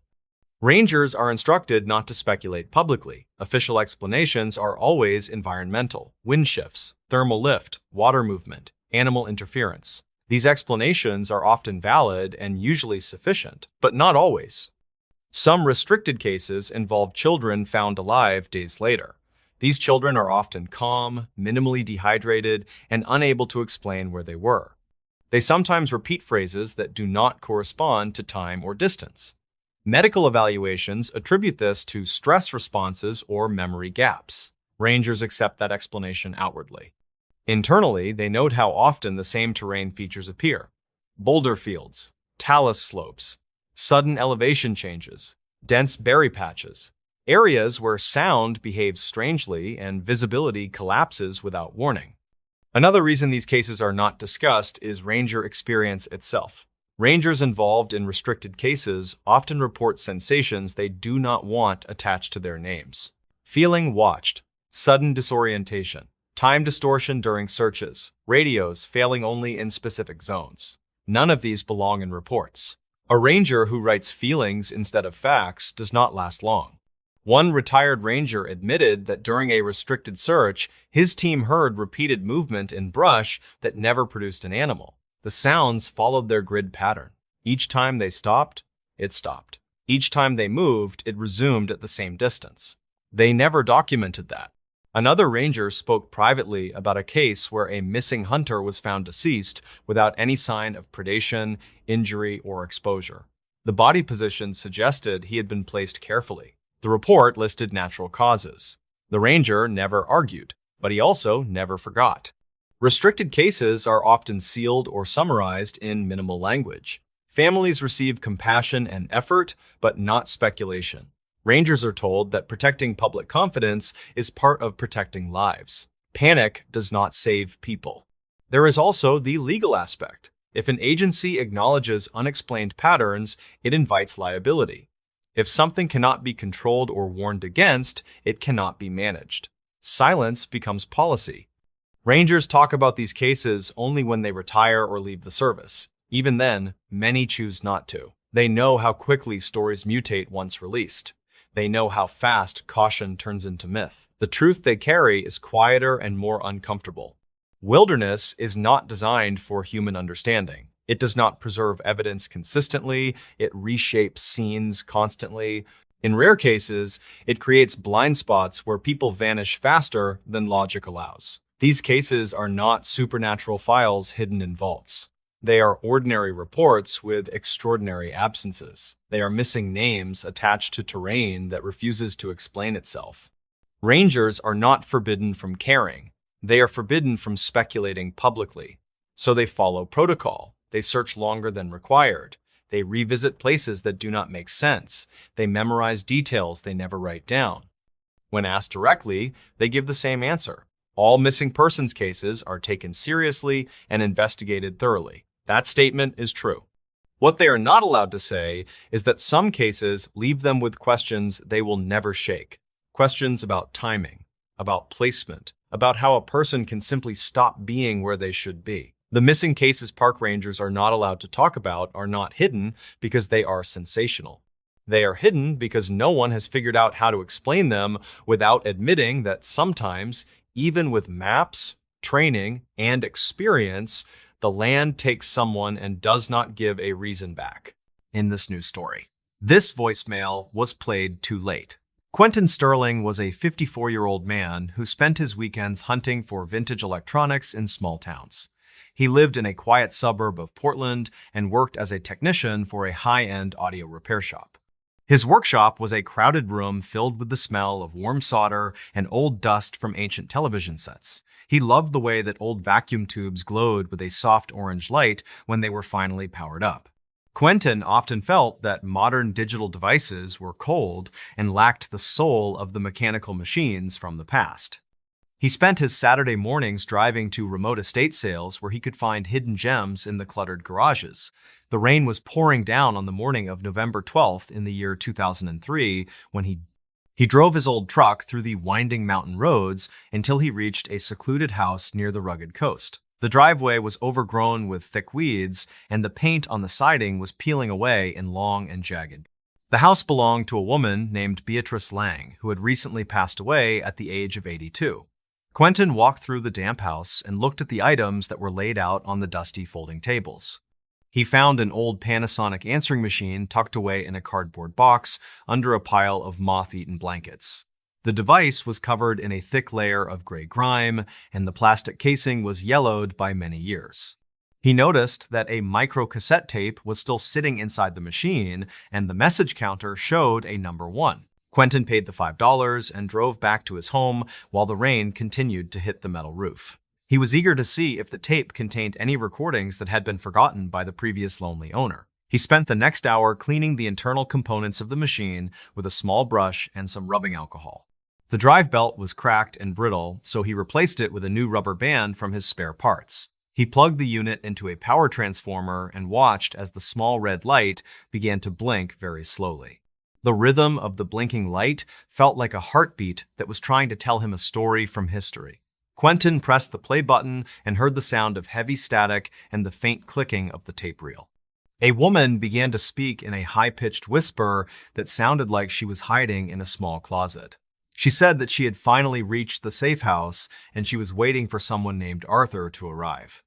Speaker 1: Rangers are instructed not to speculate publicly. Official explanations are always environmental: wind shifts, thermal lift, water movement, animal interference. These explanations are often valid and usually sufficient, but not always. Some restricted cases involve children found alive days later. These children are often calm, minimally dehydrated, and unable to explain where they were. They sometimes repeat phrases that do not correspond to time or distance. Medical evaluations attribute this to stress responses or memory gaps. Rangers accept that explanation outwardly. Internally, they note how often the same terrain features appear: boulder fields, talus slopes, sudden elevation changes, dense berry patches, areas where sound behaves strangely and visibility collapses without warning. Another reason these cases are not discussed is ranger experience itself. Rangers involved in restricted cases often report sensations they do not want attached to their names. Feeling watched, sudden disorientation, time distortion during searches, radios failing only in specific zones. None of these belong in reports. A ranger who writes feelings instead of facts does not last long. One retired ranger admitted that during a restricted search, his team heard repeated movement in brush that never produced an animal. The sounds followed their grid pattern. Each time they stopped, it stopped. Each time they moved, it resumed at the same distance. They never documented that. Another ranger spoke privately about a case where a missing hunter was found deceased without any sign of predation, injury, or exposure. The body position suggested he had been placed carefully. The report listed natural causes. The ranger never argued, but he also never forgot. Restricted cases are often sealed or summarized in minimal language. Families receive compassion and effort, but not speculation. Rangers are told that protecting public confidence is part of protecting lives. Panic does not save people. There is also the legal aspect. If an agency acknowledges unexplained patterns, it invites liability. If something cannot be controlled or warned against, it cannot be managed. Silence becomes policy. Rangers talk about these cases only when they retire or leave the service. Even then, many choose not to. They know how quickly stories mutate once released. They know how fast caution turns into myth. The truth they carry is quieter and more uncomfortable. Wilderness is not designed for human understanding. It does not preserve evidence consistently. It reshapes scenes constantly. In rare cases, it creates blind spots where people vanish faster than logic allows. These cases are not supernatural files hidden in vaults. They are ordinary reports with extraordinary absences. They are missing names attached to terrain that refuses to explain itself. Rangers are not forbidden from caring. They are forbidden from speculating publicly. So they follow protocol. They search longer than required. They revisit places that do not make sense. They memorize details they never write down. When asked directly, they give the same answer. All missing persons cases are taken seriously and investigated thoroughly. That statement is true. What they are not allowed to say is that some cases leave them with questions they will never shake. Questions about timing, about placement, about how a person can simply stop being where they should be. The missing cases park rangers are not allowed to talk about are not hidden because they are sensational. They are hidden because no one has figured out how to explain them without admitting that sometimes, even with maps, training, and experience, the land takes someone and does not give a reason back. In this news story, this voicemail was played too late. Quentin Sterling was a 54-year-old man who spent his weekends hunting for vintage electronics in small towns. He lived in a quiet suburb of Portland and worked as a technician for a high-end audio repair shop. His workshop was a crowded room filled with the smell of warm solder and old dust from ancient television sets. He loved the way that old vacuum tubes glowed with a soft orange light when they were finally powered up. Quentin often felt that modern digital devices were cold and lacked the soul of the mechanical machines from the past. He spent his Saturday mornings driving to remote estate sales where he could find hidden gems in the cluttered garages. The rain was pouring down on the morning of November 12th in the year 2003 when he drove his old truck through the winding mountain roads until he reached a secluded house near the rugged coast. The driveway was overgrown with thick weeds, and the paint on the siding was peeling away in long and jagged. The house belonged to a woman named Beatrice Lang, who had recently passed away at the age of 82. Quentin walked through the damp house and looked at the items that were laid out on the dusty folding tables. He found an old Panasonic answering machine tucked away in a cardboard box under a pile of moth-eaten blankets. The device was covered in a thick layer of gray grime, and the plastic casing was yellowed by many years. He noticed that a micro-cassette tape was still sitting inside the machine, and the message counter showed a number 1. Quentin paid the $5 and drove back to his home while the rain continued to hit the metal roof. He was eager to see if the tape contained any recordings that had been forgotten by the previous lonely owner. He spent the next hour cleaning the internal components of the machine with a small brush and some rubbing alcohol. The drive belt was cracked and brittle, so he replaced it with a new rubber band from his spare parts. He plugged the unit into a power transformer and watched as the small red light began to blink very slowly. The rhythm of the blinking light felt like a heartbeat that was trying to tell him a story from history. Quentin pressed the play button and heard the sound of heavy static and the faint clicking of the tape reel. A woman began to speak in a high-pitched whisper that sounded like she was hiding in a small closet. She said that she had finally reached the safe house and she was waiting for someone named Arthur to arrive.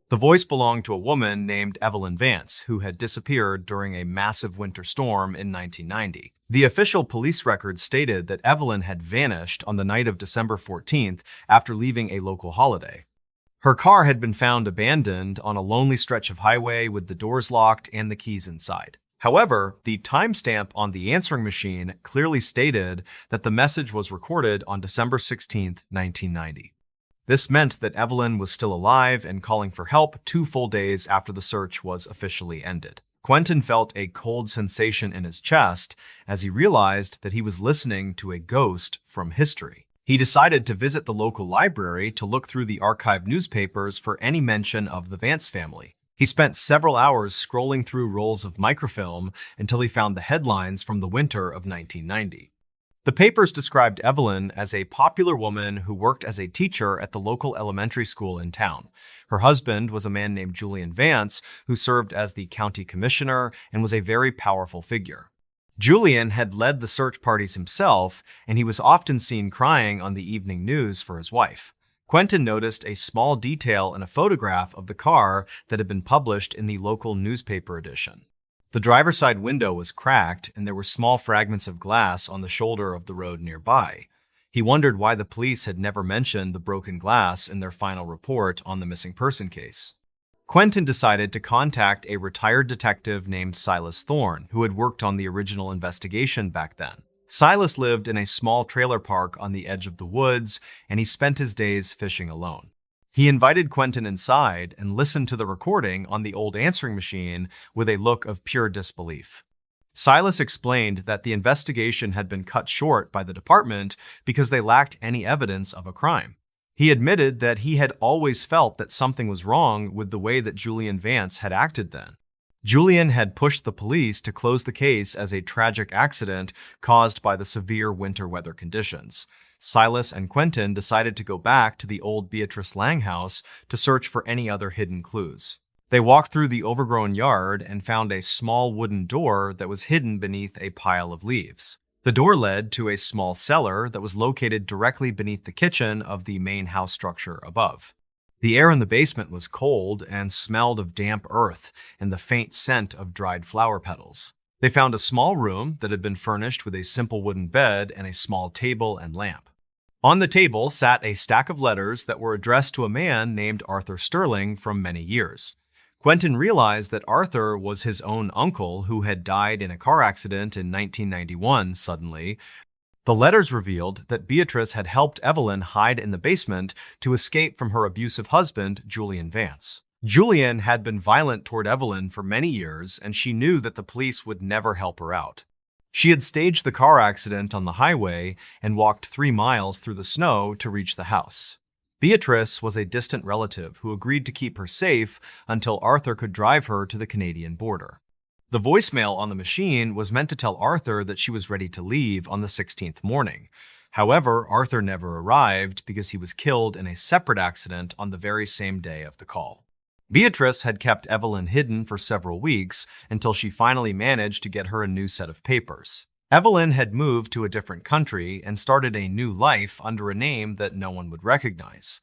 Speaker 1: The voice belonged to a woman named Evelyn Vance, who had disappeared during a massive winter storm in 1990. The official police record stated that Evelyn had vanished on the night of December 14th after leaving a local holiday. Her car had been found abandoned on a lonely stretch of highway with the doors locked and the keys inside. However, the timestamp on the answering machine clearly stated that the message was recorded on December 16, 1990. This meant that Evelyn was still alive and calling for help 2 full days after the search was officially ended. Quentin felt a cold sensation in his chest as he realized that he was listening to a ghost from history. He decided to visit the local library to look through the archived newspapers for any mention of the Vance family. He spent several hours scrolling through rolls of microfilm until he found the headlines from the winter of 1990. The papers described Evelyn as a popular woman who worked as a teacher at the local elementary school in town. Her husband was a man named Julian Vance, who served as the county commissioner and was a very powerful figure. Julian had led the search parties himself, and he was often seen crying on the evening news for his wife. Quentin noticed a small detail in a photograph of the car that had been published in the local newspaper edition. The driver's side window was cracked, and there were small fragments of glass on the shoulder of the road nearby. He wondered why the police had never mentioned the broken glass in their final report on the missing person case. Quentin decided to contact a retired detective named Silas Thorne, who had worked on the original investigation back then. Silas lived in a small trailer park on the edge of the woods, and he spent his days fishing alone. He invited Quentin inside and listened to the recording on the old answering machine with a look of pure disbelief. Silas explained that the investigation had been cut short by the department because they lacked any evidence of a crime. He admitted that he had always felt that something was wrong with the way that Julian Vance had acted then. Julian had pushed the police to close the case as a tragic accident caused by the severe winter weather conditions. Silas and Quentin decided to go back to the old Beatrice Lang house to search for any other hidden clues. They walked through the overgrown yard and found a small wooden door that was hidden beneath a pile of leaves. The door led to a small cellar that was located directly beneath the kitchen of the main house structure above. The air in the basement was cold and smelled of damp earth and the faint scent of dried flower petals. They found a small room that had been furnished with a simple wooden bed and a small table and lamp. On the table sat a stack of letters that were addressed to a man named Arthur Sterling from many years. Quentin realized that Arthur was his own uncle who had died in a car accident in 1991 suddenly. The letters revealed that Beatrice had helped Evelyn hide in the basement to escape from her abusive husband, Julian Vance. Julian had been violent toward Evelyn for many years, and she knew that the police would never help her out. She had staged the car accident on the highway and walked 3 miles through the snow to reach the house. Beatrice was a distant relative who agreed to keep her safe until Arthur could drive her to the Canadian border. The voicemail on the machine was meant to tell Arthur that she was ready to leave on the 16th morning. However, Arthur never arrived because he was killed in a separate accident on the very same day of the call. Beatrice had kept Evelyn hidden for several weeks until she finally managed to get her a new set of papers. Evelyn had moved to a different country and started a new life under a name that no one would recognize.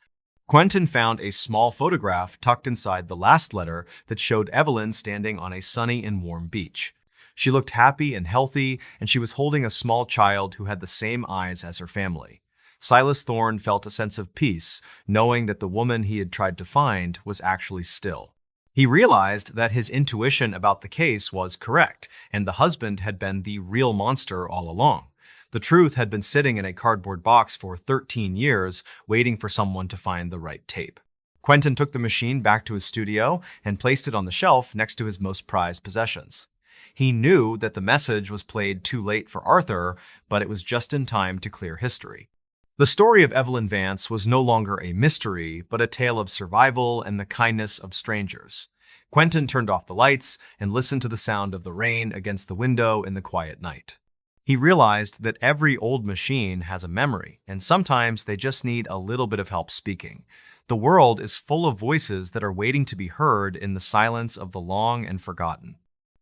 Speaker 1: Quentin found a small photograph tucked inside the last letter that showed Evelyn standing on a sunny and warm beach. She looked happy and healthy, and she was holding a small child who had the same eyes as her family. Silas Thorne felt a sense of peace, knowing that the woman he had tried to find was actually still. He realized that his intuition about the case was correct, and the husband had been the real monster all along. The truth had been sitting in a cardboard box for 13 years, waiting for someone to find the right tape. Quentin took the machine back to his studio and placed it on the shelf next to his most prized possessions. He knew that the message was played too late for Arthur, but it was just in time to clear history. The story of Evelyn Vance was no longer a mystery, but a tale of survival and the kindness of strangers. Quentin turned off the lights and listened to the sound of the rain against the window in the quiet night. He realized that every old machine has a memory, and sometimes they just need a little bit of help speaking. The world is full of voices that are waiting to be heard in the silence of the long and forgotten.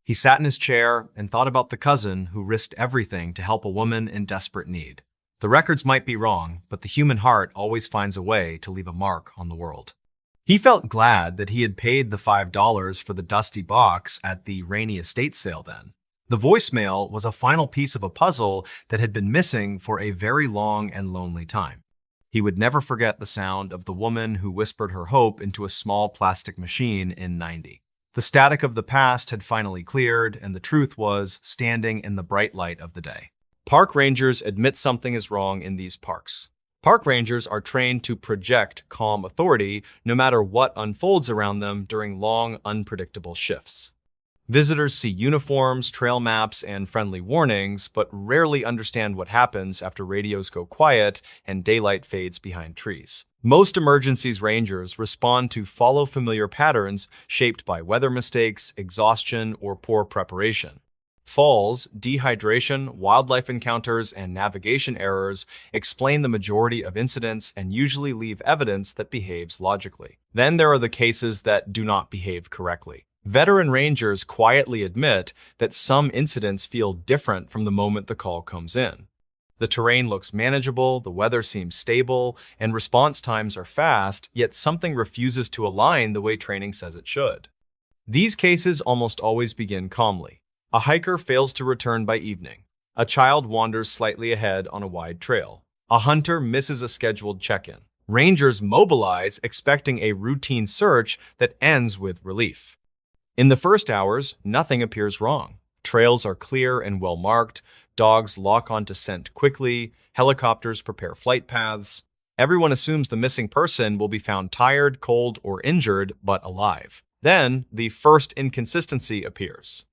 Speaker 1: He sat in his chair and thought about the cousin who risked everything to help a woman in desperate need. The records might be wrong, but the human heart always finds a way to leave a mark on the world. He felt glad that he had paid the $5 for the dusty box at the rainy estate sale then. The voicemail was a final piece of a puzzle that had been missing for a very long and lonely time. He would never forget the sound of the woman who whispered her hope into a small plastic machine in '90. The static of the past had finally cleared, and the truth was standing in the bright light of the day. Park rangers admit something is wrong in these parks. Park rangers are trained to project calm authority no matter what unfolds around them during long, unpredictable shifts. Visitors see uniforms, trail maps, and friendly warnings, but rarely understand what happens after radios go quiet and daylight fades behind trees. Most emergencies rangers respond to follow familiar patterns shaped by weather mistakes, exhaustion, or poor preparation. Falls, dehydration, wildlife encounters, and navigation errors explain the majority of incidents and usually leave evidence that behaves logically. Then there are the cases that do not behave correctly. Veteran rangers quietly admit that some incidents feel different from the moment the call comes in. The terrain looks manageable, the weather seems stable, and response times are fast, yet something refuses to align the way training says it should. These cases almost always begin calmly. A hiker fails to return by evening. A child wanders slightly ahead on a wide trail. A hunter misses a scheduled check-in. Rangers mobilize, expecting a routine search that ends with relief. In the first hours, nothing appears wrong. Trails are clear and well-marked, dogs lock onto scent quickly, helicopters prepare flight paths. Everyone assumes the missing person will be found tired, cold, or injured, but alive. Then, the first inconsistency appears.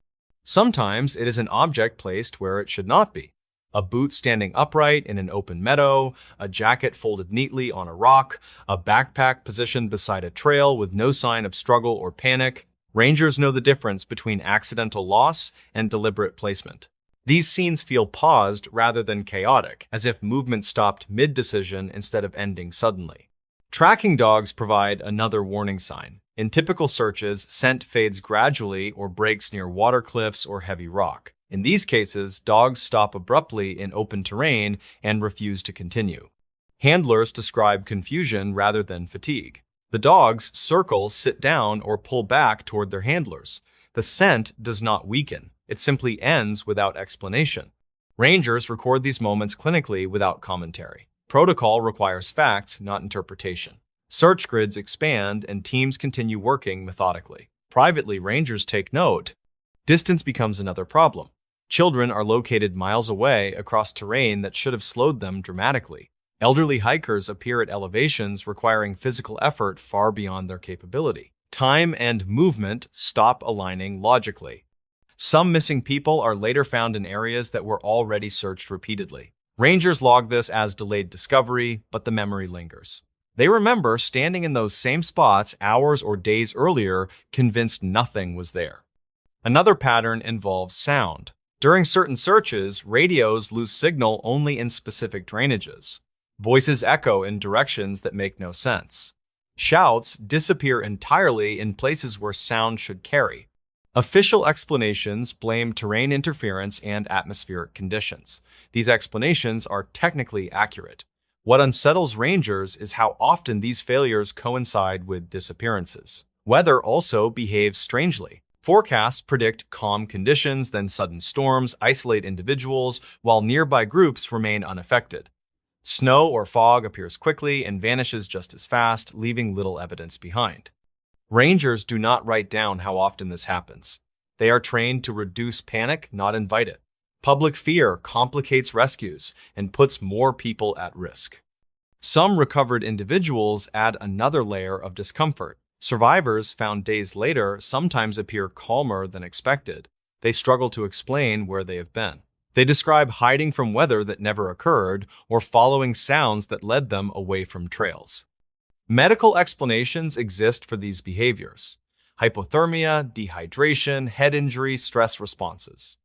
Speaker 1: Sometimes it is an object placed where it should not be. A boot standing upright in an open meadow, a jacket folded neatly on a rock, a backpack positioned beside a trail with no sign of struggle or panic. Rangers know the difference between accidental loss and deliberate placement. These scenes feel paused rather than chaotic, as if movement stopped mid-decision instead of ending suddenly. Tracking dogs provide another warning sign. In typical searches, scent fades gradually or breaks near water cliffs or heavy rock. In these cases, dogs stop abruptly in open terrain and refuse to continue. Handlers describe confusion rather than fatigue. The dogs circle, sit down, or pull back toward their handlers. The scent does not weaken. It simply ends without explanation. Rangers record these moments clinically without commentary. Protocol requires facts, not interpretation. Search grids expand and teams continue working methodically. Privately, rangers take note. Distance becomes another problem. Children are located miles away across terrain that should have slowed them dramatically. Elderly hikers appear at elevations requiring physical effort far beyond their capability. Time and movement stop aligning logically. Some missing people are later found in areas that were already searched repeatedly. Rangers log this as delayed discovery, but the memory lingers. They remember standing in those same spots hours or days earlier, convinced nothing was there. Another pattern involves sound. During certain searches, radios lose signal only in specific drainages. Voices echo in directions that make no sense. Shouts disappear entirely in places where sound should carry. Official explanations blame terrain interference and atmospheric conditions. These explanations are technically accurate. What unsettles rangers is how often these failures coincide with disappearances. Weather also behaves strangely. Forecasts predict calm conditions, then sudden storms isolate individuals, while nearby groups remain unaffected. Snow or fog appears quickly and vanishes just as fast, leaving little evidence behind. Rangers do not write down how often this happens. They are trained to reduce panic, not invite it. Public fear complicates rescues and puts more people at risk. Some recovered individuals add another layer of discomfort. Survivors found days later sometimes appear calmer than expected. They struggle to explain where they have been. They describe hiding from weather that never occurred or following sounds that led them away from trails. Medical explanations exist for these behaviors: hypothermia, dehydration, head injury, stress responses.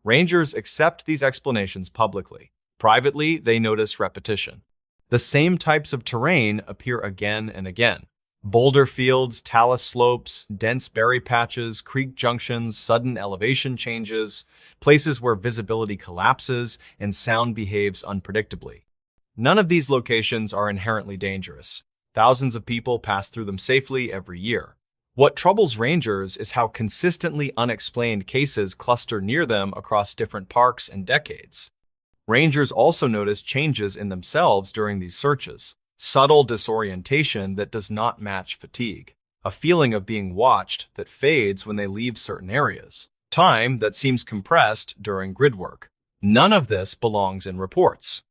Speaker 1: Rangers accept these explanations publicly. Privately, they notice repetition. The same types of terrain appear again and again. Boulder fields, talus slopes, dense berry patches, creek junctions, sudden elevation changes, places where visibility collapses and sound behaves unpredictably. None of these locations are inherently dangerous. Thousands of people pass through them safely every year. What troubles rangers is how consistently unexplained cases cluster near them across different parks and decades. Rangers also notice changes in themselves during these searches. Subtle disorientation that does not match fatigue. A feeling of being watched that fades when they leave certain areas. Time that seems compressed during grid work. None of this belongs in reports.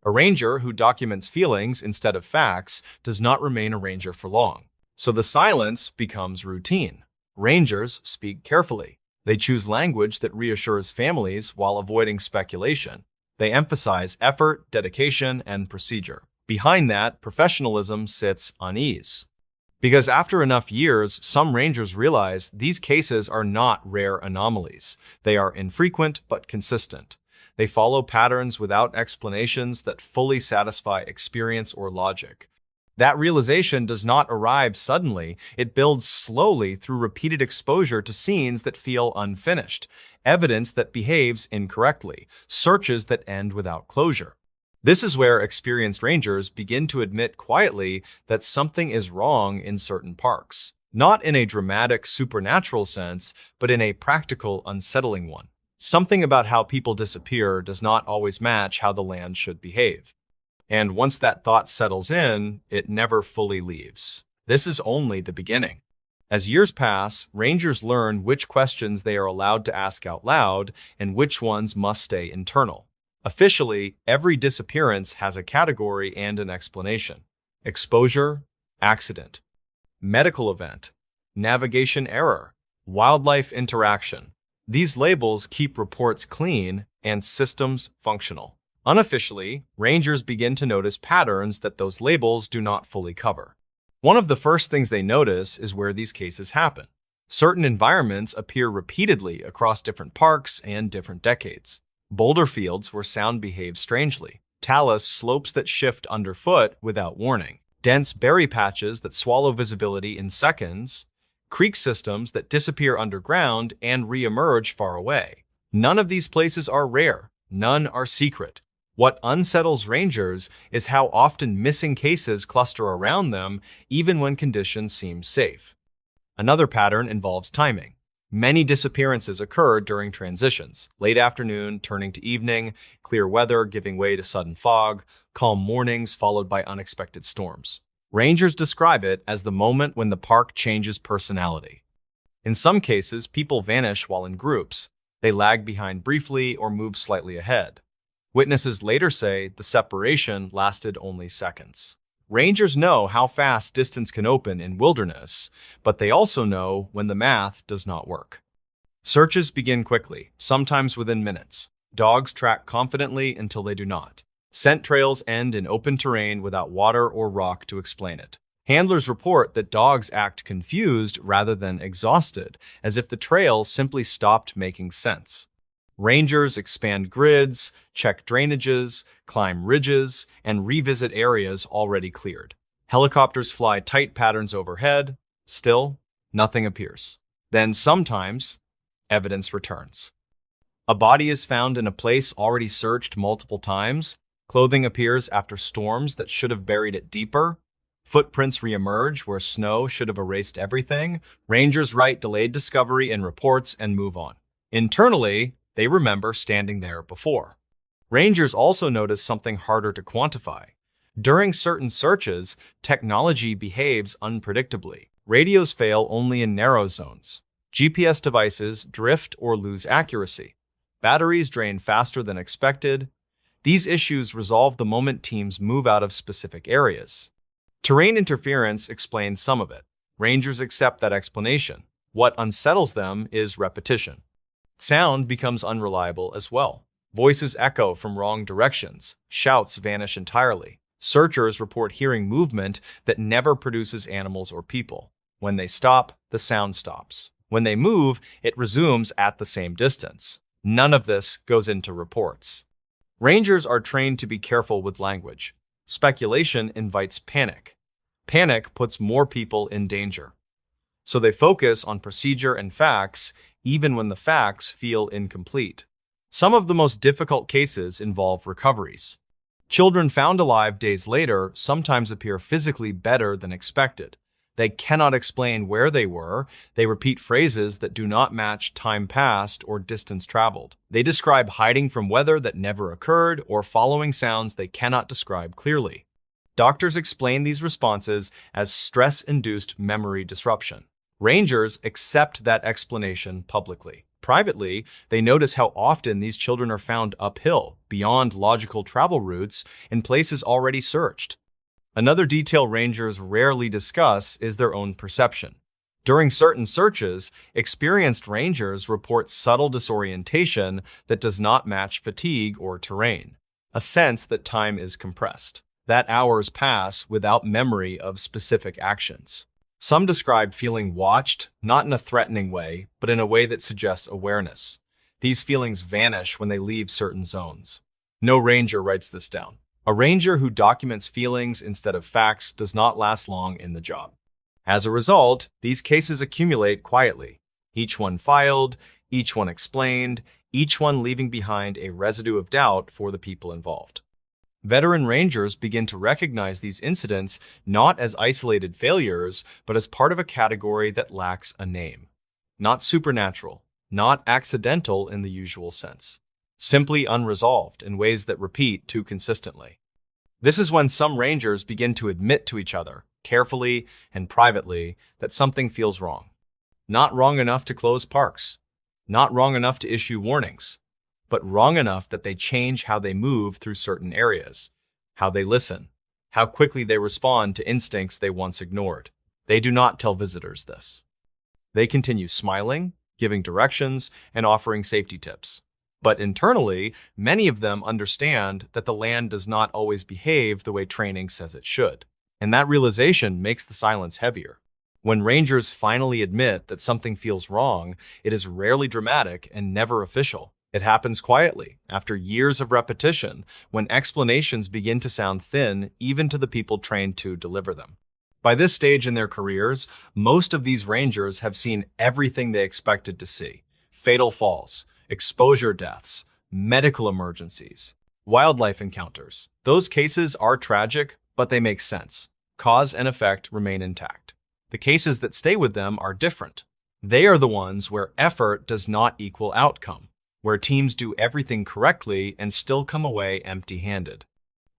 Speaker 1: A ranger who documents feelings instead of facts does not remain a ranger for long. So the silence becomes routine. Rangers speak carefully. They choose language that reassures families while avoiding speculation. They emphasize effort, dedication, and procedure. Behind that, professionalism sits unease. Because after enough years, some rangers realize these cases are not rare anomalies. They are infrequent but consistent. They follow patterns without explanations that fully satisfy experience or logic. That realization does not arrive suddenly. It builds slowly through repeated exposure to scenes that feel unfinished, evidence that behaves incorrectly, searches that end without closure. This is where experienced rangers begin to admit quietly that something is wrong in certain parks. Not in a dramatic, supernatural sense, but in a practical, unsettling one. Something about how people disappear does not always match how the land should behave. And once that thought settles in, it never fully leaves. This is only the beginning. As years pass, rangers learn which questions they are allowed to ask out loud and which ones must stay internal. Officially, every disappearance has a category and an explanation. Exposure, accident. Medical event, navigation error, wildlife interaction. These labels keep reports clean and systems functional. Unofficially, rangers begin to notice patterns that those labels do not fully cover. One of the first things they notice is where these cases happen. Certain environments appear repeatedly across different parks and different decades. Boulder fields where sound behaves strangely. Talus slopes that shift underfoot without warning. Dense berry patches that swallow visibility in seconds. Creek systems that disappear underground and re-emerge far away. None of these places are rare. None are secret. What unsettles rangers is how often missing cases cluster around them, even when conditions seem safe. Another pattern involves timing. Many disappearances occur during transitions, late afternoon turning to evening, clear weather giving way to sudden fog, calm mornings followed by unexpected storms. Rangers describe it as the moment when the park changes personality. In some cases, people vanish while in groups. They lag behind briefly or move slightly ahead. Witnesses later say the separation lasted only seconds. Rangers know how fast distance can open in wilderness, but they also know when the math does not work. Searches begin quickly, sometimes within minutes. Dogs track confidently until they do not. Scent trails end in open terrain without water or rock to explain it. Handlers report that dogs act confused rather than exhausted, as if the trail simply stopped making sense. Rangers expand grids, check drainages, climb ridges, and revisit areas already cleared. Helicopters fly tight patterns overhead. Still, nothing appears. Then sometimes, evidence returns. A body is found in a place already searched multiple times. Clothing appears after storms that should have buried it deeper. Footprints re-emerge where snow should have erased everything. Rangers write delayed discovery in reports and move on. Internally, they remember standing there before. Rangers also notice something harder to quantify. During certain searches, technology behaves unpredictably. Radios fail only in narrow zones. GPS devices drift or lose accuracy. Batteries drain faster than expected. These issues resolve the moment teams move out of specific areas. Terrain interference explains some of it. Rangers accept that explanation. What unsettles them is repetition. Sound becomes unreliable as well. Voices echo from wrong directions. Shouts vanish entirely. Searchers report hearing movement that never produces animals or people. When they stop, the sound stops. When they move, it resumes at the same distance. None of this goes into reports. Rangers are trained to be careful with language. Speculation invites panic. Panic puts more people in danger. So they focus on procedure and facts, even when the facts feel incomplete. Some of the most difficult cases involve recoveries. Children found alive days later sometimes appear physically better than expected. They cannot explain where they were. They repeat phrases that do not match time passed or distance traveled. They describe hiding from weather that never occurred or following sounds they cannot describe clearly. Doctors explain these responses as stress-induced memory disruption. Rangers accept that explanation publicly. Privately, they notice how often these children are found uphill, beyond logical travel routes, in places already searched. Another detail rangers rarely discuss is their own perception. During certain searches, experienced rangers report subtle disorientation that does not match fatigue or terrain, a sense that time is compressed, that hours pass without memory of specific actions. Some describe feeling watched, not in a threatening way, but in a way that suggests awareness. These feelings vanish when they leave certain zones. No ranger writes this down. A ranger who documents feelings instead of facts does not last long in the job. As a result, these cases accumulate quietly, each one filed, each one explained, each one leaving behind a residue of doubt for the people involved. Veteran rangers begin to recognize these incidents not as isolated failures, but as part of a category that lacks a name. Not supernatural, not accidental in the usual sense. Simply unresolved in ways that repeat too consistently. This is when some rangers begin to admit to each other, carefully and privately, that something feels wrong. Not wrong enough to close parks, not wrong enough to issue warnings, but wrong enough that they change how they move through certain areas, how they listen, how quickly they respond to instincts they once ignored. They do not tell visitors this. They continue smiling, giving directions, and offering safety tips. But internally, many of them understand that the land does not always behave the way training says it should. And that realization makes the silence heavier. When rangers finally admit that something feels wrong, it is rarely dramatic and never official. It happens quietly, after years of repetition, when explanations begin to sound thin even to the people trained to deliver them. By this stage in their careers, most of these rangers have seen everything they expected to see. Fatal falls, exposure deaths, medical emergencies, wildlife encounters. Those cases are tragic, but they make sense. Cause and effect remain intact. The cases that stay with them are different. They are the ones where effort does not equal outcome, where teams do everything correctly and still come away empty-handed,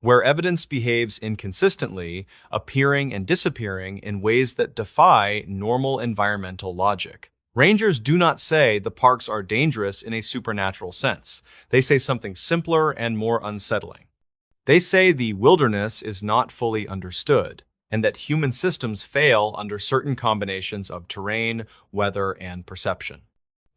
Speaker 1: where evidence behaves inconsistently, appearing and disappearing in ways that defy normal environmental logic. Rangers do not say the parks are dangerous in a supernatural sense. They say something simpler and more unsettling. They say the wilderness is not fully understood, and that human systems fail under certain combinations of terrain, weather, and perception.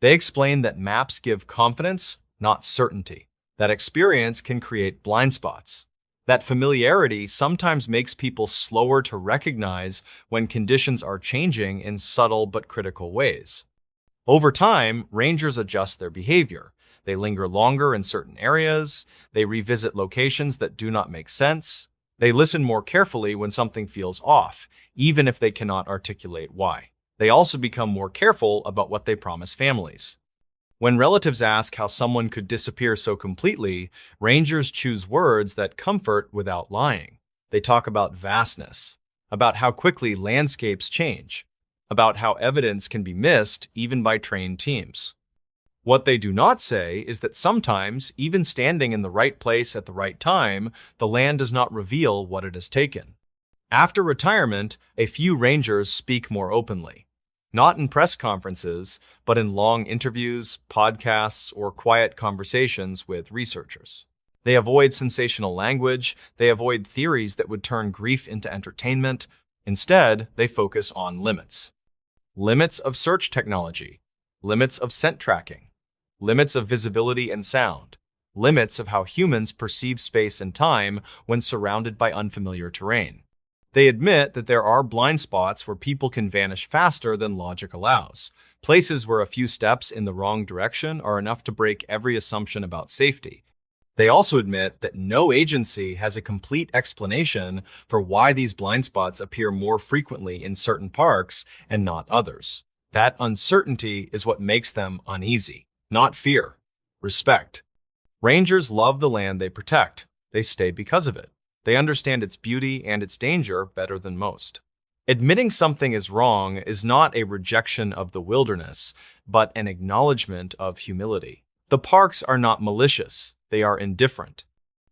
Speaker 1: They explain that maps give confidence, not certainty, that experience can create blind spots, that familiarity sometimes makes people slower to recognize when conditions are changing in subtle but critical ways. Over time, rangers adjust their behavior. They linger longer in certain areas, they revisit locations that do not make sense, they listen more carefully when something feels off, even if they cannot articulate why. They also become more careful about what they promise families. When relatives ask how someone could disappear so completely, rangers choose words that comfort without lying. They talk about vastness, about how quickly landscapes change, about how evidence can be missed even by trained teams. What they do not say is that sometimes, even standing in the right place at the right time, the land does not reveal what it has taken. After retirement, a few rangers speak more openly. Not in press conferences, but in long interviews, podcasts, or quiet conversations with researchers. They avoid sensational language, they avoid theories that would turn grief into entertainment. Instead, they focus on limits. Limits of search technology, limits of scent tracking, limits of visibility and sound, limits of how humans perceive space and time when surrounded by unfamiliar terrain. They admit that there are blind spots where people can vanish faster than logic allows, places where a few steps in the wrong direction are enough to break every assumption about safety. They also admit that no agency has a complete explanation for why these blind spots appear more frequently in certain parks and not others. That uncertainty is what makes them uneasy, not fear, respect. Rangers love the land they protect. They stay because of it. They understand its beauty and its danger better than most. Admitting something is wrong is not a rejection of the wilderness, but an acknowledgement of humility. The parks are not malicious, they are indifferent.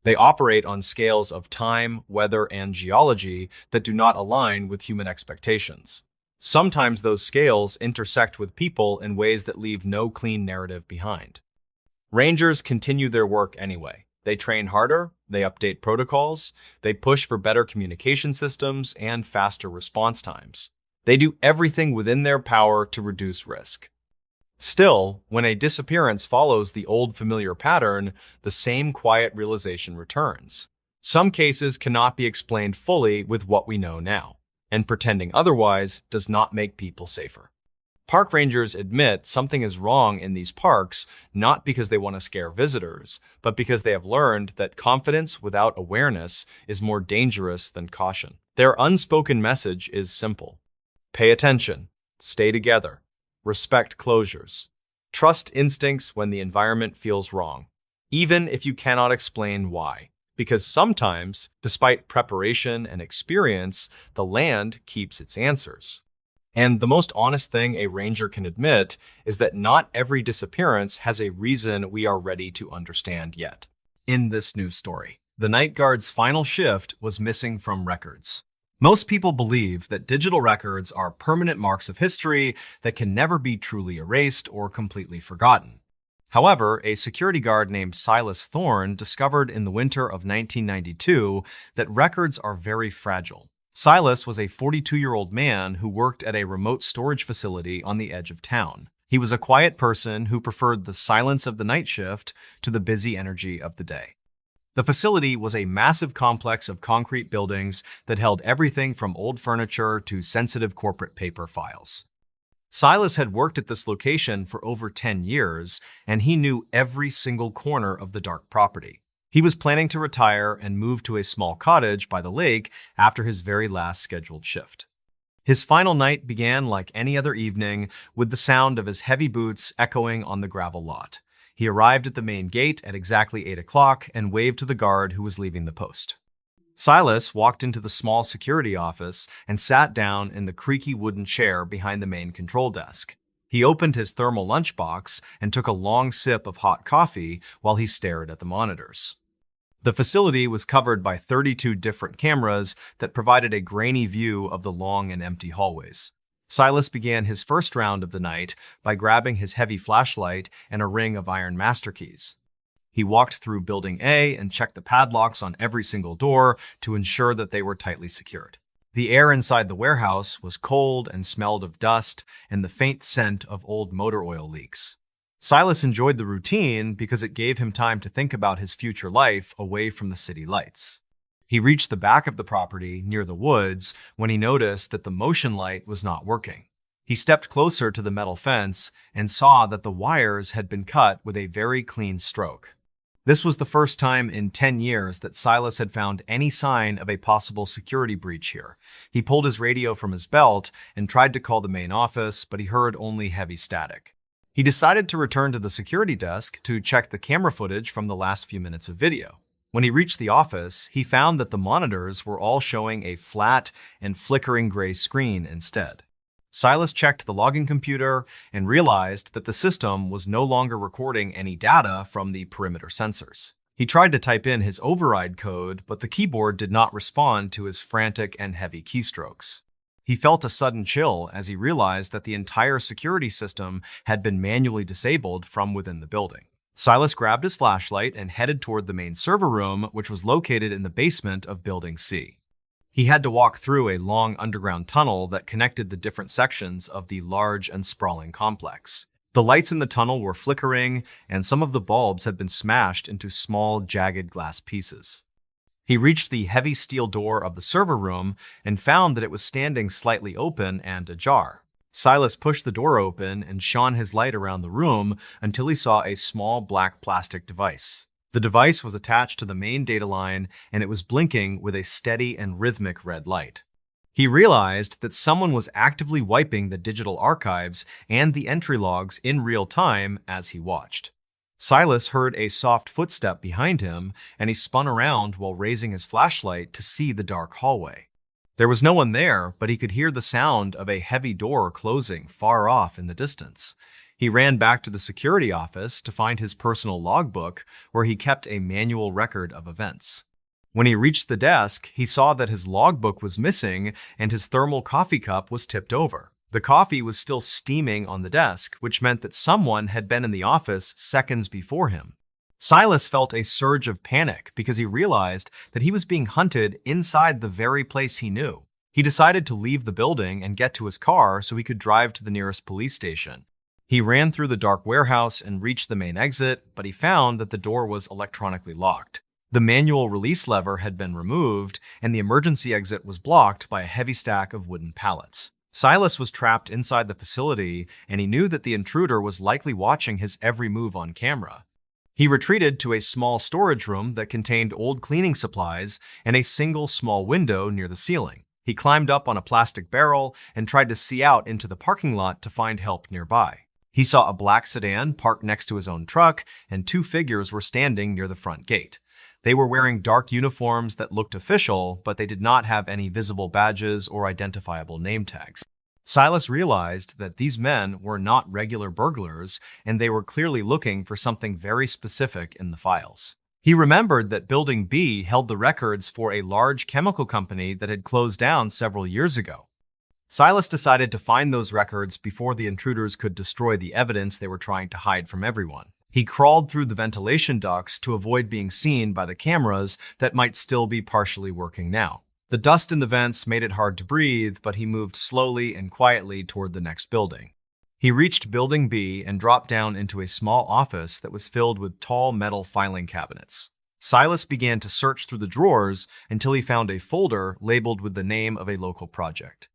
Speaker 1: They operate on scales of time, weather, and geology that do not align with human expectations. Sometimes those scales intersect with people in ways that leave no clean narrative behind. Rangers continue their work anyway. They train harder, they update protocols, they push for better communication systems and faster response times. They do everything within their power to reduce risk. Still, when a disappearance follows the old familiar pattern, the same quiet realization returns. Some cases cannot be explained fully with what we know now, and pretending otherwise does not make people safer. Park rangers admit something is wrong in these parks not because they want to scare visitors, but because they have learned that confidence without awareness is more dangerous than caution. Their unspoken message is simple. Pay attention, stay together, respect closures, trust instincts when the environment feels wrong, even if you cannot explain why. Because sometimes, despite preparation and experience, the land keeps its answers. And the most honest thing a ranger can admit is that not every disappearance has a reason we are ready to understand yet. In this news story, the night guard's final shift was missing from records. Most people believe that digital records are permanent marks of history that can never be truly erased or completely forgotten. However, a security guard named Silas Thorne discovered in the winter of 1992 that records are very fragile. Silas was a 42-year-old man who worked at a remote storage facility on the edge of town. He was a quiet person who preferred the silence of the night shift to the busy energy of the day. The facility was a massive complex of concrete buildings that held everything from old furniture to sensitive corporate paper files. Silas had worked at this location for over 10 years, and he knew every single corner of the dark property. He was planning to retire and move to a small cottage by the lake after his very last scheduled shift. His final night began like any other evening, with the sound of his heavy boots echoing on the gravel lot. He arrived at the main gate at exactly 8 o'clock and waved to the guard who was leaving the post. Silas walked into the small security office and sat down in the creaky wooden chair behind the main control desk. He opened his thermal lunchbox and took a long sip of hot coffee while he stared at the monitors. The facility was covered by 32 different cameras that provided a grainy view of the long and empty hallways. Silas began his first round of the night by grabbing his heavy flashlight and a ring of iron master keys. He walked through Building A and checked the padlocks on every single door to ensure that they were tightly secured. The air inside the warehouse was cold and smelled of dust and the faint scent of old motor oil leaks. Silas enjoyed the routine because it gave him time to think about his future life away from the city lights. He reached the back of the property near the woods when he noticed that the motion light was not working. He stepped closer to the metal fence and saw that the wires had been cut with a very clean stroke. This was the first time in 10 years that Silas had found any sign of a possible security breach here. He pulled his radio from his belt and tried to call the main office, but he heard only heavy static. He decided to return to the security desk to check the camera footage from the last few minutes of video. When he reached the office, he found that the monitors were all showing a flat and flickering gray screen instead. Silas checked the logging computer and realized that the system was no longer recording any data from the perimeter sensors. He tried to type in his override code, but the keyboard did not respond to his frantic and heavy keystrokes. He felt a sudden chill as he realized that the entire security system had been manually disabled from within the building. Silas grabbed his flashlight and headed toward the main server room, which was located in the basement of Building C. He had to walk through a long underground tunnel that connected the different sections of the large and sprawling complex. The lights in the tunnel were flickering, and some of the bulbs had been smashed into small, jagged glass pieces. He reached the heavy steel door of the server room and found that it was standing slightly open and ajar. Silas pushed the door open and shone his light around the room until he saw a small black plastic device. The device was attached to the main data line and it was blinking with a steady and rhythmic red light. He realized that someone was actively wiping the digital archives and the entry logs in real time as he watched. Silas heard a soft footstep behind him, and he spun around while raising his flashlight to see the dark hallway. There was no one there, but he could hear the sound of a heavy door closing far off in the distance. He ran back to the security office to find his personal logbook, where he kept a manual record of events. When he reached the desk, he saw that his logbook was missing and his thermal coffee cup was tipped over. The coffee was still steaming on the desk, which meant that someone had been in the office seconds before him. Silas felt a surge of panic because he realized that he was being hunted inside the very place he knew. He decided to leave the building and get to his car so he could drive to the nearest police station. He ran through the dark warehouse and reached the main exit, but he found that the door was electronically locked. The manual release lever had been removed, and the emergency exit was blocked by a heavy stack of wooden pallets. Silas was trapped inside the facility, and he knew that the intruder was likely watching his every move on camera. He retreated to a small storage room that contained old cleaning supplies and a single small window near the ceiling. He climbed up on a plastic barrel and tried to see out into the parking lot to find help nearby. He saw a black sedan parked next to his own truck, and two figures were standing near the front gate. They were wearing dark uniforms that looked official, but they did not have any visible badges or identifiable name tags. Silas realized that these men were not regular burglars, and they were clearly looking for something very specific in the files. He remembered that Building B held the records for a large chemical company that had closed down several years ago. Silas decided to find those records before the intruders could destroy the evidence they were trying to hide from everyone. He crawled through the ventilation ducts to avoid being seen by the cameras that might still be partially working now. The dust in the vents made it hard to breathe, but he moved slowly and quietly toward the next building. He reached Building B and dropped down into a small office that was filled with tall metal filing cabinets. Silas began to search through the drawers until he found a folder labeled with the name of a local project.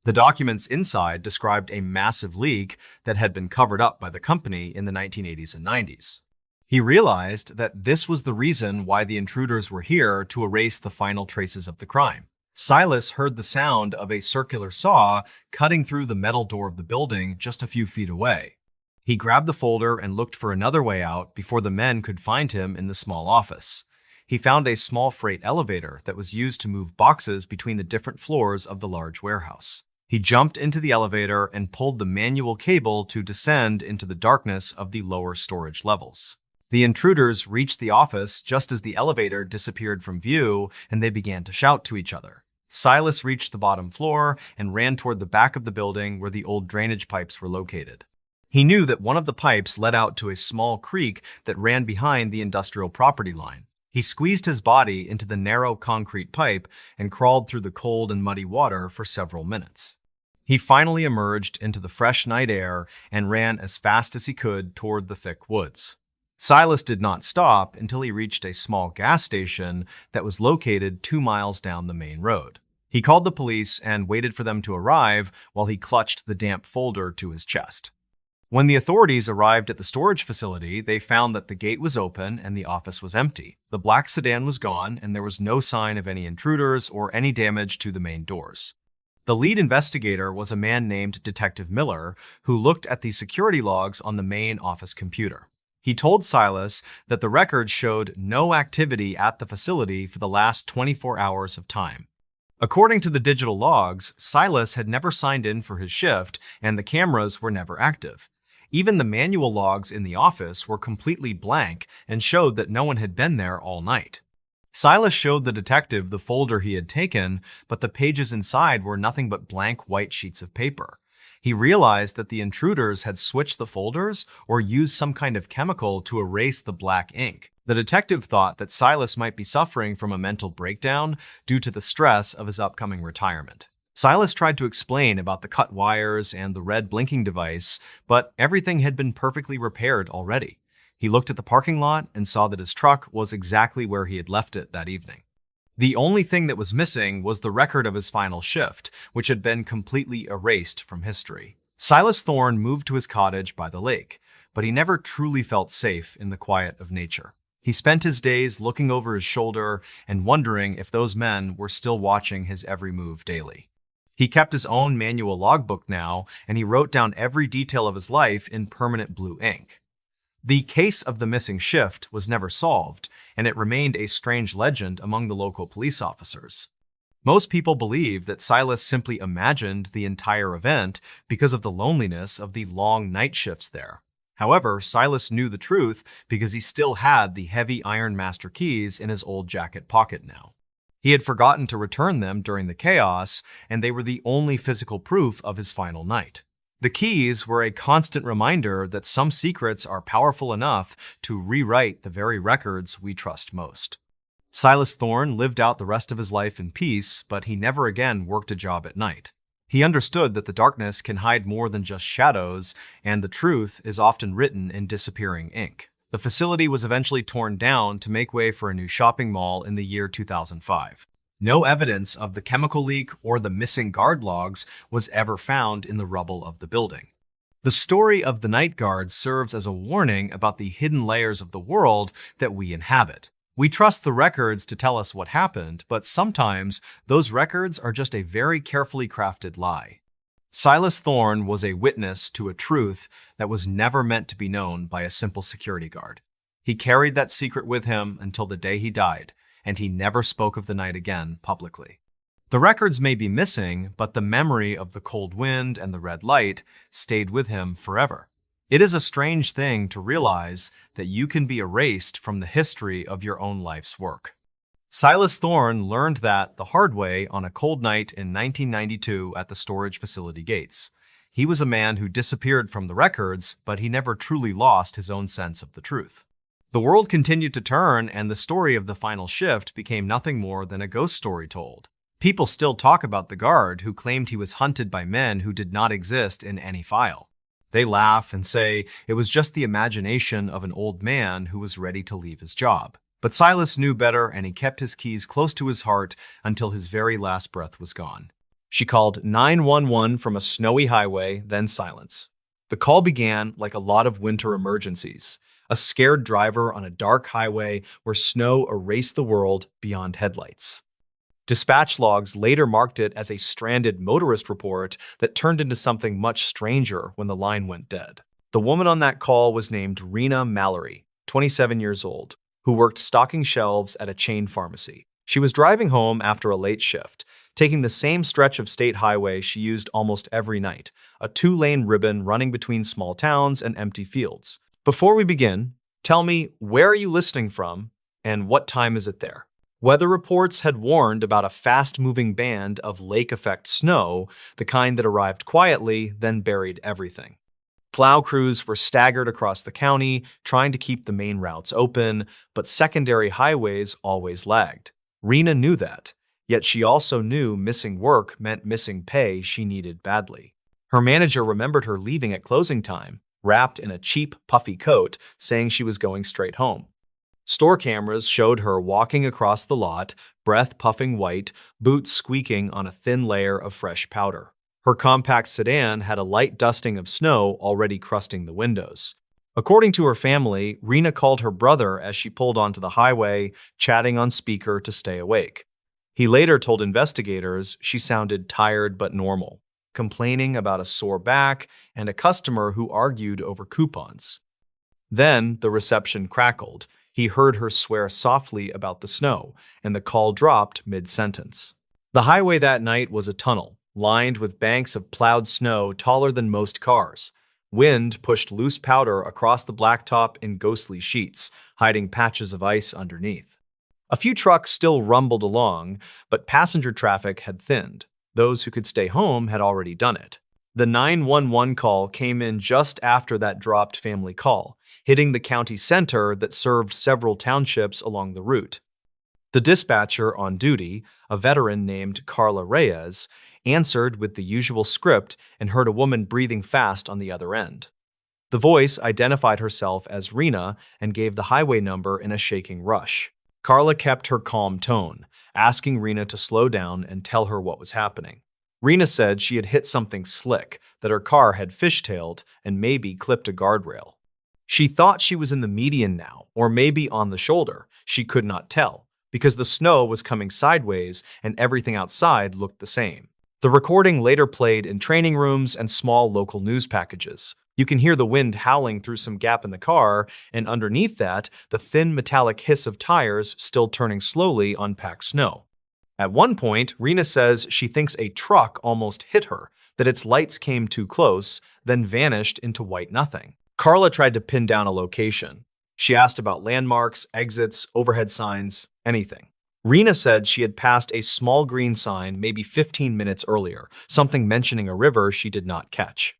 Speaker 1: The documents inside described a massive leak that had been covered up by the company in the 1980s and 90s. He realized that this was the reason why the intruders were here, to erase the final traces of the crime. Silas heard the sound of a circular saw cutting through the metal door of the building just a few feet away. He grabbed the folder and looked for another way out before the men could find him in the small office. He found a small freight elevator that was used to move boxes between the different floors of the large warehouse. He jumped into the elevator and pulled the manual cable to descend into the darkness of the lower storage levels. The intruders reached the office just as the elevator disappeared from view, and they began to shout to each other. Silas reached the bottom floor and ran toward the back of the building where the old drainage pipes were located. He knew that one of the pipes led out to a small creek that ran behind the industrial property line. He squeezed his body into the narrow concrete pipe and crawled through the cold and muddy water for several minutes. He finally emerged into the fresh night air and ran as fast as he could toward the thick woods. Silas did not stop until he reached a small gas station that was located 2 miles down the main road. He called the police and waited for them to arrive while he clutched the damp folder to his chest. When the authorities arrived at the storage facility, they found that the gate was open and the office was empty. The black sedan was gone, and there was no sign of any intruders or any damage to the main doors. The lead investigator was a man named Detective Miller, who looked at the security logs on the main office computer. He told Silas that the records showed no activity at the facility for the last 24 hours of time. According to the digital logs, Silas had never signed in for his shift, and the cameras were never active. Even the manual logs in the office were completely blank and showed that no one had been there all night. Silas showed the detective the folder he had taken, but the pages inside were nothing but blank white sheets of paper. He realized that the intruders had switched the folders or used some kind of chemical to erase the black ink. The detective thought that Silas might be suffering from a mental breakdown due to the stress of his upcoming retirement. Silas tried to explain about the cut wires and the red blinking device, but everything had been perfectly repaired already. He looked at the parking lot and saw that his truck was exactly where he had left it that evening. The only thing that was missing was the record of his final shift, which had been completely erased from history. Silas Thorne moved to his cottage by the lake, but he never truly felt safe in the quiet of nature. He spent his days looking over his shoulder and wondering if those men were still watching his every move daily. He kept his own manual logbook now, and he wrote down every detail of his life in permanent blue ink. The case of the missing shift was never solved, and it remained a strange legend among the local police officers. Most people believe that Silas simply imagined the entire event because of the loneliness of the long night shifts there. However, Silas knew the truth because he still had the heavy Iron Master keys in his old jacket pocket now. He had forgotten to return them during the chaos, and they were the only physical proof of his final night. The keys were a constant reminder that some secrets are powerful enough to rewrite the very records we trust most. Silas Thorne lived out the rest of his life in peace, but he never again worked a job at night. He understood that the darkness can hide more than just shadows, and the truth is often written in disappearing ink. The facility was eventually torn down to make way for a new shopping mall in the year 2005. No evidence of the chemical leak or the missing guard logs was ever found in the rubble of the building. The story of the night guard serves as a warning about the hidden layers of the world that we inhabit. We trust the records to tell us what happened, but sometimes those records are just a very carefully crafted lie. Silas Thorne was a witness to a truth that was never meant to be known by a simple security guard. He carried that secret with him until the day he died, and he never spoke of the night again publicly. The records may be missing, but the memory of the cold wind and the red light stayed with him forever. It is a strange thing to realize that you can be erased from the history of your own life's work. Silas Thorne learned that the hard way on a cold night in 1992 at the storage facility gates. He was a man who disappeared from the records, but he never truly lost his own sense of the truth. The world continued to turn, and the story of the final shift became nothing more than a ghost story told. People still talk about the guard who claimed he was hunted by men who did not exist in any file. They laugh and say it was just the imagination of an old man who was ready to leave his job. But Silas knew better, and he kept his keys close to his heart until his very last breath was gone. She called 911 from a snowy highway, then silence. The call began like a lot of winter emergencies. A scared driver on a dark highway where snow erased the world beyond headlights. Dispatch logs later marked it as a stranded motorist report that turned into something much stranger when the line went dead. The woman on that call was named Rena Mallory, 27 years old, who worked stocking shelves at a chain pharmacy. She was driving home after a late shift, taking the same stretch of state highway she used almost every night, a two-lane ribbon running between small towns and empty fields. Before we begin, tell me, where are you listening from, and what time is it there? Weather reports had warned about a fast-moving band of lake-effect snow, the kind that arrived quietly, then buried everything. Plow crews were staggered across the county, trying to keep the main routes open, but secondary highways always lagged. Rena knew that, yet she also knew missing work meant missing pay she needed badly. Her manager remembered her leaving at closing time, wrapped in a cheap, puffy coat, saying she was going straight home. Store cameras showed her walking across the lot, breath puffing white, boots squeaking on a thin layer of fresh powder. Her compact sedan had a light dusting of snow already crusting the windows. According to her family, Rena called her brother as she pulled onto the highway, chatting on speaker to stay awake. He later told investigators she sounded tired but normal, complaining about a sore back and a customer who argued over coupons. Then the reception crackled. He heard her swear softly about the snow, and the call dropped mid-sentence. The highway that night was a tunnel, lined with banks of plowed snow taller than most cars. Wind pushed loose powder across the blacktop in ghostly sheets, hiding patches of ice underneath. A few trucks still rumbled along, but passenger traffic had thinned. Those who could stay home had already done it. The 911 call came in just after that dropped family call, hitting the county center that served several townships along the route. The dispatcher on duty, a veteran named Carla Reyes, answered with the usual script and heard a woman breathing fast on the other end. The voice identified herself as Rena and gave the highway number in a shaking rush. Carla kept her calm tone, asking Rena to slow down and tell her what was happening. Rena said she had hit something slick, that her car had fishtailed and maybe clipped a guardrail. She thought she was in the median now, or maybe on the shoulder. She could not tell, because the snow was coming sideways and everything outside looked the same. The recording later played in training rooms and small local news packages. You can hear the wind howling through some gap in the car, and underneath that, the thin metallic hiss of tires still turning slowly on packed snow. At one point, Rena says she thinks a truck almost hit her, that its lights came too close, then vanished into white nothing. Carla tried to pin down a location. She asked about landmarks, exits, overhead signs, anything. Rena said she had passed a small green sign maybe 15 minutes earlier, something mentioning a river she did not catch.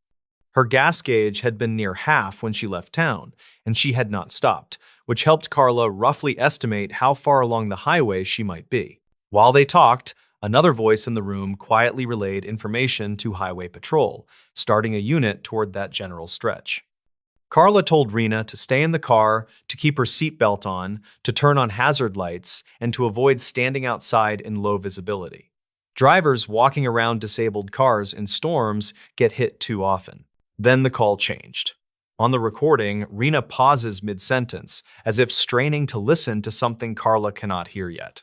Speaker 1: Her gas gauge had been near half when she left town, and she had not stopped, which helped Carla roughly estimate how far along the highway she might be. While they talked, another voice in the room quietly relayed information to Highway Patrol, starting a unit toward that general stretch. Carla told Rena to stay in the car, to keep her seatbelt on, to turn on hazard lights, and to avoid standing outside in low visibility. Drivers walking around disabled cars in storms get hit too often. Then the call changed. On the recording, Rena pauses mid-sentence, as if straining to listen to something Carla cannot hear yet.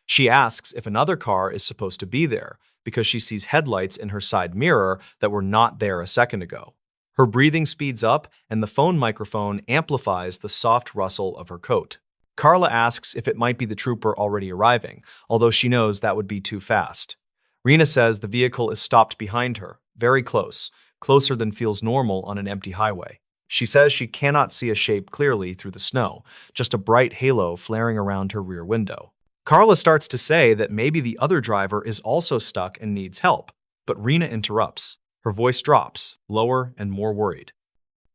Speaker 1: She asks if another car is supposed to be there, because she sees headlights in her side mirror that were not there a second ago. Her breathing speeds up, and the phone microphone amplifies the soft rustle of her coat. Carla asks if it might be the trooper already arriving, although she knows that would be too fast. Rena says the vehicle is stopped behind her, very close, closer than feels normal on an empty highway. She says she cannot see a shape clearly through the snow, just a bright halo flaring around her rear window. Carla starts to say that maybe the other driver is also stuck and needs help, but Rena interrupts. Her voice drops, lower and more worried.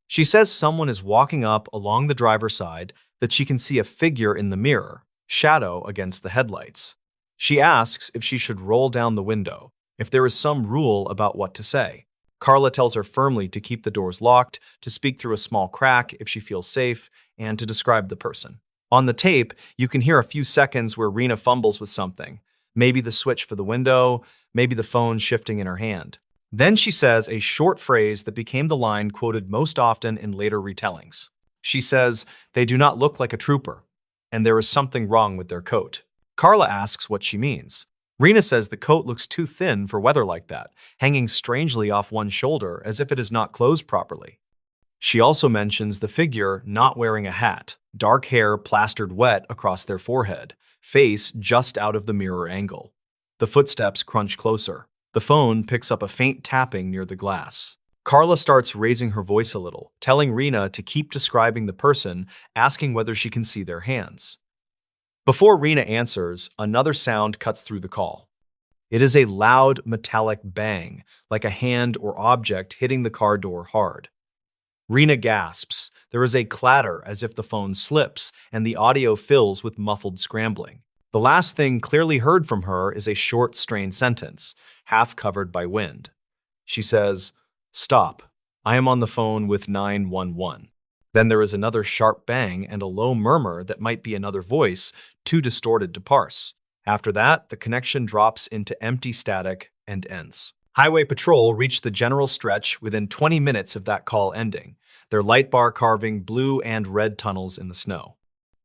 Speaker 1: She says someone is walking up along the driver's side, that she can see a figure in the mirror, shadow against the headlights. She asks if she should roll down the window, if there is some rule about what to say. Carla tells her firmly to keep the doors locked, to speak through a small crack if she feels safe, and to describe the person. On the tape, you can hear a few seconds where Rena fumbles with something. Maybe the switch for the window, maybe the phone shifting in her hand. Then she says a short phrase that became the line quoted most often in later retellings. She says, "They do not look like a trooper, and there is something wrong with their coat." Carla asks what she means. Rena says the coat looks too thin for weather like that, hanging strangely off one shoulder as if it is not closed properly. She also mentions the figure not wearing a hat, dark hair plastered wet across their forehead, face just out of the mirror angle. The footsteps crunch closer. The phone picks up a faint tapping near the glass. Carla starts raising her voice a little, telling Rena to keep describing the person, asking whether she can see their hands. Before Rena answers, another sound cuts through the call. It is a loud, metallic bang, like a hand or object hitting the car door hard. Rena gasps. There is a clatter as if the phone slips, and the audio fills with muffled scrambling. The last thing clearly heard from her is a short, strained sentence, half covered by wind. She says, "Stop. I am on the phone with 911. Then there is another sharp bang and a low murmur that might be another voice, too distorted to parse. After that, the connection drops into empty static and ends. Highway Patrol reached the general stretch within 20 minutes of that call ending, their light bar carving blue and red tunnels in the snow.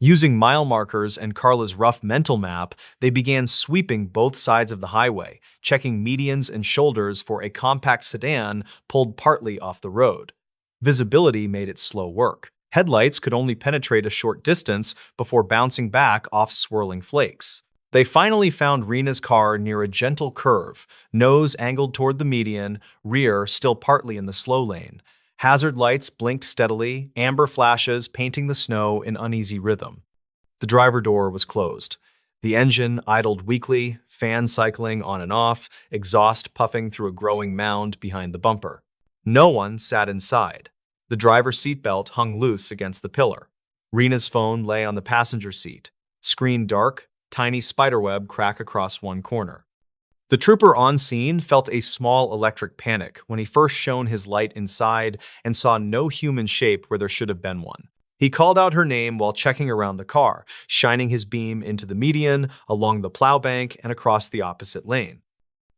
Speaker 1: Using mile markers and Carla's rough mental map, they began sweeping both sides of the highway, checking medians and shoulders for a compact sedan pulled partly off the road. Visibility made it slow work. Headlights could only penetrate a short distance before bouncing back off swirling flakes. They finally found Rena's car near a gentle curve, nose angled toward the median, rear still partly in the slow lane. Hazard lights blinked steadily, amber flashes painting the snow in uneasy rhythm. The driver door was closed. The engine idled weakly, fan cycling on and off, exhaust puffing through a growing mound behind the bumper. No one sat inside. The driver's seatbelt hung loose against the pillar. Rena's phone lay on the passenger seat. Screen dark, tiny spiderweb crack across one corner. The trooper on scene felt a small electric panic when he first shone his light inside and saw no human shape where there should have been one. He called out her name while checking around the car, shining his beam into the median, along the plow bank, and across the opposite lane.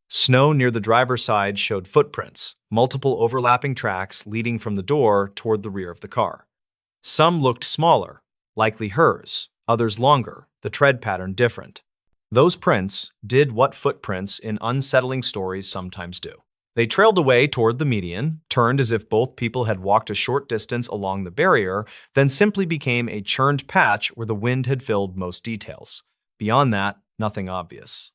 Speaker 1: Snow near the driver's side showed footprints, multiple overlapping tracks leading from the door toward the rear of the car. Some looked smaller, likely hers, others longer, the tread pattern different. Those prints did what footprints in unsettling stories sometimes do. They trailed away toward the median, turned as if both people had walked a short distance along the barrier, then simply became a churned patch where the wind had filled most details. Beyond that, nothing obvious.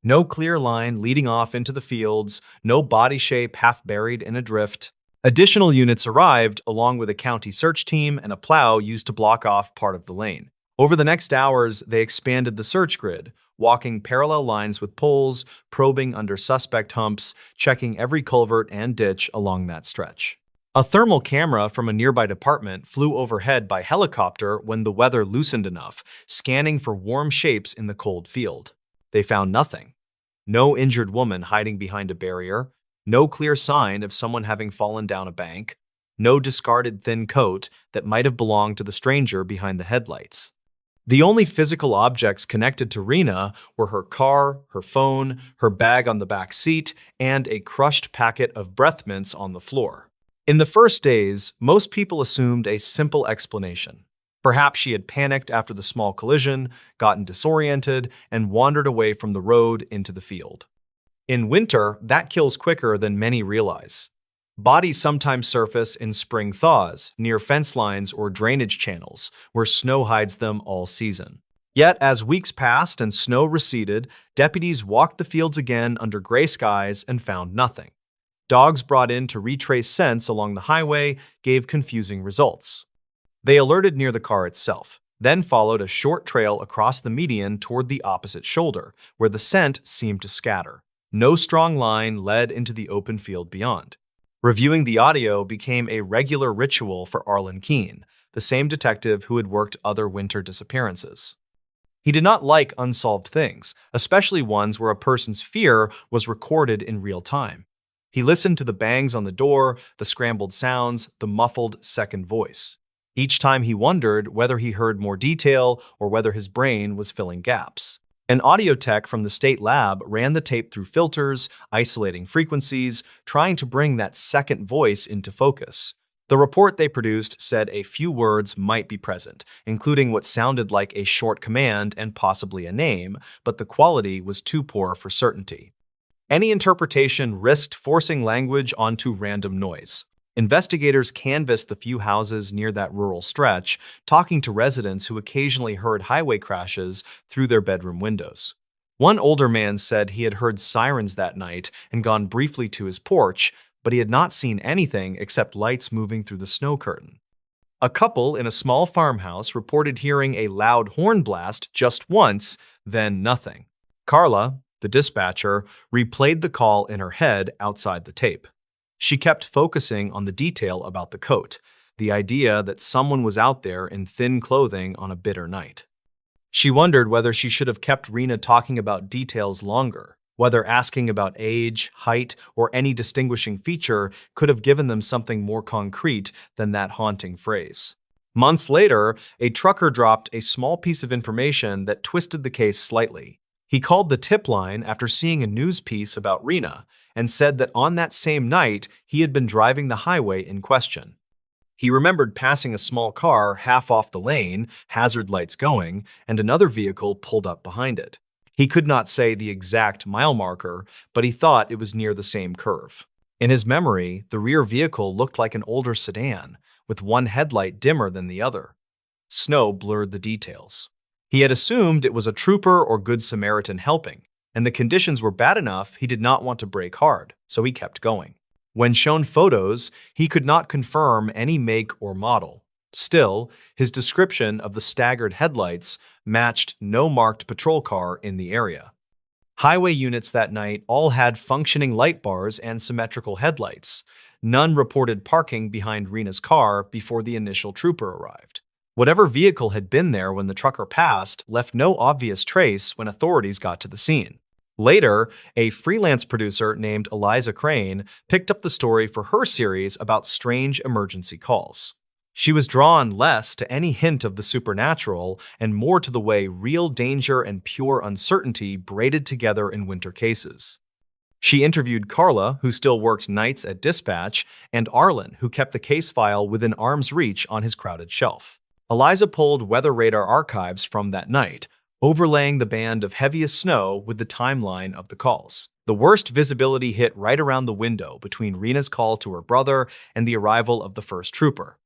Speaker 1: No clear line leading off into the fields, no body shape half buried in a drift. Additional units arrived, along with a county search team and a plow used to block off part of the lane. Over the next hours, they expanded the search grid, walking parallel lines with poles, probing under suspect humps, checking every culvert and ditch along that stretch. A thermal camera from a nearby department flew overhead by helicopter when the weather loosened enough, scanning for warm shapes in the cold field. They found nothing. No injured woman hiding behind a barrier, no clear sign of someone having fallen down a bank, no discarded thin coat that might have belonged to the stranger behind the headlights. The only physical objects connected to Rena were her car, her phone, her bag on the back seat, and a crushed packet of breath mints on the floor. In the first days, most people assumed a simple explanation. Perhaps she had panicked after the small collision, gotten disoriented, and wandered away from the road into the field. In winter, that kills quicker than many realize. Bodies sometimes surface in spring thaws, near fence lines or drainage channels, where snow hides them all season. Yet, as weeks passed and snow receded, deputies walked the fields again under gray skies and found nothing. Dogs brought in to retrace scents along the highway gave confusing results. They alerted near the car itself, then followed a short trail across the median toward the opposite shoulder, where the scent seemed to scatter. No strong line led into the open field beyond. Reviewing the audio became a regular ritual for Arlen Keene, the same detective who had worked other winter disappearances. He did not like unsolved things, especially ones where a person's fear was recorded in real time. He listened to the bangs on the door, the scrambled sounds, the muffled second voice. Each time he wondered whether he heard more detail or whether his brain was filling gaps. An audio tech from the state lab ran the tape through filters, isolating frequencies, trying to bring that second voice into focus. The report they produced said a few words might be present, including what sounded like a short command and possibly a name, but the quality was too poor for certainty. Any interpretation risked forcing language onto random noise. Investigators canvassed the few houses near that rural stretch, talking to residents who occasionally heard highway crashes through their bedroom windows. One older man said he had heard sirens that night and gone briefly to his porch, but he had not seen anything except lights moving through the snow curtain. A couple in a small farmhouse reported hearing a loud horn blast just once, then nothing. Carla, the dispatcher, replayed the call in her head outside the tape. She kept focusing on the detail about the coat, the idea that someone was out there in thin clothing on a bitter night. She wondered whether she should have kept Rena talking about details longer, whether asking about age, height, or any distinguishing feature could have given them something more concrete than that haunting phrase. Months later, a trucker dropped a small piece of information that twisted the case slightly. He called the tip line after seeing a news piece about Rena and said that on that same night, he had been driving the highway in question. He remembered passing a small car half off the lane, hazard lights going, and another vehicle pulled up behind it. He could not say the exact mile marker, but he thought it was near the same curve. In his memory, the rear vehicle looked like an older sedan, with one headlight dimmer than the other. Snow blurred the details. He had assumed it was a trooper or Good Samaritan helping, and the conditions were bad enough he did not want to brake hard, so he kept going. When shown photos, he could not confirm any make or model. Still, his description of the staggered headlights matched no marked patrol car in the area. Highway units that night all had functioning light bars and symmetrical headlights. None reported parking behind Rena's car before the initial trooper arrived. Whatever vehicle had been there when the trucker passed left no obvious trace when authorities got to the scene. Later, a freelance producer named Eliza Crane picked up the story for her series about strange emergency calls. She was drawn less to any hint of the supernatural and more to the way real danger and pure uncertainty braided together in winter cases. She interviewed Carla, who still worked nights at dispatch, and Arlen, who kept the case file within arm's reach on his crowded shelf. Eliza pulled weather radar archives from that night, overlaying the band of heaviest snow with the timeline of the calls. The worst visibility hit right around the window between Rena's call to her brother and the arrival of the first trooper.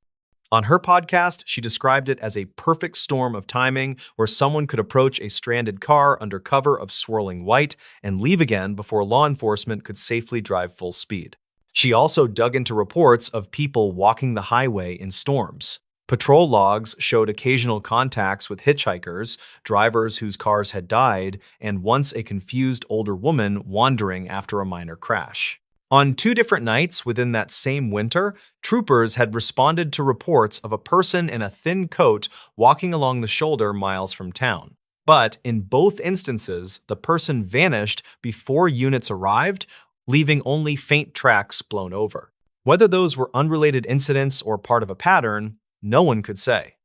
Speaker 1: On her podcast, she described it as a perfect storm of timing where someone could approach a stranded car under cover of swirling white and leave again before law enforcement could safely drive full speed. She also dug into reports of people walking the highway in storms. Patrol logs showed occasional contacts with hitchhikers, drivers whose cars had died, and once a confused older woman wandering after a minor crash. On 2 different nights within that same winter, troopers had responded to reports of a person in a thin coat walking along the shoulder miles from town. But in both instances, the person vanished before units arrived, leaving only faint tracks blown over. Whether those were unrelated incidents or part of a pattern, no one could say.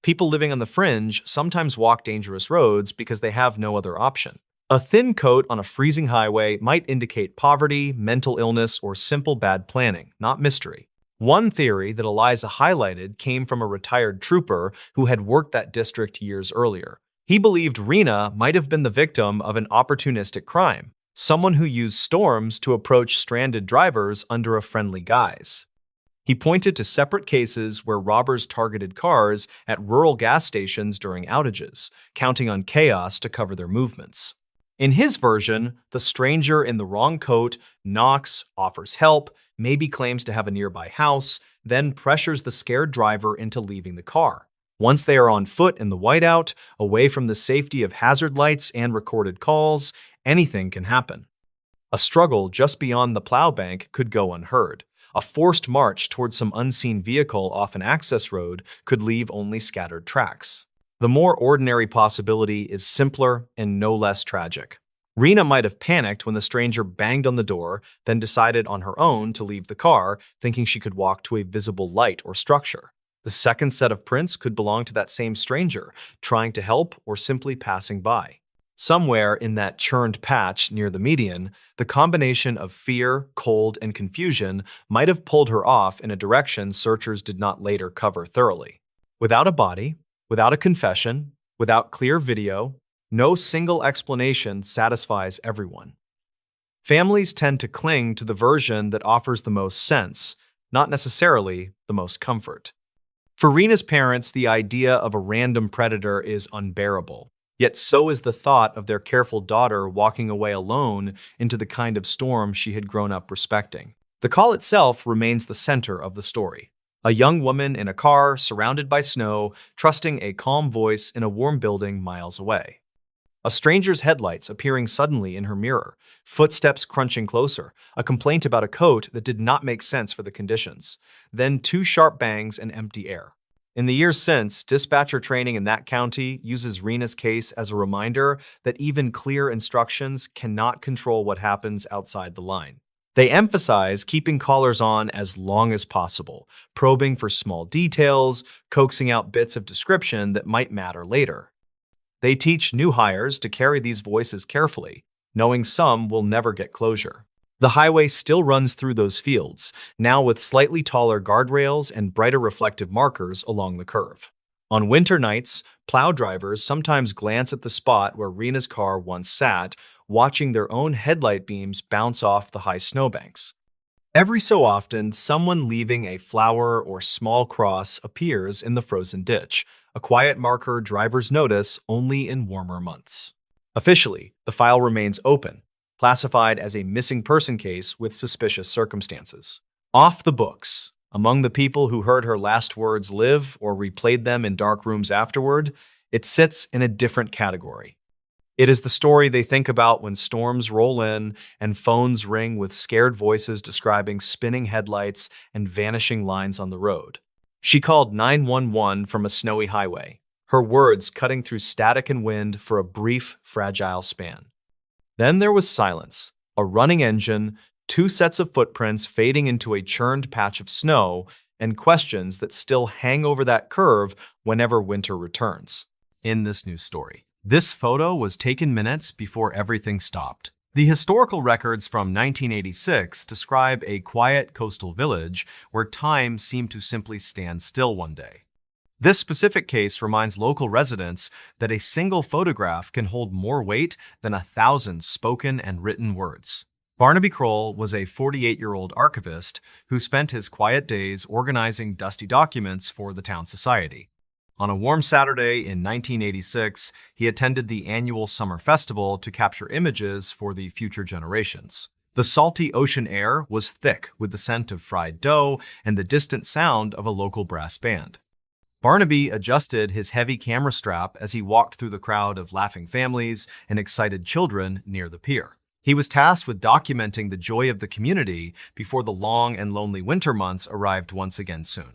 Speaker 1: People living on the fringe sometimes walk dangerous roads because they have no other option. A thin coat on a freezing highway might indicate poverty, mental illness, or simple bad planning, not mystery. One theory that Eliza highlighted came from a retired trooper who had worked that district years earlier. He believed Rena might have been the victim of an opportunistic crime, someone who used storms to approach stranded drivers under a friendly guise. He pointed to separate cases where robbers targeted cars at rural gas stations during outages, counting on chaos to cover their movements. In his version, the stranger in the wrong coat knocks, offers help, maybe claims to have a nearby house, then pressures the scared driver into leaving the car. Once they are on foot in the whiteout, away from the safety of hazard lights and recorded calls, anything can happen. A struggle just beyond the plow bank could go unheard. A forced march towards some unseen vehicle off an access road could leave only scattered tracks. The more ordinary possibility is simpler and no less tragic. Rena might have panicked when the stranger banged on the door, then decided on her own to leave the car, thinking she could walk to a visible light or structure. The second set of prints could belong to that same stranger, trying to help or simply passing by. Somewhere in that churned patch near the median, the combination of fear, cold, and confusion might have pulled her off in a direction searchers did not later cover thoroughly. Without a body, without a confession, without clear video, no single explanation satisfies everyone. Families tend to cling to the version that offers the most sense, not necessarily the most comfort. For Rena's parents, the idea of a random predator is unbearable. Yet so is the thought of their careful daughter walking away alone into the kind of storm she had grown up respecting. The call itself remains the center of the story. A young woman in a car, surrounded by snow, trusting a calm voice in a warm building miles away. A stranger's headlights appearing suddenly in her mirror, footsteps crunching closer, a complaint about a coat that did not make sense for the conditions, then two sharp bangs and empty air. In the years since, dispatcher training in that county uses Rena's case as a reminder that even clear instructions cannot control what happens outside the line. They emphasize keeping callers on as long as possible, probing for small details, coaxing out bits of description that might matter later. They teach new hires to carry these voices carefully, knowing some will never get closure. The highway still runs through those fields, now with slightly taller guardrails and brighter reflective markers along the curve. On winter nights, plow drivers sometimes glance at the spot where Rena's car once sat, watching their own headlight beams bounce off the high snowbanks. Every so often, someone leaving a flower or small cross appears in the frozen ditch, a quiet marker drivers notice only in warmer months. Officially, the file remains open, classified as a missing person case with suspicious circumstances. Off the books. Among the people who heard her last words live or replayed them in dark rooms afterward, it sits in a different category. It is the story they think about when storms roll in and phones ring with scared voices describing spinning headlights and vanishing lines on the road. She called 911 from a snowy highway, her words cutting through static and wind for a brief, fragile span. Then there was silence, a running engine, two sets of footprints fading into a churned patch of snow, and questions that still hang over that curve whenever winter returns. In this new story, this photo was taken minutes before everything stopped. The historical records from 1986 describe a quiet coastal village where time seemed to simply stand still one day. This specific case reminds local residents that a single photograph can hold more weight than 1,000 spoken and written words. Barnaby Kroll was a 48-year-old archivist who spent his quiet days organizing dusty documents for the town society. On a warm Saturday in 1986, he attended the annual summer festival to capture images for the future generations. The salty ocean air was thick with the scent of fried dough and the distant sound of a local brass band. Barnaby adjusted his heavy camera strap as he walked through the crowd of laughing families and excited children near the pier. He was tasked with documenting the joy of the community before the long and lonely winter months arrived once again soon.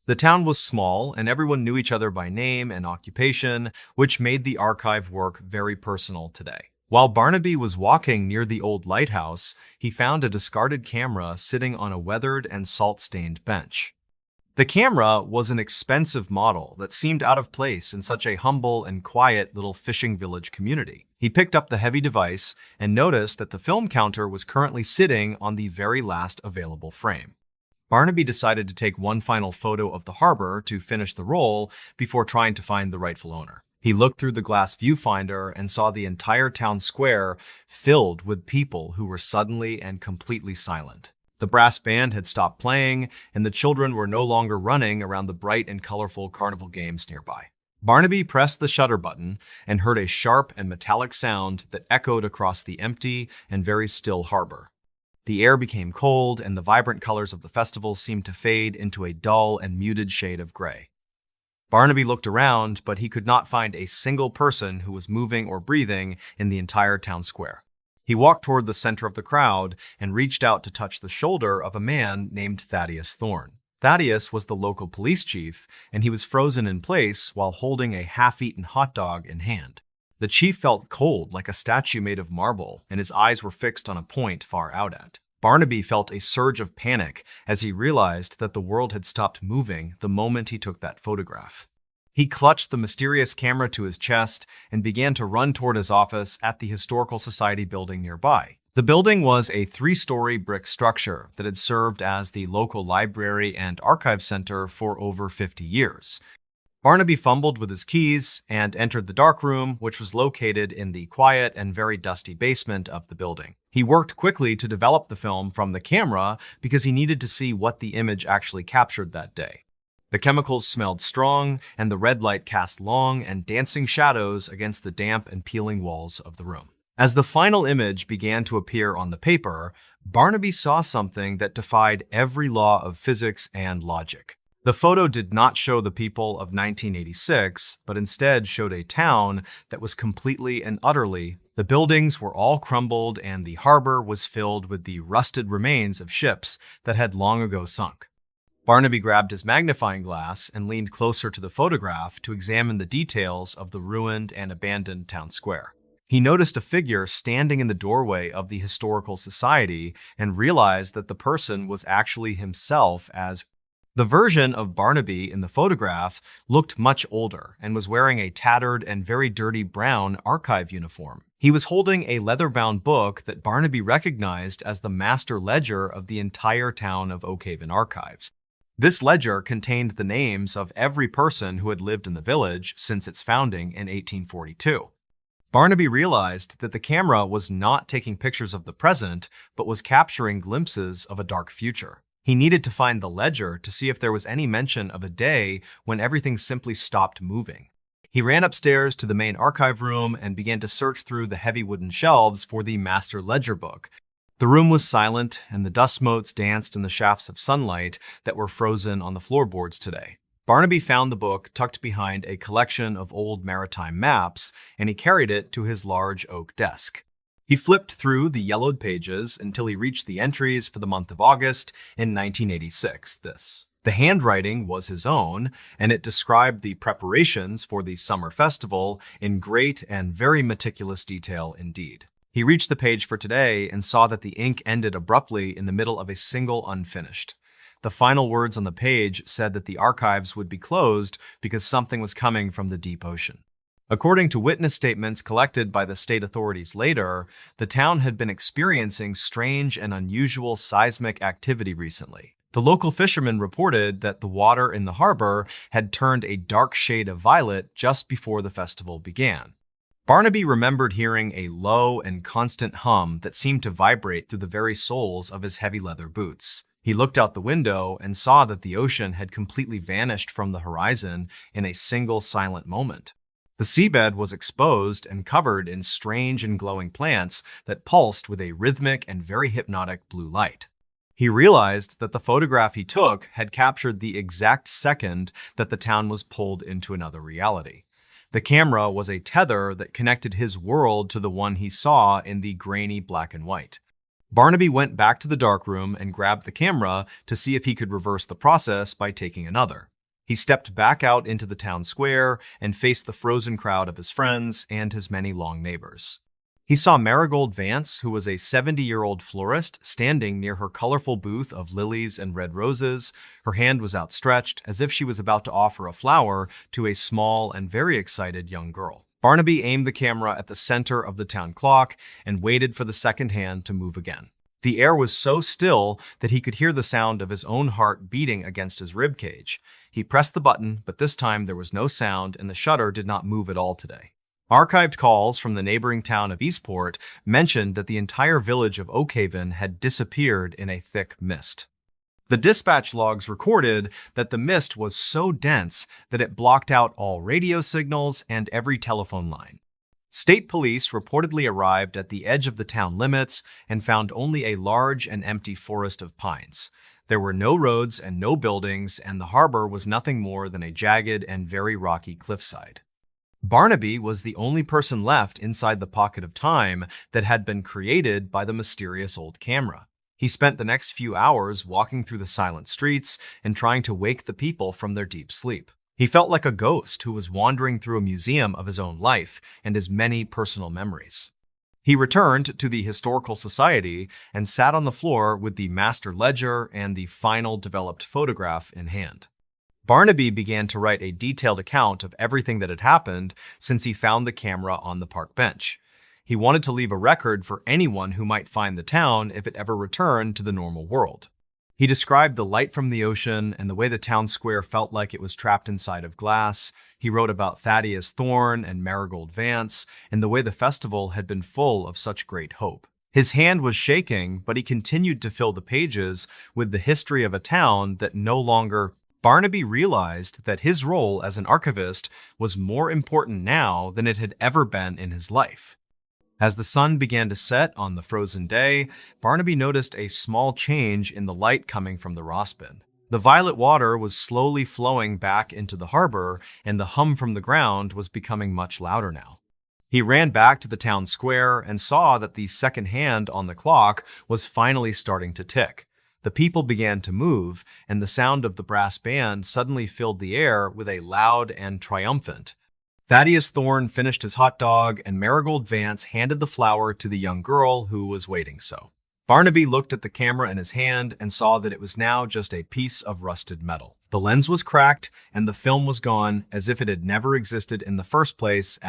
Speaker 1: The town was small, and everyone knew each other by name and occupation, which made the archive work very personal today. While Barnaby was walking near the old lighthouse, he found a discarded camera sitting on a weathered and salt-stained bench. The camera was an expensive model that seemed out of place in such a humble and quiet little fishing village community. He picked up the heavy device and noticed that the film counter was currently sitting on the very last available frame. Barnaby decided to take one final photo of the harbor to finish the roll before trying to find the rightful owner. He looked through the glass viewfinder and saw the entire town square filled with people who were suddenly and completely silent. The brass band had stopped playing, and the children were no longer running around the bright and colorful carnival games nearby. Barnaby pressed the shutter button and heard a sharp and metallic sound that echoed across the empty and very still harbor. The air became cold, and the vibrant colors of the festival seemed to fade into a dull and muted shade of gray. Barnaby looked around, but he could not find a single person who was moving or breathing in the entire town square. He walked toward the center of the crowd and reached out to touch the shoulder of a man named Thaddeus Thorne. Thaddeus was the local police chief, and he was frozen in place while holding a half-eaten hot dog in hand. The chief felt cold like a statue made of marble, and his eyes were fixed on a point far out at. Barnaby felt a surge of panic as he realized that the world had stopped moving the moment he took that photograph. He clutched the mysterious camera to his chest and began to run toward his office at the Historical Society building nearby. The building was a 3-story brick structure that had served as the local library and archive center for over 50 years. Barnaby fumbled with his keys and entered the dark room, which was located in the quiet and very dusty basement of the building. He worked quickly to develop the film from the camera because he needed to see what the image actually captured that day. The chemicals smelled strong, and the red light cast long and dancing shadows against the damp and peeling walls of the room. As the final image began to appear on the paper, Barnaby saw something that defied every law of physics and logic. The photo did not show the people of 1986, but instead showed a town that was completely and utterly. The buildings were all crumbled, and the harbor was filled with the rusted remains of ships that had long ago sunk. Barnaby grabbed his magnifying glass and leaned closer to the photograph to examine the details of the ruined and abandoned town square. He noticed a figure standing in the doorway of the Historical Society and realized that the person was actually himself. As the version of Barnaby in the photograph looked much older and was wearing a tattered and very dirty brown archive uniform. He was holding a leather-bound book that Barnaby recognized as the master ledger of the entire town of Oak Haven Archives. This ledger contained the names of every person who had lived in the village since its founding in 1842. Barnaby realized that the camera was not taking pictures of the present, but was capturing glimpses of a dark future. He needed to find the ledger to see if there was any mention of a day when everything simply stopped moving. He ran upstairs to the main archive room and began to search through the heavy wooden shelves for the master ledger book. The room was silent, and the dust motes danced in the shafts of sunlight that were frozen on the floorboards today. Barnaby found the book tucked behind a collection of old maritime maps, and he carried it to his large oak desk. He flipped through the yellowed pages until he reached the entries for the month of August in 1986. The handwriting was his own, and it described the preparations for the summer festival in great and very meticulous detail indeed. He reached the page for today and saw that the ink ended abruptly in the middle of a single unfinished. The final words on the page said that the archives would be closed because something was coming from the deep ocean. According to witness statements collected by the state authorities later, the town had been experiencing strange and unusual seismic activity recently. The local fishermen reported that the water in the harbor had turned a dark shade of violet just before the festival began. Barnaby remembered hearing a low and constant hum that seemed to vibrate through the very soles of his heavy leather boots. He looked out the window and saw that the ocean had completely vanished from the horizon in a single silent moment. The seabed was exposed and covered in strange and glowing plants that pulsed with a rhythmic and very hypnotic blue light. He realized that the photograph he took had captured the exact second that the town was pulled into another reality. The camera was a tether that connected his world to the one he saw in the grainy black and white. Barnaby went back to the darkroom and grabbed the camera to see if he could reverse the process by taking another. He stepped back out into the town square and faced the frozen crowd of his friends and his many long neighbors. He saw Marigold Vance, who was a 70-year-old florist, standing near her colorful booth of lilies and red roses. Her hand was outstretched, as if she was about to offer a flower to a small and very excited young girl. Barnaby aimed the camera at the center of the town clock and waited for the second hand to move again. The air was so still that he could hear the sound of his own heart beating against his ribcage. He pressed the button, but this time there was no sound and the shutter did not move at all today. Archived calls from the neighboring town of Eastport mentioned that the entire village of Oakhaven had disappeared in a thick mist. The dispatch logs recorded that the mist was so dense that it blocked out all radio signals and every telephone line. State police reportedly arrived at the edge of the town limits and found only a large and empty forest of pines. There were no roads and no buildings, and the harbor was nothing more than a jagged and very rocky cliffside. Barnaby was the only person left inside the pocket of time that had been created by the mysterious old camera. He spent the next few hours walking through the silent streets and trying to wake the people from their deep sleep. He felt like a ghost who was wandering through a museum of his own life and his many personal memories. He returned to the Historical Society and sat on the floor with the master ledger and the final developed photograph in hand. Barnaby began to write a detailed account of everything that had happened since he found the camera on the park bench. He wanted to leave a record for anyone who might find the town if it ever returned to the normal world. He described the light from the ocean and the way the town square felt like it was trapped inside of glass. He wrote about Thaddeus Thorne and Marigold Vance and the way the festival had been full of such great hope. His hand was shaking, but he continued to fill the pages with the history of a town that no longer... Barnaby realized that his role as an archivist was more important now than it had ever been in his life. As the sun began to set on the frozen day, Barnaby noticed a small change in the light coming from the Rossbin. The violet water was slowly flowing back into the harbor, and the hum from the ground was becoming much louder now. He ran back to the town square and saw that the second hand on the clock was finally starting to tick. The people began to move, and the sound of the brass band suddenly filled the air with a loud and triumphant. Thaddeus Thorne finished his hot dog, and Marigold Vance handed the flower to the young girl who was waiting so. Barnaby looked at the camera in his hand and saw that it was now just a piece of rusted metal. The lens was cracked, and the film was gone, as if it had never existed in the first place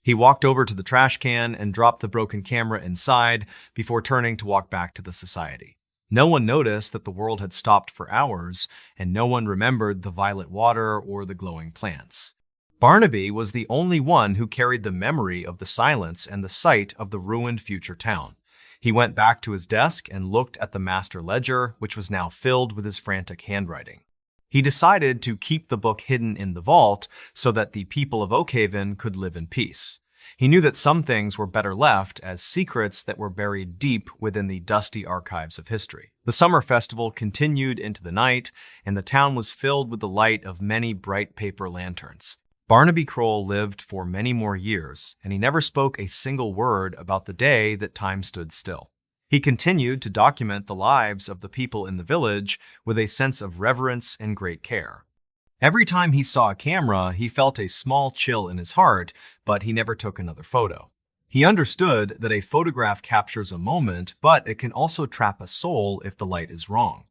Speaker 1: He walked over to the trash can and dropped the broken camera inside before turning to walk back to the society. No one noticed that the world had stopped for hours, and no one remembered the violet water or the glowing plants. Barnaby was the only one who carried the memory of the silence and the sight of the ruined future town. He went back to his desk and looked at the master ledger, which was now filled with his frantic handwriting. He decided to keep the book hidden in the vault so that the people of Oakhaven could live in peace. He knew that some things were better left as secrets that were buried deep within the dusty archives of history. The summer festival continued into the night, and the town was filled with the light of many bright paper lanterns. Barnaby Kroll lived for many more years, and he never spoke a single word about the day that time stood still. He continued to document the lives of the people in the village with a sense of reverence and great care. Every time he saw a camera, he felt a small chill in his heart, but he never took another photo. He understood that a photograph captures a moment, but it can also trap a soul if the light is wrong.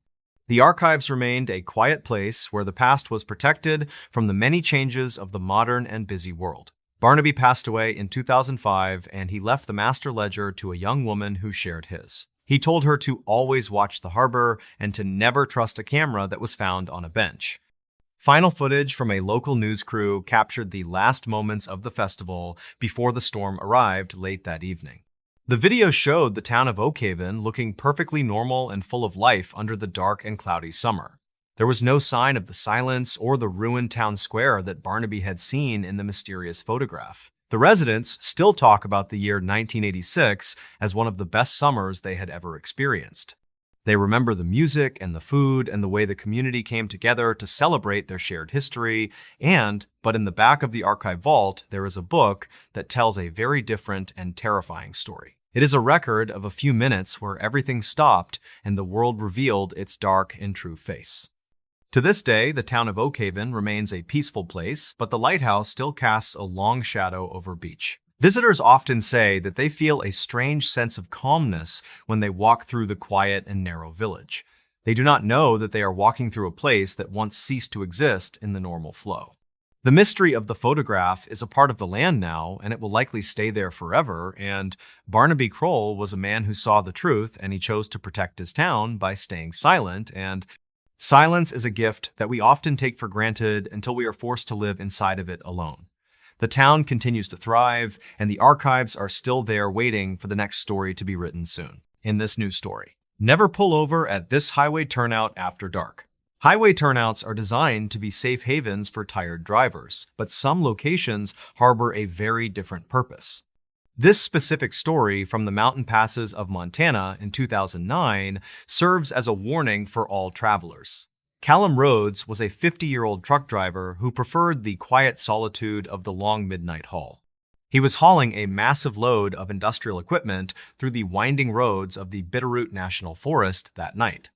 Speaker 1: The archives remained a quiet place where the past was protected from the many changes of the modern and busy world. Barnaby passed away in 2005, and he left the master ledger to a young woman who shared his. He told her to always watch the harbor and to never trust a camera that was found on a bench. Final footage from a local news crew captured the last moments of the festival before the storm arrived late that evening. The video showed the town of Oakhaven looking perfectly normal and full of life under the dark and cloudy summer. There was no sign of the silence or the ruined town square that Barnaby had seen in the mysterious photograph. The residents still talk about the year 1986 as one of the best summers they had ever experienced. They remember the music and the food and the way the community came together to celebrate their shared history, but in the back of the archive vault, there is a book that tells a very different and terrifying story. It is a record of a few minutes where everything stopped and the world revealed its dark and true face. To this day, the town of Oakhaven remains a peaceful place, but the lighthouse still casts a long shadow over beach. Visitors often say that they feel a strange sense of calmness when they walk through the quiet and narrow village. They do not know that they are walking through a place that once ceased to exist in the normal flow. The mystery of the photograph is a part of the land now, and it will likely stay there forever, and Barnaby Kroll was a man who saw the truth, and he chose to protect his town by staying silent, and silence is a gift that we often take for granted until we are forced to live inside of it alone. The town continues to thrive, and the archives are still there waiting for the next story to be written soon. In this new story, never pull over at this highway turnout after dark. Highway turnouts are designed to be safe havens for tired drivers, but some locations harbor a very different purpose. This specific story from the mountain passes of Montana in 2009 serves as a warning for all travelers. Callum Rhodes was a 50-year-old truck driver who preferred the quiet solitude of the long midnight haul. He was hauling a massive load of industrial equipment through the winding roads of the Bitterroot National Forest that night.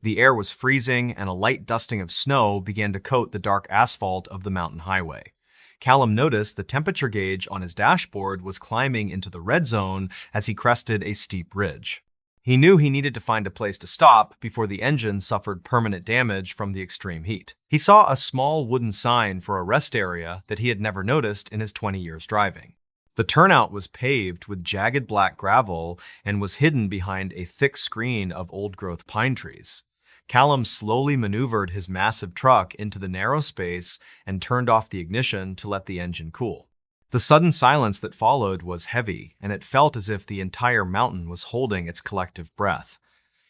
Speaker 1: The air was freezing, and a light dusting of snow began to coat the dark asphalt of the mountain highway. Callum noticed the temperature gauge on his dashboard was climbing into the red zone as he crested a steep ridge. He knew he needed to find a place to stop before the engine suffered permanent damage from the extreme heat. He saw a small wooden sign for a rest area that he had never noticed in his 20 years driving. The turnout was paved with jagged black gravel and was hidden behind a thick screen of old-growth pine trees. Callum slowly maneuvered his massive truck into the narrow space and turned off the ignition to let the engine cool. The sudden silence that followed was heavy, and it felt as if the entire mountain was holding its collective breath.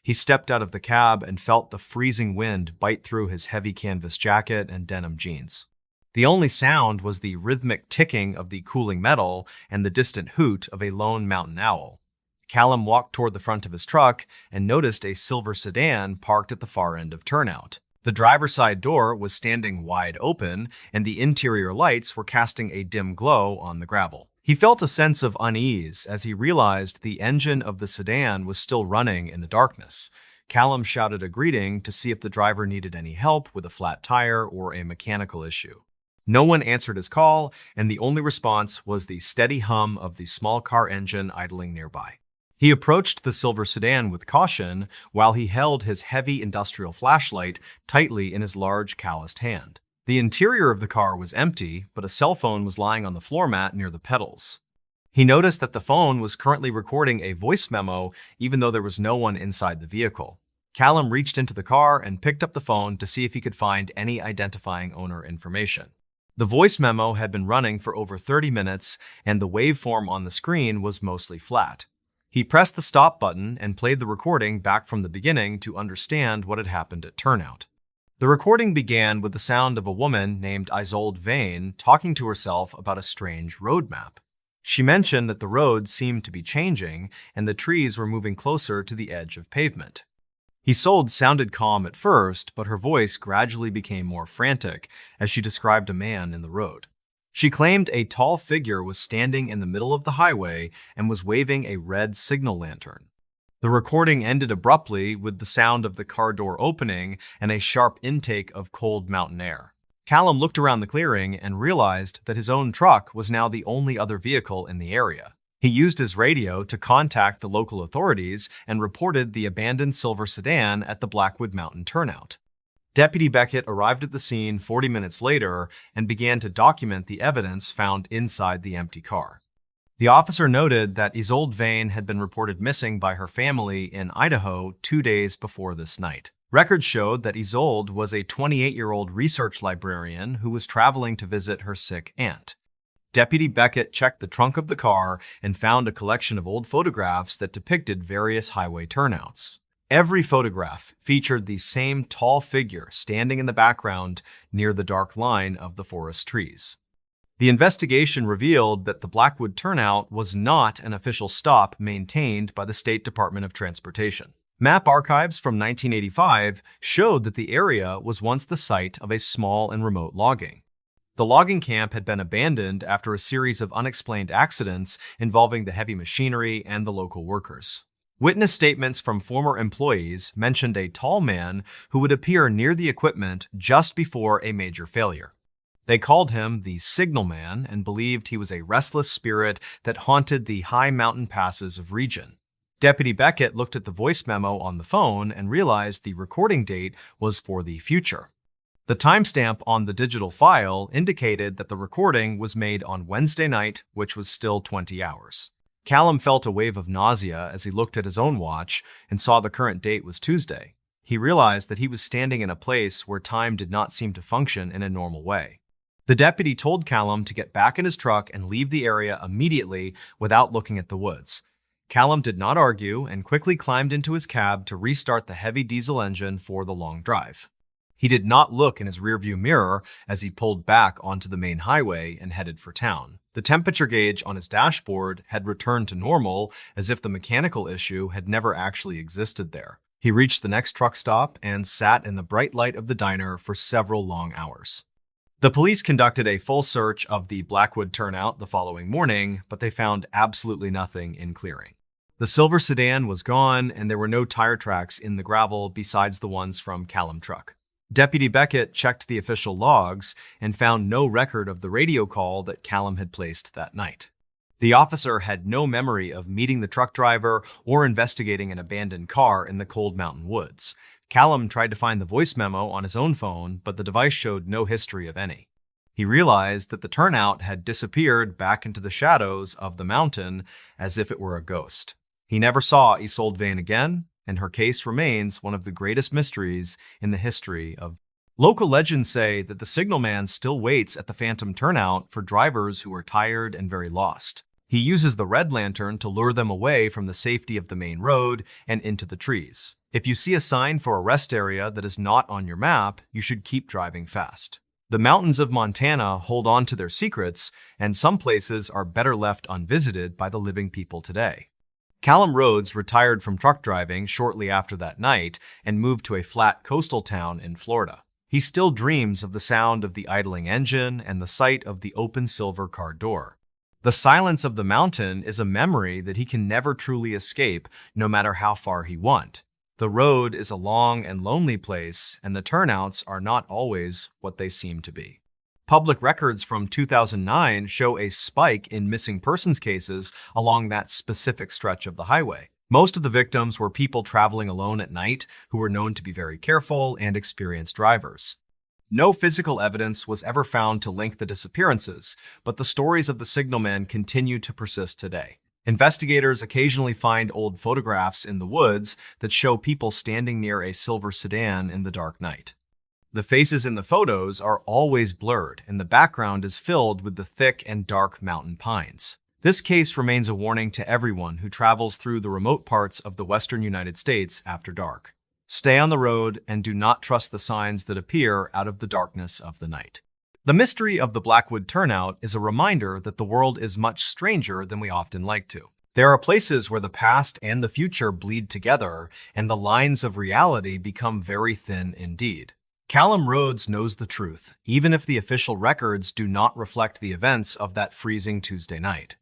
Speaker 1: He stepped out of the cab and felt the freezing wind bite through his heavy canvas jacket and denim jeans. The only sound was the rhythmic ticking of the cooling metal and the distant hoot of a lone mountain owl. Callum walked toward the front of his truck and noticed a silver sedan parked at the far end of turnout. The driver's side door was standing wide open, and the interior lights were casting a dim glow on the gravel. He felt a sense of unease as he realized the engine of the sedan was still running in the darkness. Callum shouted a greeting to see if the driver needed any help with a flat tire or a mechanical issue. No one answered his call, and the only response was the steady hum of the small car engine idling nearby. He approached the silver sedan with caution while he held his heavy industrial flashlight tightly in his large, calloused hand. The interior of the car was empty, but a cell phone was lying on the floor mat near the pedals. He noticed that the phone was currently recording a voice memo even though there was no one inside the vehicle. Callum reached into the car and picked up the phone to see if he could find any identifying owner information. The voice memo had been running for over 30 minutes, and the waveform on the screen was mostly flat. He pressed the stop button and played the recording back from the beginning to understand what had happened at turnout. The recording began with the sound of a woman named Isolde Vane talking to herself about a strange road map. She mentioned that the road seemed to be changing and the trees were moving closer to the edge of pavement. Isolde sounded calm at first, but her voice gradually became more frantic as she described a man in the road. She claimed a tall figure was standing in the middle of the highway and was waving a red signal lantern. The recording ended abruptly with the sound of the car door opening and a sharp intake of cold mountain air. Callum looked around the clearing and realized that his own truck was now the only other vehicle in the area. He used his radio to contact the local authorities and reported the abandoned silver sedan at the Blackwood Mountain turnout. Deputy Beckett arrived at the scene 40 minutes later and began to document the evidence found inside the empty car. The officer noted that Isolde Vane had been reported missing by her family in Idaho 2 days before this night. Records showed that Isolde was a 28-year-old research librarian who was traveling to visit her sick aunt. Deputy Beckett checked the trunk of the car and found a collection of old photographs that depicted various highway turnouts. Every photograph featured the same tall figure standing in the background near the dark line of the forest trees. The investigation revealed that the Blackwood turnout was not an official stop maintained by the State Department of Transportation. Map archives from 1985 showed that the area was once the site of a small and remote logging. The logging camp had been abandoned after a series of unexplained accidents involving the heavy machinery and the local workers. Witness statements from former employees mentioned a tall man who would appear near the equipment just before a major failure. They called him the Signalman and believed he was a restless spirit that haunted the high mountain passes of region. Deputy Beckett looked at the voice memo on the phone and realized the recording date was for the future. The timestamp on the digital file indicated that the recording was made on Wednesday night, which was still 20 hours. Callum felt a wave of nausea as he looked at his own watch and saw the current date was Tuesday. He realized that he was standing in a place where time did not seem to function in a normal way. The deputy told Callum to get back in his truck and leave the area immediately without looking at the woods. Callum did not argue and quickly climbed into his cab to restart the heavy diesel engine for the long drive. He did not look in his rearview mirror as he pulled back onto the main highway and headed for town. The temperature gauge on his dashboard had returned to normal, as if the mechanical issue had never actually existed there. He reached the next truck stop and sat in the bright light of the diner for several long hours. The police conducted a full search of the Blackwood turnout the following morning, but they found absolutely nothing in clearing. The silver sedan was gone, and there were no tire tracks in the gravel besides the ones from Callum's truck. Deputy Beckett checked the official logs and found no record of the radio call that Callum had placed that night. The officer had no memory of meeting the truck driver or investigating an abandoned car in the cold mountain woods. Callum tried to find the voice memo on his own phone, but the device showed no history of any. He realized that the turnout had disappeared back into the shadows of the mountain as if it were a ghost. He never saw Isolde Vane again, and her case remains one of the greatest mysteries in the history of. Local legends say that the signalman still waits at the phantom turnout for drivers who are tired and very lost. He uses the red lantern to lure them away from the safety of the main road and into the trees. If you see a sign for a rest area that is not on your map, you should keep driving fast. The mountains of Montana hold on to their secrets, and some places are better left unvisited by the living people today. Callum Rhodes retired from truck driving shortly after that night and moved to a flat coastal town in Florida. He still dreams of the sound of the idling engine and the sight of the open silver car door. The silence of the mountain is a memory that he can never truly escape, no matter how far he wants. The road is a long and lonely place, and the turnouts are not always what they seem to be. Public records from 2009 show a spike in missing persons cases along that specific stretch of the highway. Most of the victims were people traveling alone at night who were known to be very careful and experienced drivers. No physical evidence was ever found to link the disappearances, but the stories of the signalman continue to persist today. Investigators occasionally find old photographs in the woods that show people standing near a silver sedan in the dark night. The faces in the photos are always blurred, and the background is filled with the thick and dark mountain pines. This case remains a warning to everyone who travels through the remote parts of the western United States after dark. Stay on the road and do not trust the signs that appear out of the darkness of the night. The mystery of the Blackwood turnout is a reminder that the world is much stranger than we often like to. There are places where the past and the future bleed together, and the lines of reality become very thin indeed. Callum Rhodes knows the truth, even if the official records do not reflect the events of that freezing Tuesday night.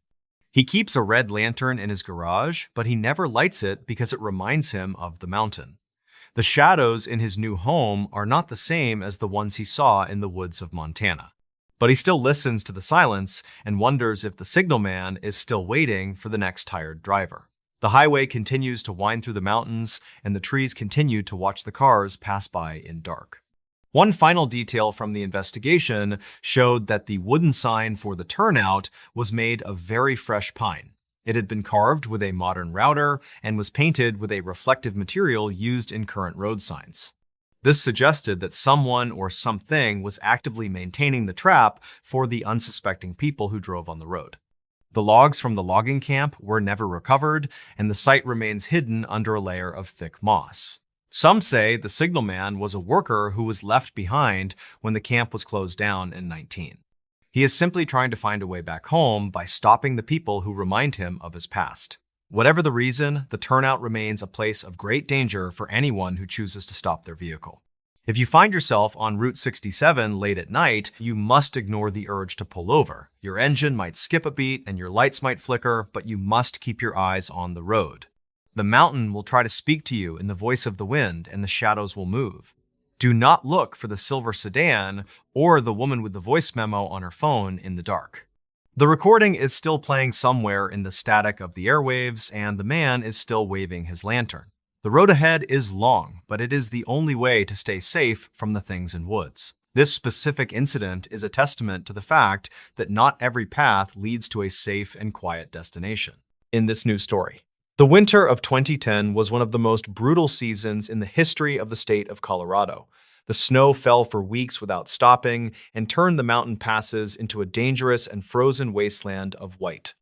Speaker 1: He keeps a red lantern in his garage, but he never lights it because it reminds him of the mountain. The shadows in his new home are not the same as the ones he saw in the woods of Montana. But he still listens to the silence and wonders if the signalman is still waiting for the next tired driver. The highway continues to wind through the mountains, and the trees continue to watch the cars pass by in dark. One final detail from the investigation showed that the wooden sign for the turnout was made of very fresh pine. It had been carved with a modern router and was painted with a reflective material used in current road signs. This suggested that someone or something was actively maintaining the trap for the unsuspecting people who drove on the road. The logs from the logging camp were never recovered, and the site remains hidden under a layer of thick moss. Some say the signalman was a worker who was left behind when the camp was closed down in 19. He is simply trying to find a way back home by stopping the people who remind him of his past. Whatever the reason, the turnout remains a place of great danger for anyone who chooses to stop their vehicle. If you find yourself on Route 67 late at night, you must ignore the urge to pull over. Your engine might skip a beat and your lights might flicker, but you must keep your eyes on the road. The mountain will try to speak to you in the voice of the wind, and the shadows will move. Do not look for the silver sedan or the woman with the voice memo on her phone in the dark. The recording is still playing somewhere in the static of the airwaves, and the man is still waving his lantern. The road ahead is long, but it is the only way to stay safe from the things in woods. This specific incident is a testament to the fact that not every path leads to a safe and quiet destination. In this news story, the winter of 2010 was one of the most brutal seasons in the history of the state of Colorado. The snow fell for weeks without stopping and turned the mountain passes into a dangerous and frozen wasteland of white.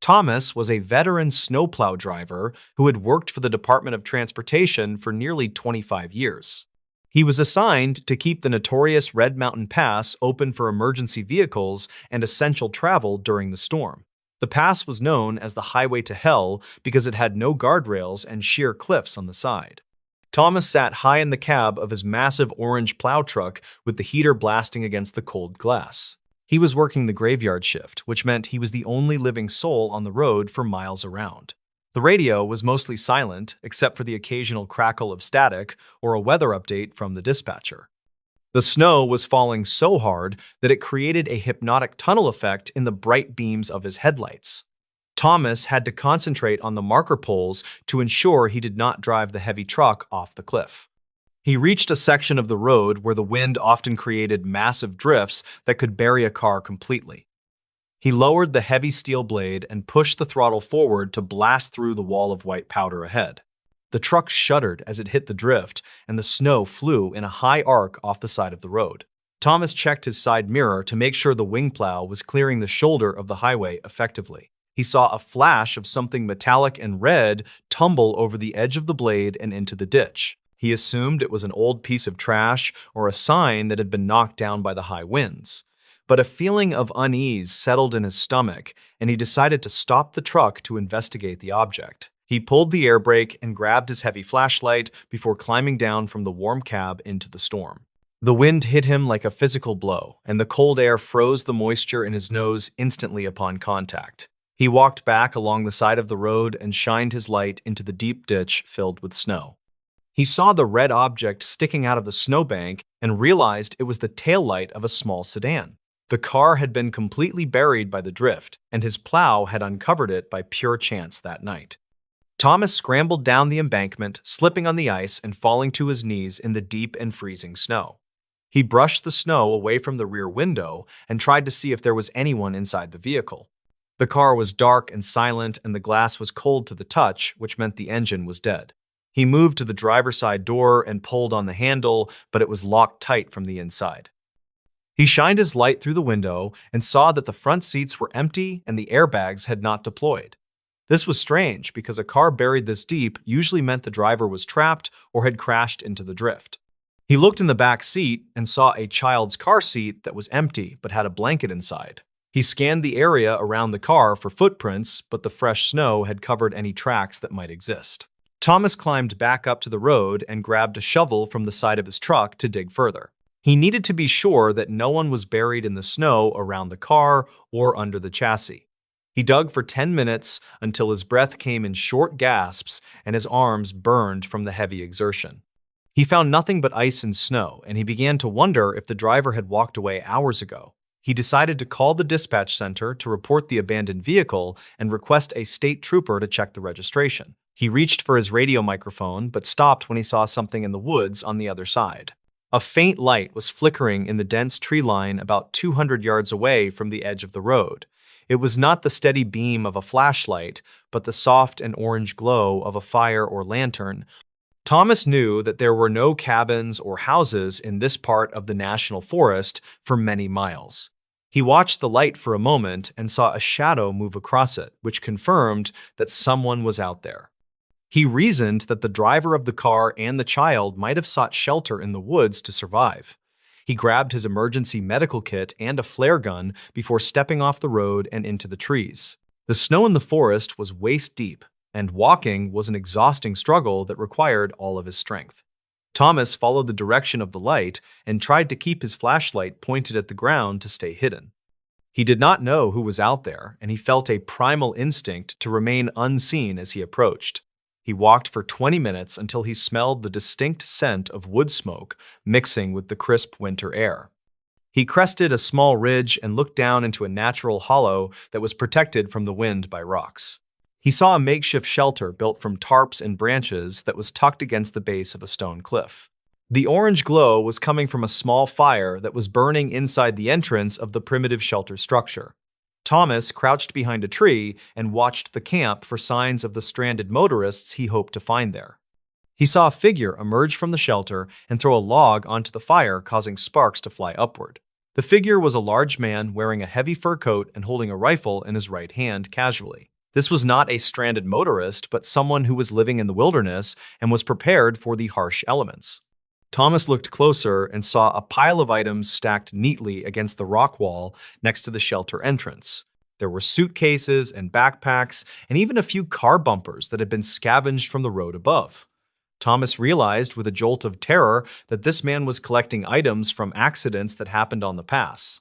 Speaker 1: Thomas was a veteran snowplow driver who had worked for the Department of Transportation for nearly 25 years. He was assigned to keep the notorious Red Mountain Pass open for emergency vehicles and essential travel during the storm. The pass was known as the Highway to Hell because it had no guardrails and sheer cliffs on the side. Thomas sat high in the cab of his massive orange plow truck with the heater blasting against the cold glass. He was working the graveyard shift, which meant he was the only living soul on the road for miles around. The radio was mostly silent, except for the occasional crackle of static or a weather update from the dispatcher. The snow was falling so hard that it created a hypnotic tunnel effect in the bright beams of his headlights. Thomas had to concentrate on the marker poles to ensure he did not drive the heavy truck off the cliff. He reached a section of the road where the wind often created massive drifts that could bury a car completely. He lowered the heavy steel blade and pushed the throttle forward to blast through the wall of white powder ahead. The truck shuddered as it hit the drift, and the snow flew in a high arc off the side of the road. Thomas checked his side mirror to make sure the wing plow was clearing the shoulder of the highway effectively. He saw a flash of something metallic and red tumble over the edge of the blade and into the ditch. He assumed it was an old piece of trash or a sign that had been knocked down by the high winds. But a feeling of unease settled in his stomach, and he decided to stop the truck to investigate the object. He pulled the air brake and grabbed his heavy flashlight before climbing down from the warm cab into the storm. The wind hit him like a physical blow, and the cold air froze the moisture in his nose instantly upon contact. He walked back along the side of the road and shined his light into the deep ditch filled with snow. He saw the red object sticking out of the snowbank and realized it was the taillight of a small sedan. The car had been completely buried by the drift, and his plow had uncovered it by pure chance that night. Thomas scrambled down the embankment, slipping on the ice and falling to his knees in the deep and freezing snow. He brushed the snow away from the rear window and tried to see if there was anyone inside the vehicle. The car was dark and silent, and the glass was cold to the touch, which meant the engine was dead. He moved to the driver's side door and pulled on the handle, but it was locked tight from the inside. He shined his light through the window and saw that the front seats were empty and the airbags had not deployed. This was strange because a car buried this deep usually meant the driver was trapped or had crashed into the drift. He looked in the back seat and saw a child's car seat that was empty but had a blanket inside. He scanned the area around the car for footprints, but the fresh snow had covered any tracks that might exist. Thomas climbed back up to the road and grabbed a shovel from the side of his truck to dig further. He needed to be sure that no one was buried in the snow around the car or under the chassis. He dug for 10 minutes until his breath came in short gasps and his arms burned from the heavy exertion. He found nothing but ice and snow, and he began to wonder if the driver had walked away hours ago. He decided to call the dispatch center to report the abandoned vehicle and request a state trooper to check the registration. He reached for his radio microphone, but stopped when he saw something in the woods on the other side. A faint light was flickering in the dense tree line about 200 yards away from the edge of the road. It was not the steady beam of a flashlight, but the soft and orange glow of a fire or lantern. Thomas knew that there were no cabins or houses in this part of the national forest for many miles. He watched the light for a moment and saw a shadow move across it, which confirmed that someone was out there. He reasoned that the driver of the car and the child might have sought shelter in the woods to survive. He grabbed his emergency medical kit and a flare gun before stepping off the road and into the trees. The snow in the forest was waist deep, and walking was an exhausting struggle that required all of his strength. Thomas followed the direction of the light and tried to keep his flashlight pointed at the ground to stay hidden. He did not know who was out there, and he felt a primal instinct to remain unseen as he approached. He walked for 20 minutes until he smelled the distinct scent of wood smoke mixing with the crisp winter air. He crested a small ridge and looked down into a natural hollow that was protected from the wind by rocks. He saw a makeshift shelter built from tarps and branches that was tucked against the base of a stone cliff. The orange glow was coming from a small fire that was burning inside the entrance of the primitive shelter structure. Thomas crouched behind a tree and watched the camp for signs of the stranded motorists he hoped to find there. He saw a figure emerge from the shelter and throw a log onto the fire, causing sparks to fly upward. The figure was a large man wearing a heavy fur coat and holding a rifle in his right hand casually. This was not a stranded motorist, but someone who was living in the wilderness and was prepared for the harsh elements. Thomas looked closer and saw a pile of items stacked neatly against the rock wall next to the shelter entrance. There were suitcases and backpacks, and even a few car bumpers that had been scavenged from the road above. Thomas realized with a jolt of terror that this man was collecting items from accidents that happened on the pass.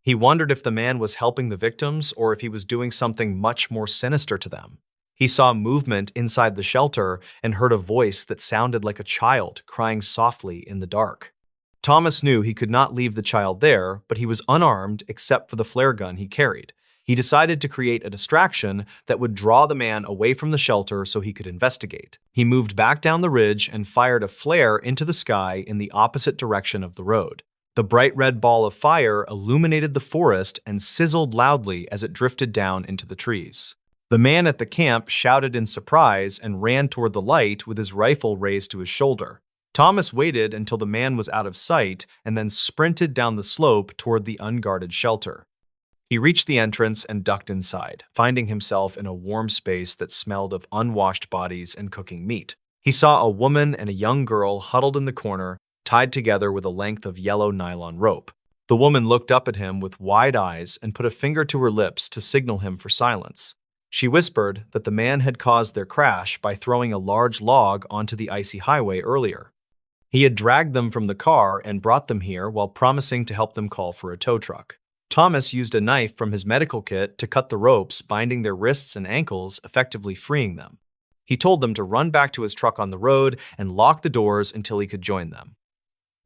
Speaker 1: He wondered if the man was helping the victims or if he was doing something much more sinister to them. He saw movement inside the shelter and heard a voice that sounded like a child crying softly in the dark. Thomas knew he could not leave the child there, but he was unarmed except for the flare gun he carried. He decided to create a distraction that would draw the man away from the shelter so he could investigate. He moved back down the ridge and fired a flare into the sky in the opposite direction of the road. The bright red ball of fire illuminated the forest and sizzled loudly as it drifted down into the trees. The man at the camp shouted in surprise and ran toward the light with his rifle raised to his shoulder. Thomas waited until the man was out of sight and then sprinted down the slope toward the unguarded shelter. He reached the entrance and ducked inside, finding himself in a warm space that smelled of unwashed bodies and cooking meat. He saw a woman and a young girl huddled in the corner, tied together with a length of yellow nylon rope. The woman looked up at him with wide eyes and put a finger to her lips to signal him for silence. She whispered that the man had caused their crash by throwing a large log onto the icy highway earlier. He had dragged them from the car and brought them here while promising to help them call for a tow truck. Thomas used a knife from his medical kit to cut the ropes binding their wrists and ankles, effectively freeing them. He told them to run back to his truck on the road and lock the doors until he could join them.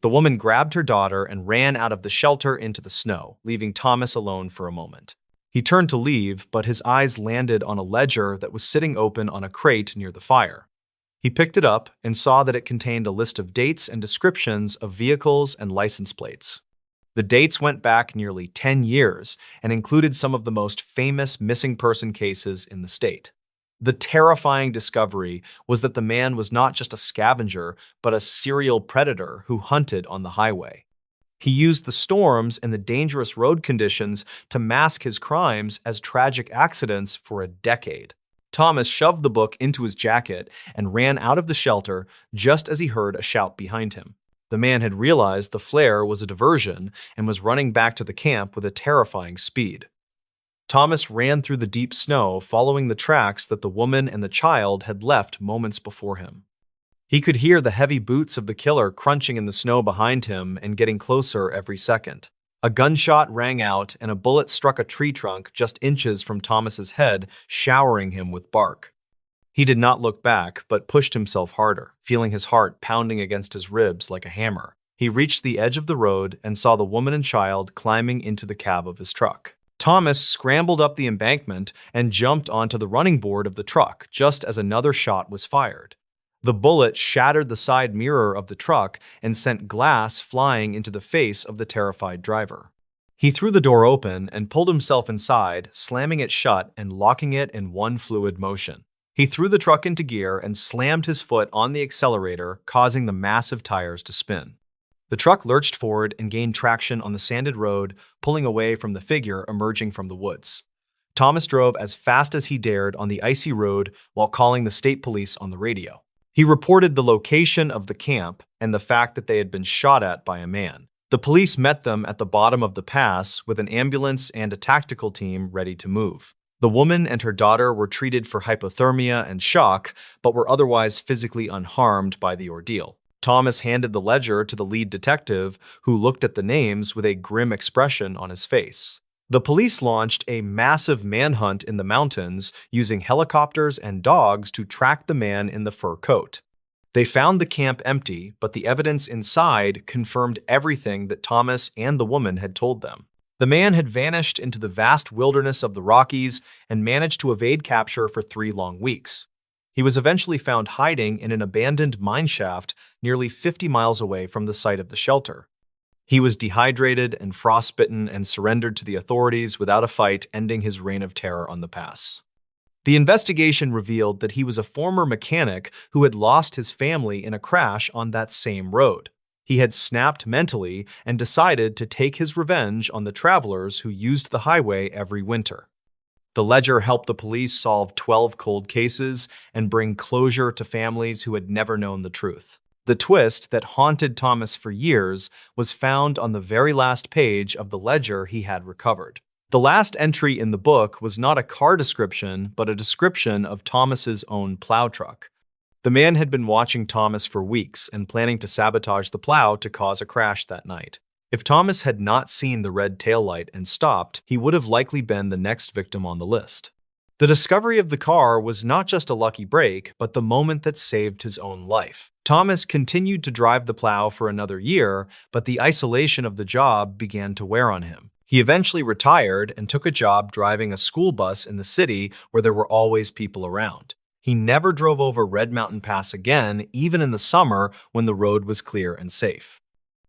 Speaker 1: The woman grabbed her daughter and ran out of the shelter into the snow, leaving Thomas alone for a moment. He turned to leave, but his eyes landed on a ledger that was sitting open on a crate near the fire. He picked it up and saw that it contained a list of dates and descriptions of vehicles and license plates. The dates went back nearly 10 years and included some of the most famous missing person cases in the state. The terrifying discovery was that the man was not just a scavenger, but a serial predator who hunted on the highway. He used the storms and the dangerous road conditions to mask his crimes as tragic accidents for a decade. Thomas shoved the book into his jacket and ran out of the shelter just as he heard a shout behind him. The man had realized the flare was a diversion and was running back to the camp with a terrifying speed. Thomas ran through the deep snow, following the tracks that the woman and the child had left moments before him. He could hear the heavy boots of the killer crunching in the snow behind him and getting closer every second. A gunshot rang out and a bullet struck a tree trunk just inches from Thomas's head, showering him with bark. He did not look back, but pushed himself harder, feeling his heart pounding against his ribs like a hammer. He reached the edge of the road and saw the woman and child climbing into the cab of his truck. Thomas scrambled up the embankment and jumped onto the running board of the truck just as another shot was fired. The bullet shattered the side mirror of the truck and sent glass flying into the face of the terrified driver. He threw the door open and pulled himself inside, slamming it shut and locking it in one fluid motion. He threw the truck into gear and slammed his foot on the accelerator, causing the massive tires to spin. The truck lurched forward and gained traction on the sanded road, pulling away from the figure emerging from the woods. Thomas drove as fast as he dared on the icy road while calling the state police on the radio. He reported the location of the camp and the fact that they had been shot at by a man. The police met them at the bottom of the pass with an ambulance and a tactical team ready to move. The woman and her daughter were treated for hypothermia and shock, but were otherwise physically unharmed by the ordeal. Thomas handed the ledger to the lead detective, who looked at the names with a grim expression on his face. The police launched a massive manhunt in the mountains using helicopters and dogs to track the man in the fur coat. They found the camp empty, but the evidence inside confirmed everything that Thomas and the woman had told them. The man had vanished into the vast wilderness of the Rockies and managed to evade capture for 3 long weeks. He was eventually found hiding in an abandoned mine shaft nearly 50 miles away from the site of the shelter. He was dehydrated and frostbitten and surrendered to the authorities without a fight, ending his reign of terror on the pass. The investigation revealed that he was a former mechanic who had lost his family in a crash on that same road. He had snapped mentally and decided to take his revenge on the travelers who used the highway every winter. The ledger helped the police solve 12 cold cases and bring closure to families who had never known the truth. The twist that haunted Thomas for years was found on the very last page of the ledger he had recovered. The last entry in the book was not a car description, but a description of Thomas's own plow truck. The man had been watching Thomas for weeks and planning to sabotage the plow to cause a crash that night. If Thomas had not seen the red taillight and stopped, he would have likely been the next victim on the list. The discovery of the car was not just a lucky break, but the moment that saved his own life. Thomas continued to drive the plow for another year, but the isolation of the job began to wear on him. He eventually retired and took a job driving a school bus in the city where there were always people around. He never drove over Red Mountain Pass again, even in the summer when the road was clear and safe.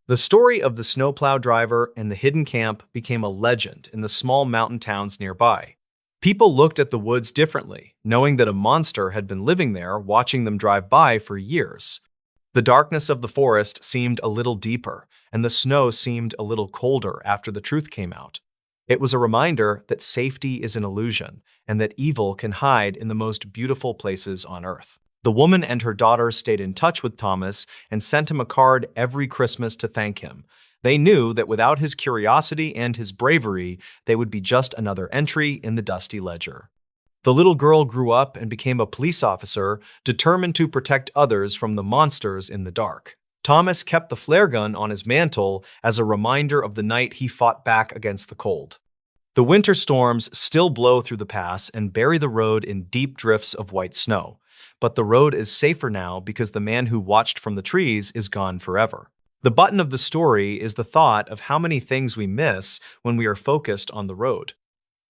Speaker 1: The story of the snowplow driver and the hidden camp became a legend in the small mountain towns nearby. People looked at the woods differently, knowing that a monster had been living there, watching them drive by for years. The darkness of the forest seemed a little deeper, and the snow seemed a little colder after the truth came out. It was a reminder that safety is an illusion, and that evil can hide in the most beautiful places on Earth. The woman and her daughter stayed in touch with Thomas and sent him a card every Christmas to thank him. They knew that without his curiosity and his bravery, they would be just another entry in the dusty ledger. The little girl grew up and became a police officer, determined to protect others from the monsters in the dark. Thomas kept the flare gun on his mantle as a reminder of the night he fought back against the cold. The winter storms still blow through the pass and bury the road in deep drifts of white snow. But the road is safer now because the man who watched from the trees is gone forever. The button of the story is the thought of how many things we miss when we are focused on the road.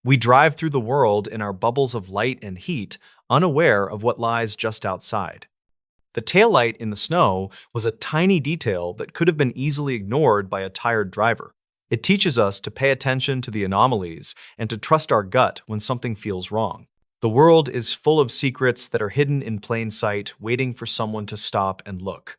Speaker 1: We drive through the world in our bubbles of light and heat, unaware of what lies just outside. The taillight in the snow was a tiny detail that could have been easily ignored by a tired driver. It teaches us to pay attention to the anomalies and to trust our gut when something feels wrong. The world is full of secrets that are hidden in plain sight, waiting for someone to stop and look.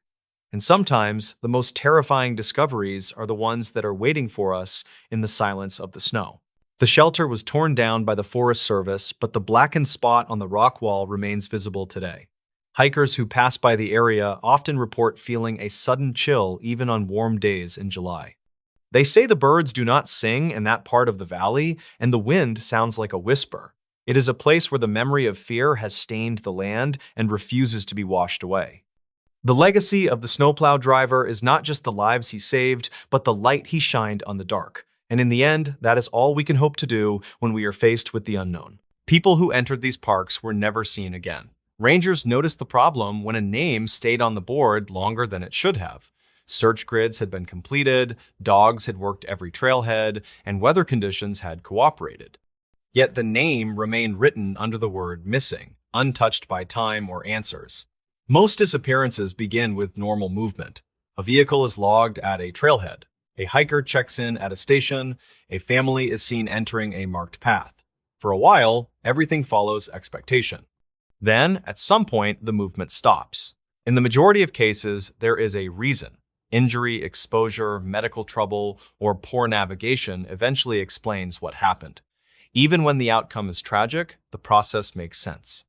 Speaker 1: And sometimes, the most terrifying discoveries are the ones that are waiting for us in the silence of the snow. The shelter was torn down by the Forest Service, but the blackened spot on the rock wall remains visible today. Hikers who pass by the area often report feeling a sudden chill even on warm days in July. They say the birds do not sing in that part of the valley, and the wind sounds like a whisper. It is a place where the memory of fear has stained the land and refuses to be washed away. The legacy of the snowplow driver is not just the lives he saved, but the light he shined on the dark. And in the end, that is all we can hope to do when we are faced with the unknown. People who entered these parks were never seen again. Rangers noticed the problem when a name stayed on the board longer than it should have. Search grids had been completed, dogs had worked every trailhead, and weather conditions had cooperated. Yet the name remained written under the word missing, untouched by time or answers. Most disappearances begin with normal movement. A vehicle is logged at a trailhead. A hiker checks in at a station. A family is seen entering a marked path. For a while, everything follows expectation. Then, at some point, the movement stops. In the majority of cases, there is a reason. Injury, exposure, medical trouble, or poor navigation eventually explains what happened. Even when the outcome is tragic, the process makes sense.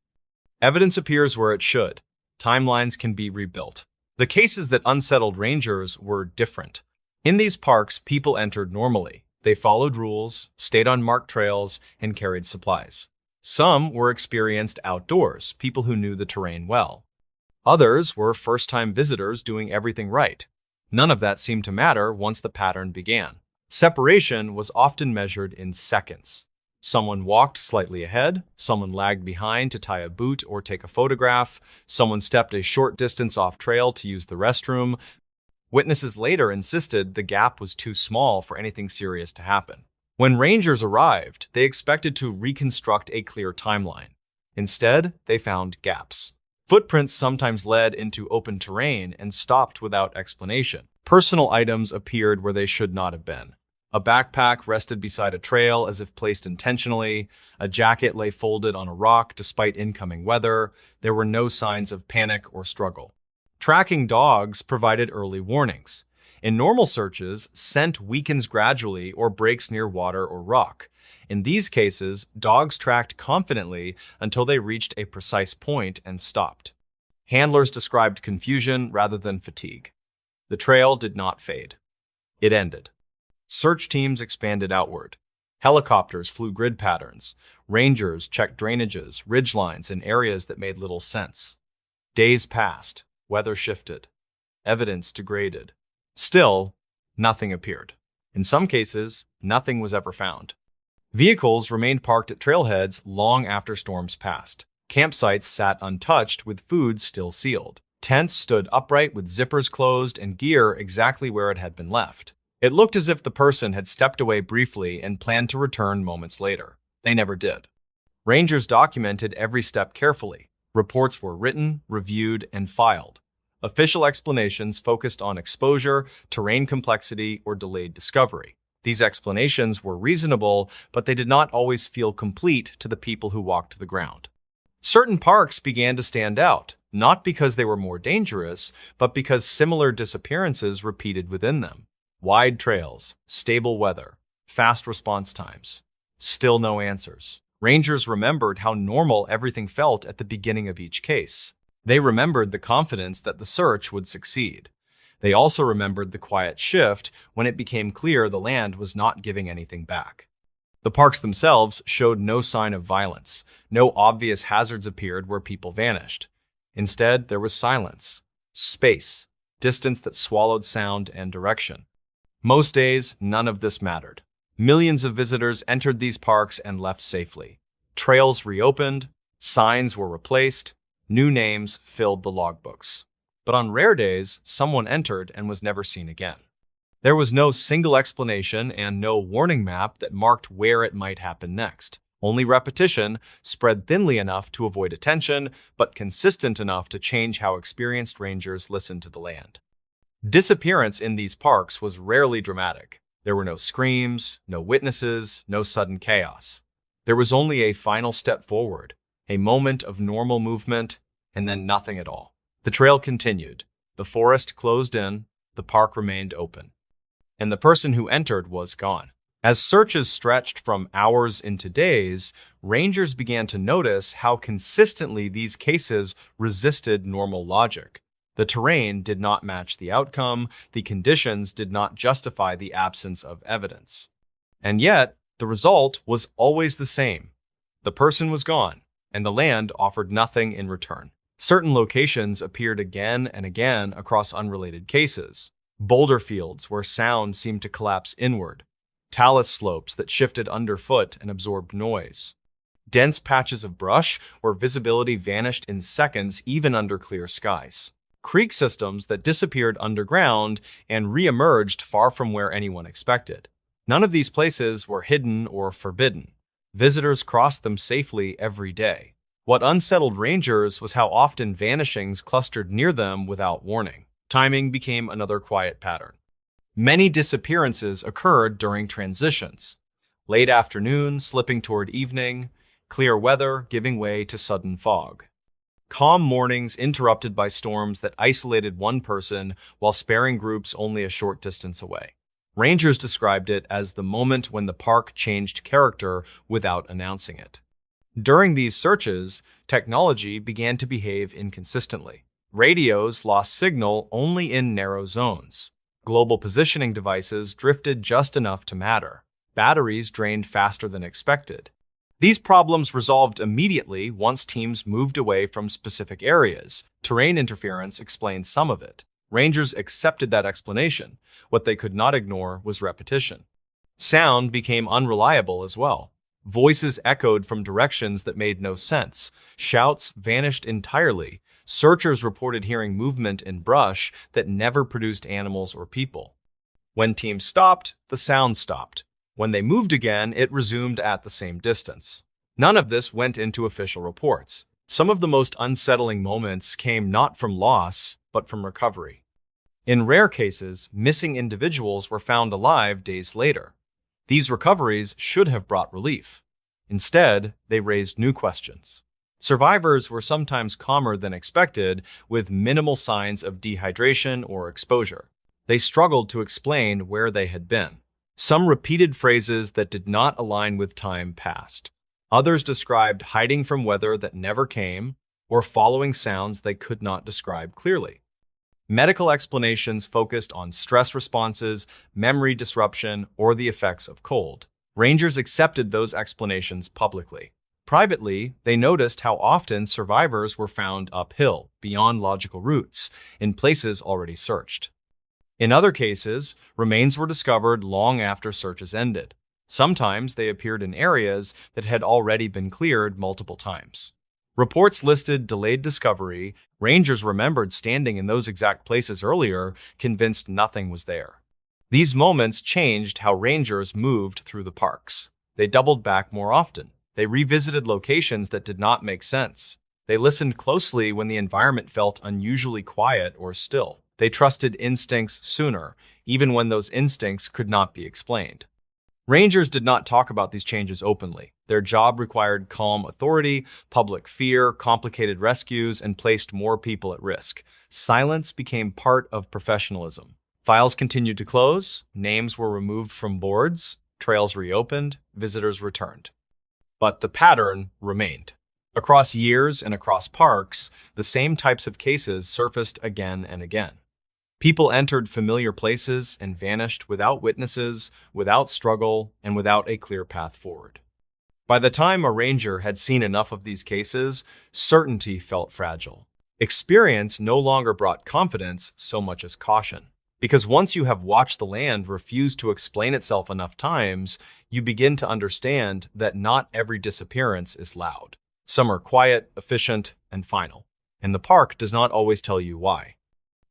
Speaker 1: Evidence appears where it should. Timelines can be rebuilt. The cases that unsettled rangers were different. In these parks, people entered normally. They followed rules, stayed on marked trails, and carried supplies. Some were experienced outdoors, people who knew the terrain well. Others were first-time visitors doing everything right. None of that seemed to matter once the pattern began. Separation was often measured in seconds. Someone walked slightly ahead, someone lagged behind to tie a boot or take a photograph, someone stepped a short distance off trail to use the restroom. Witnesses later insisted the gap was too small for anything serious to happen. When rangers arrived, they expected to reconstruct a clear timeline. Instead, they found gaps. Footprints sometimes led into open terrain and stopped without explanation. Personal items appeared where they should not have been. A backpack rested beside a trail as if placed intentionally. A jacket lay folded on a rock despite incoming weather. There were no signs of panic or struggle. Tracking dogs provided early warnings. In normal searches, scent weakens gradually or breaks near water or rock. In these cases, dogs tracked confidently until they reached a precise point and stopped. Handlers described confusion rather than fatigue. The trail did not fade. It ended. Search teams expanded outward. Helicopters flew grid patterns. Rangers checked drainages, ridgelines, and areas that made little sense. Days passed. Weather shifted. Evidence degraded. Still, nothing appeared. In some cases, nothing was ever found. Vehicles remained parked at trailheads long after storms passed. Campsites sat untouched with food still sealed. Tents stood upright with zippers closed and gear exactly where it had been left. It looked as if the person had stepped away briefly and planned to return moments later. They never did. Rangers documented every step carefully. Reports were written, reviewed, and filed. Official explanations focused on exposure, terrain complexity, or delayed discovery. These explanations were reasonable, but they did not always feel complete to the people who walked the ground. Certain parks began to stand out, not because they were more dangerous, but because similar disappearances repeated within them. Wide trails, stable weather, fast response times. Still no answers. Rangers remembered how normal everything felt at the beginning of each case. They remembered the confidence that the search would succeed. They also remembered the quiet shift when it became clear the land was not giving anything back. The parks themselves showed no sign of violence. No obvious hazards appeared where people vanished. Instead, there was silence, space, distance that swallowed sound and direction. Most days, none of this mattered. Millions of visitors entered these parks and left safely. Trails reopened, signs were replaced, new names filled the logbooks. But on rare days, someone entered and was never seen again. There was no single explanation and no warning map that marked where it might happen next. Only repetition, spread thinly enough to avoid attention, but consistent enough to change how experienced rangers listened to the land. Disappearance in these parks was rarely dramatic. There were no screams, no witnesses, no sudden chaos. There was only a final step forward, a moment of normal movement, and then nothing at all. The trail continued. The forest closed in, the park remained open. And the person who entered was gone. As searches stretched from hours into days, rangers began to notice how consistently these cases resisted normal logic. The terrain did not match the outcome, the conditions did not justify the absence of evidence. And yet, the result was always the same. The person was gone, and the land offered nothing in return. Certain locations appeared again and again across unrelated cases. Boulder fields where sound seemed to collapse inward. Talus slopes that shifted underfoot and absorbed noise. Dense patches of brush where visibility vanished in seconds even under clear skies. Creek systems that disappeared underground and re-emerged far from where anyone expected. None of these places were hidden or forbidden. Visitors crossed them safely every day. What unsettled rangers was how often vanishings clustered near them without warning. Timing became another quiet pattern. Many disappearances occurred during transitions. Late afternoon slipping toward evening, clear weather giving way to sudden fog. Calm mornings interrupted by storms that isolated one person while sparing groups only a short distance away. Rangers described it as the moment when the park changed character without announcing it. During these searches, technology began to behave inconsistently. Radios lost signal only in narrow zones. Global positioning devices drifted just enough to matter. Batteries drained faster than expected. These problems resolved immediately once teams moved away from specific areas. Terrain interference explained some of it. Rangers accepted that explanation. What they could not ignore was repetition. Sound became unreliable as well. Voices echoed from directions that made no sense. Shouts vanished entirely. Searchers reported hearing movement in brush that never produced animals or people. When teams stopped, the sound stopped. When they moved again, it resumed at the same distance. None of this went into official reports. Some of the most unsettling moments came not from loss, but from recovery. In rare cases, missing individuals were found alive days later. These recoveries should have brought relief. Instead, they raised new questions. Survivors were sometimes calmer than expected, with minimal signs of dehydration or exposure. They struggled to explain where they had been. Some repeated phrases that did not align with time passed. Others described hiding from weather that never came, or following sounds they could not describe clearly. Medical explanations focused on stress responses, memory disruption, or the effects of cold. Rangers accepted those explanations publicly. Privately, they noticed how often survivors were found uphill, beyond logical routes, in places already searched. In other cases, remains were discovered long after searches ended. Sometimes they appeared in areas that had already been cleared multiple times. Reports listed delayed discovery. Rangers remembered standing in those exact places earlier, convinced nothing was there. These moments changed how rangers moved through the parks. They doubled back more often. They revisited locations that did not make sense. They listened closely when the environment felt unusually quiet or still. They trusted instincts sooner, even when those instincts could not be explained. Rangers did not talk about these changes openly. Their job required calm authority, public fear, complicated rescues, and placed more people at risk. Silence became part of professionalism. Files continued to close, names were removed from boards, trails reopened, visitors returned. But the pattern remained. Across years and across parks, the same types of cases surfaced again and again. People entered familiar places and vanished without witnesses, without struggle, and without a clear path forward. By the time a ranger had seen enough of these cases, certainty felt fragile. Experience no longer brought confidence so much as caution. Because once you have watched the land refuse to explain itself enough times, you begin to understand that not every disappearance is loud. Some are quiet, efficient, and final. And the park does not always tell you why.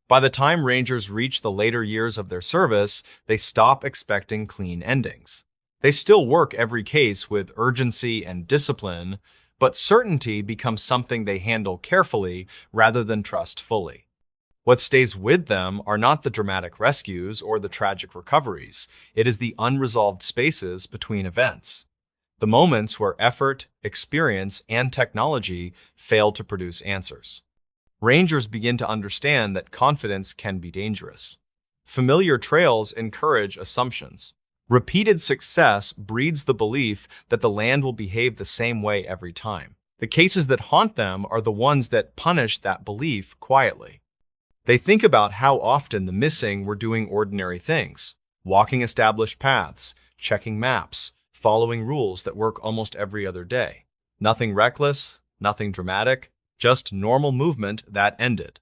Speaker 1: By the time rangers reach the later years of their service, they stop expecting clean endings. They still work every case with urgency and discipline, but certainty becomes something they handle carefully rather than trust fully. What stays with them are not the dramatic rescues or the tragic recoveries. It is the unresolved spaces between events. The moments where effort, experience, and technology fail to produce answers. Rangers begin to understand that confidence can be dangerous. Familiar trails encourage assumptions. Repeated success breeds the belief that the land will behave the same way every time. The cases that haunt them are the ones that punish that belief quietly. They think about how often the missing were doing ordinary things, walking established paths, checking maps, following rules that work almost every other day. Nothing reckless, nothing dramatic, just normal movement that ended.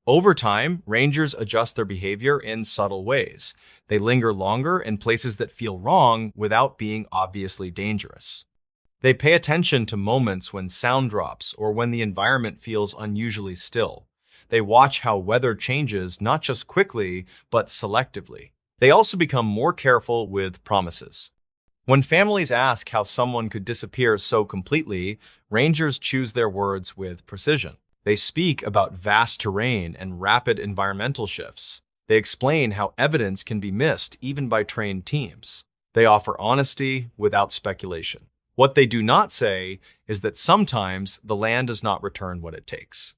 Speaker 1: Over time, rangers adjust their behavior in subtle ways. They linger longer in places that feel wrong without being obviously dangerous. They pay attention to moments when sound drops or when the environment feels unusually still. They watch how weather changes not just quickly, but selectively. They also become more careful with promises. When families ask how someone could disappear so completely, rangers choose their words with precision. They speak about vast terrain and rapid environmental shifts. They explain how evidence can be missed even by trained teams. They offer honesty without speculation. What they do not say is that sometimes the land does not return what it takes.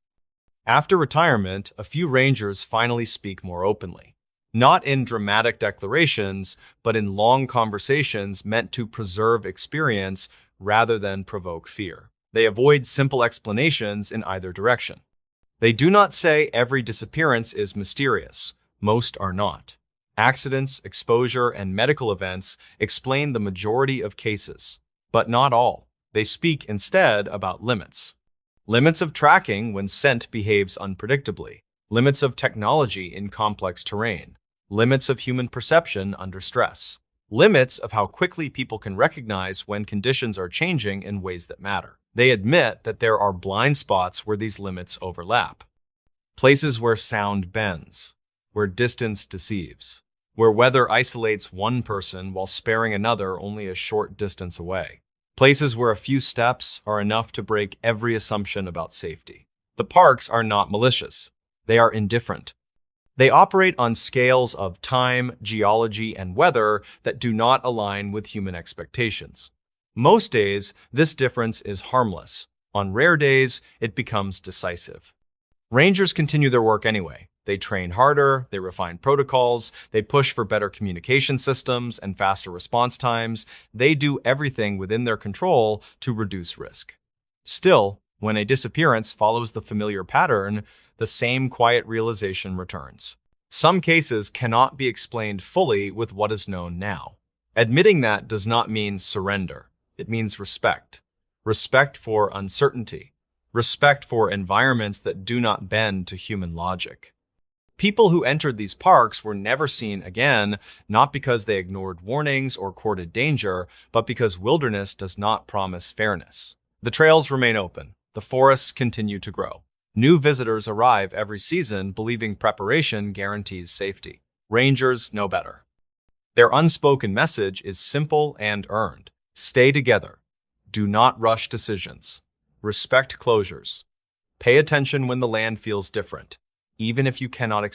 Speaker 1: After retirement, a few rangers finally speak more openly. Not in dramatic declarations, but in long conversations meant to preserve experience rather than provoke fear. They avoid simple explanations in either direction. They do not say every disappearance is mysterious. Most are not. Accidents, exposure, and medical events explain the majority of cases, but not all. They speak instead about limits. Limits of tracking when scent behaves unpredictably. Limits of technology in complex terrain. Limits of human perception under stress. limits of how quickly people can recognize when conditions are changing in ways that matter. They admit that there are blind spots where these limits overlap. Places where sound bends, where distance deceives, where weather isolates one person while sparing another only a short distance away. Places where a few steps are enough to break every assumption about safety. The parks are not malicious. They are indifferent. They operate on scales of time, geology, and weather that do not align with human expectations. Most days, this difference is harmless. On rare days, it becomes decisive. Rangers continue their work anyway. They train harder, they refine protocols, they push for better communication systems and faster response times. They do everything within their control to reduce risk. Still, when a disappearance follows the familiar pattern, the same quiet realization returns. Some cases cannot be explained fully with what is known now. Admitting that does not mean surrender. It means respect. Respect for uncertainty. Respect for environments that do not bend to human logic. People who entered these parks were never seen again, not because they ignored warnings or courted danger, but because wilderness does not promise fairness. The trails remain open. The forests continue to grow. New visitors arrive every season, believing preparation guarantees safety. Rangers know better. Their unspoken message is simple and earned. Stay together. Do not rush decisions. Respect closures. Pay attention when the land feels different, even if you cannot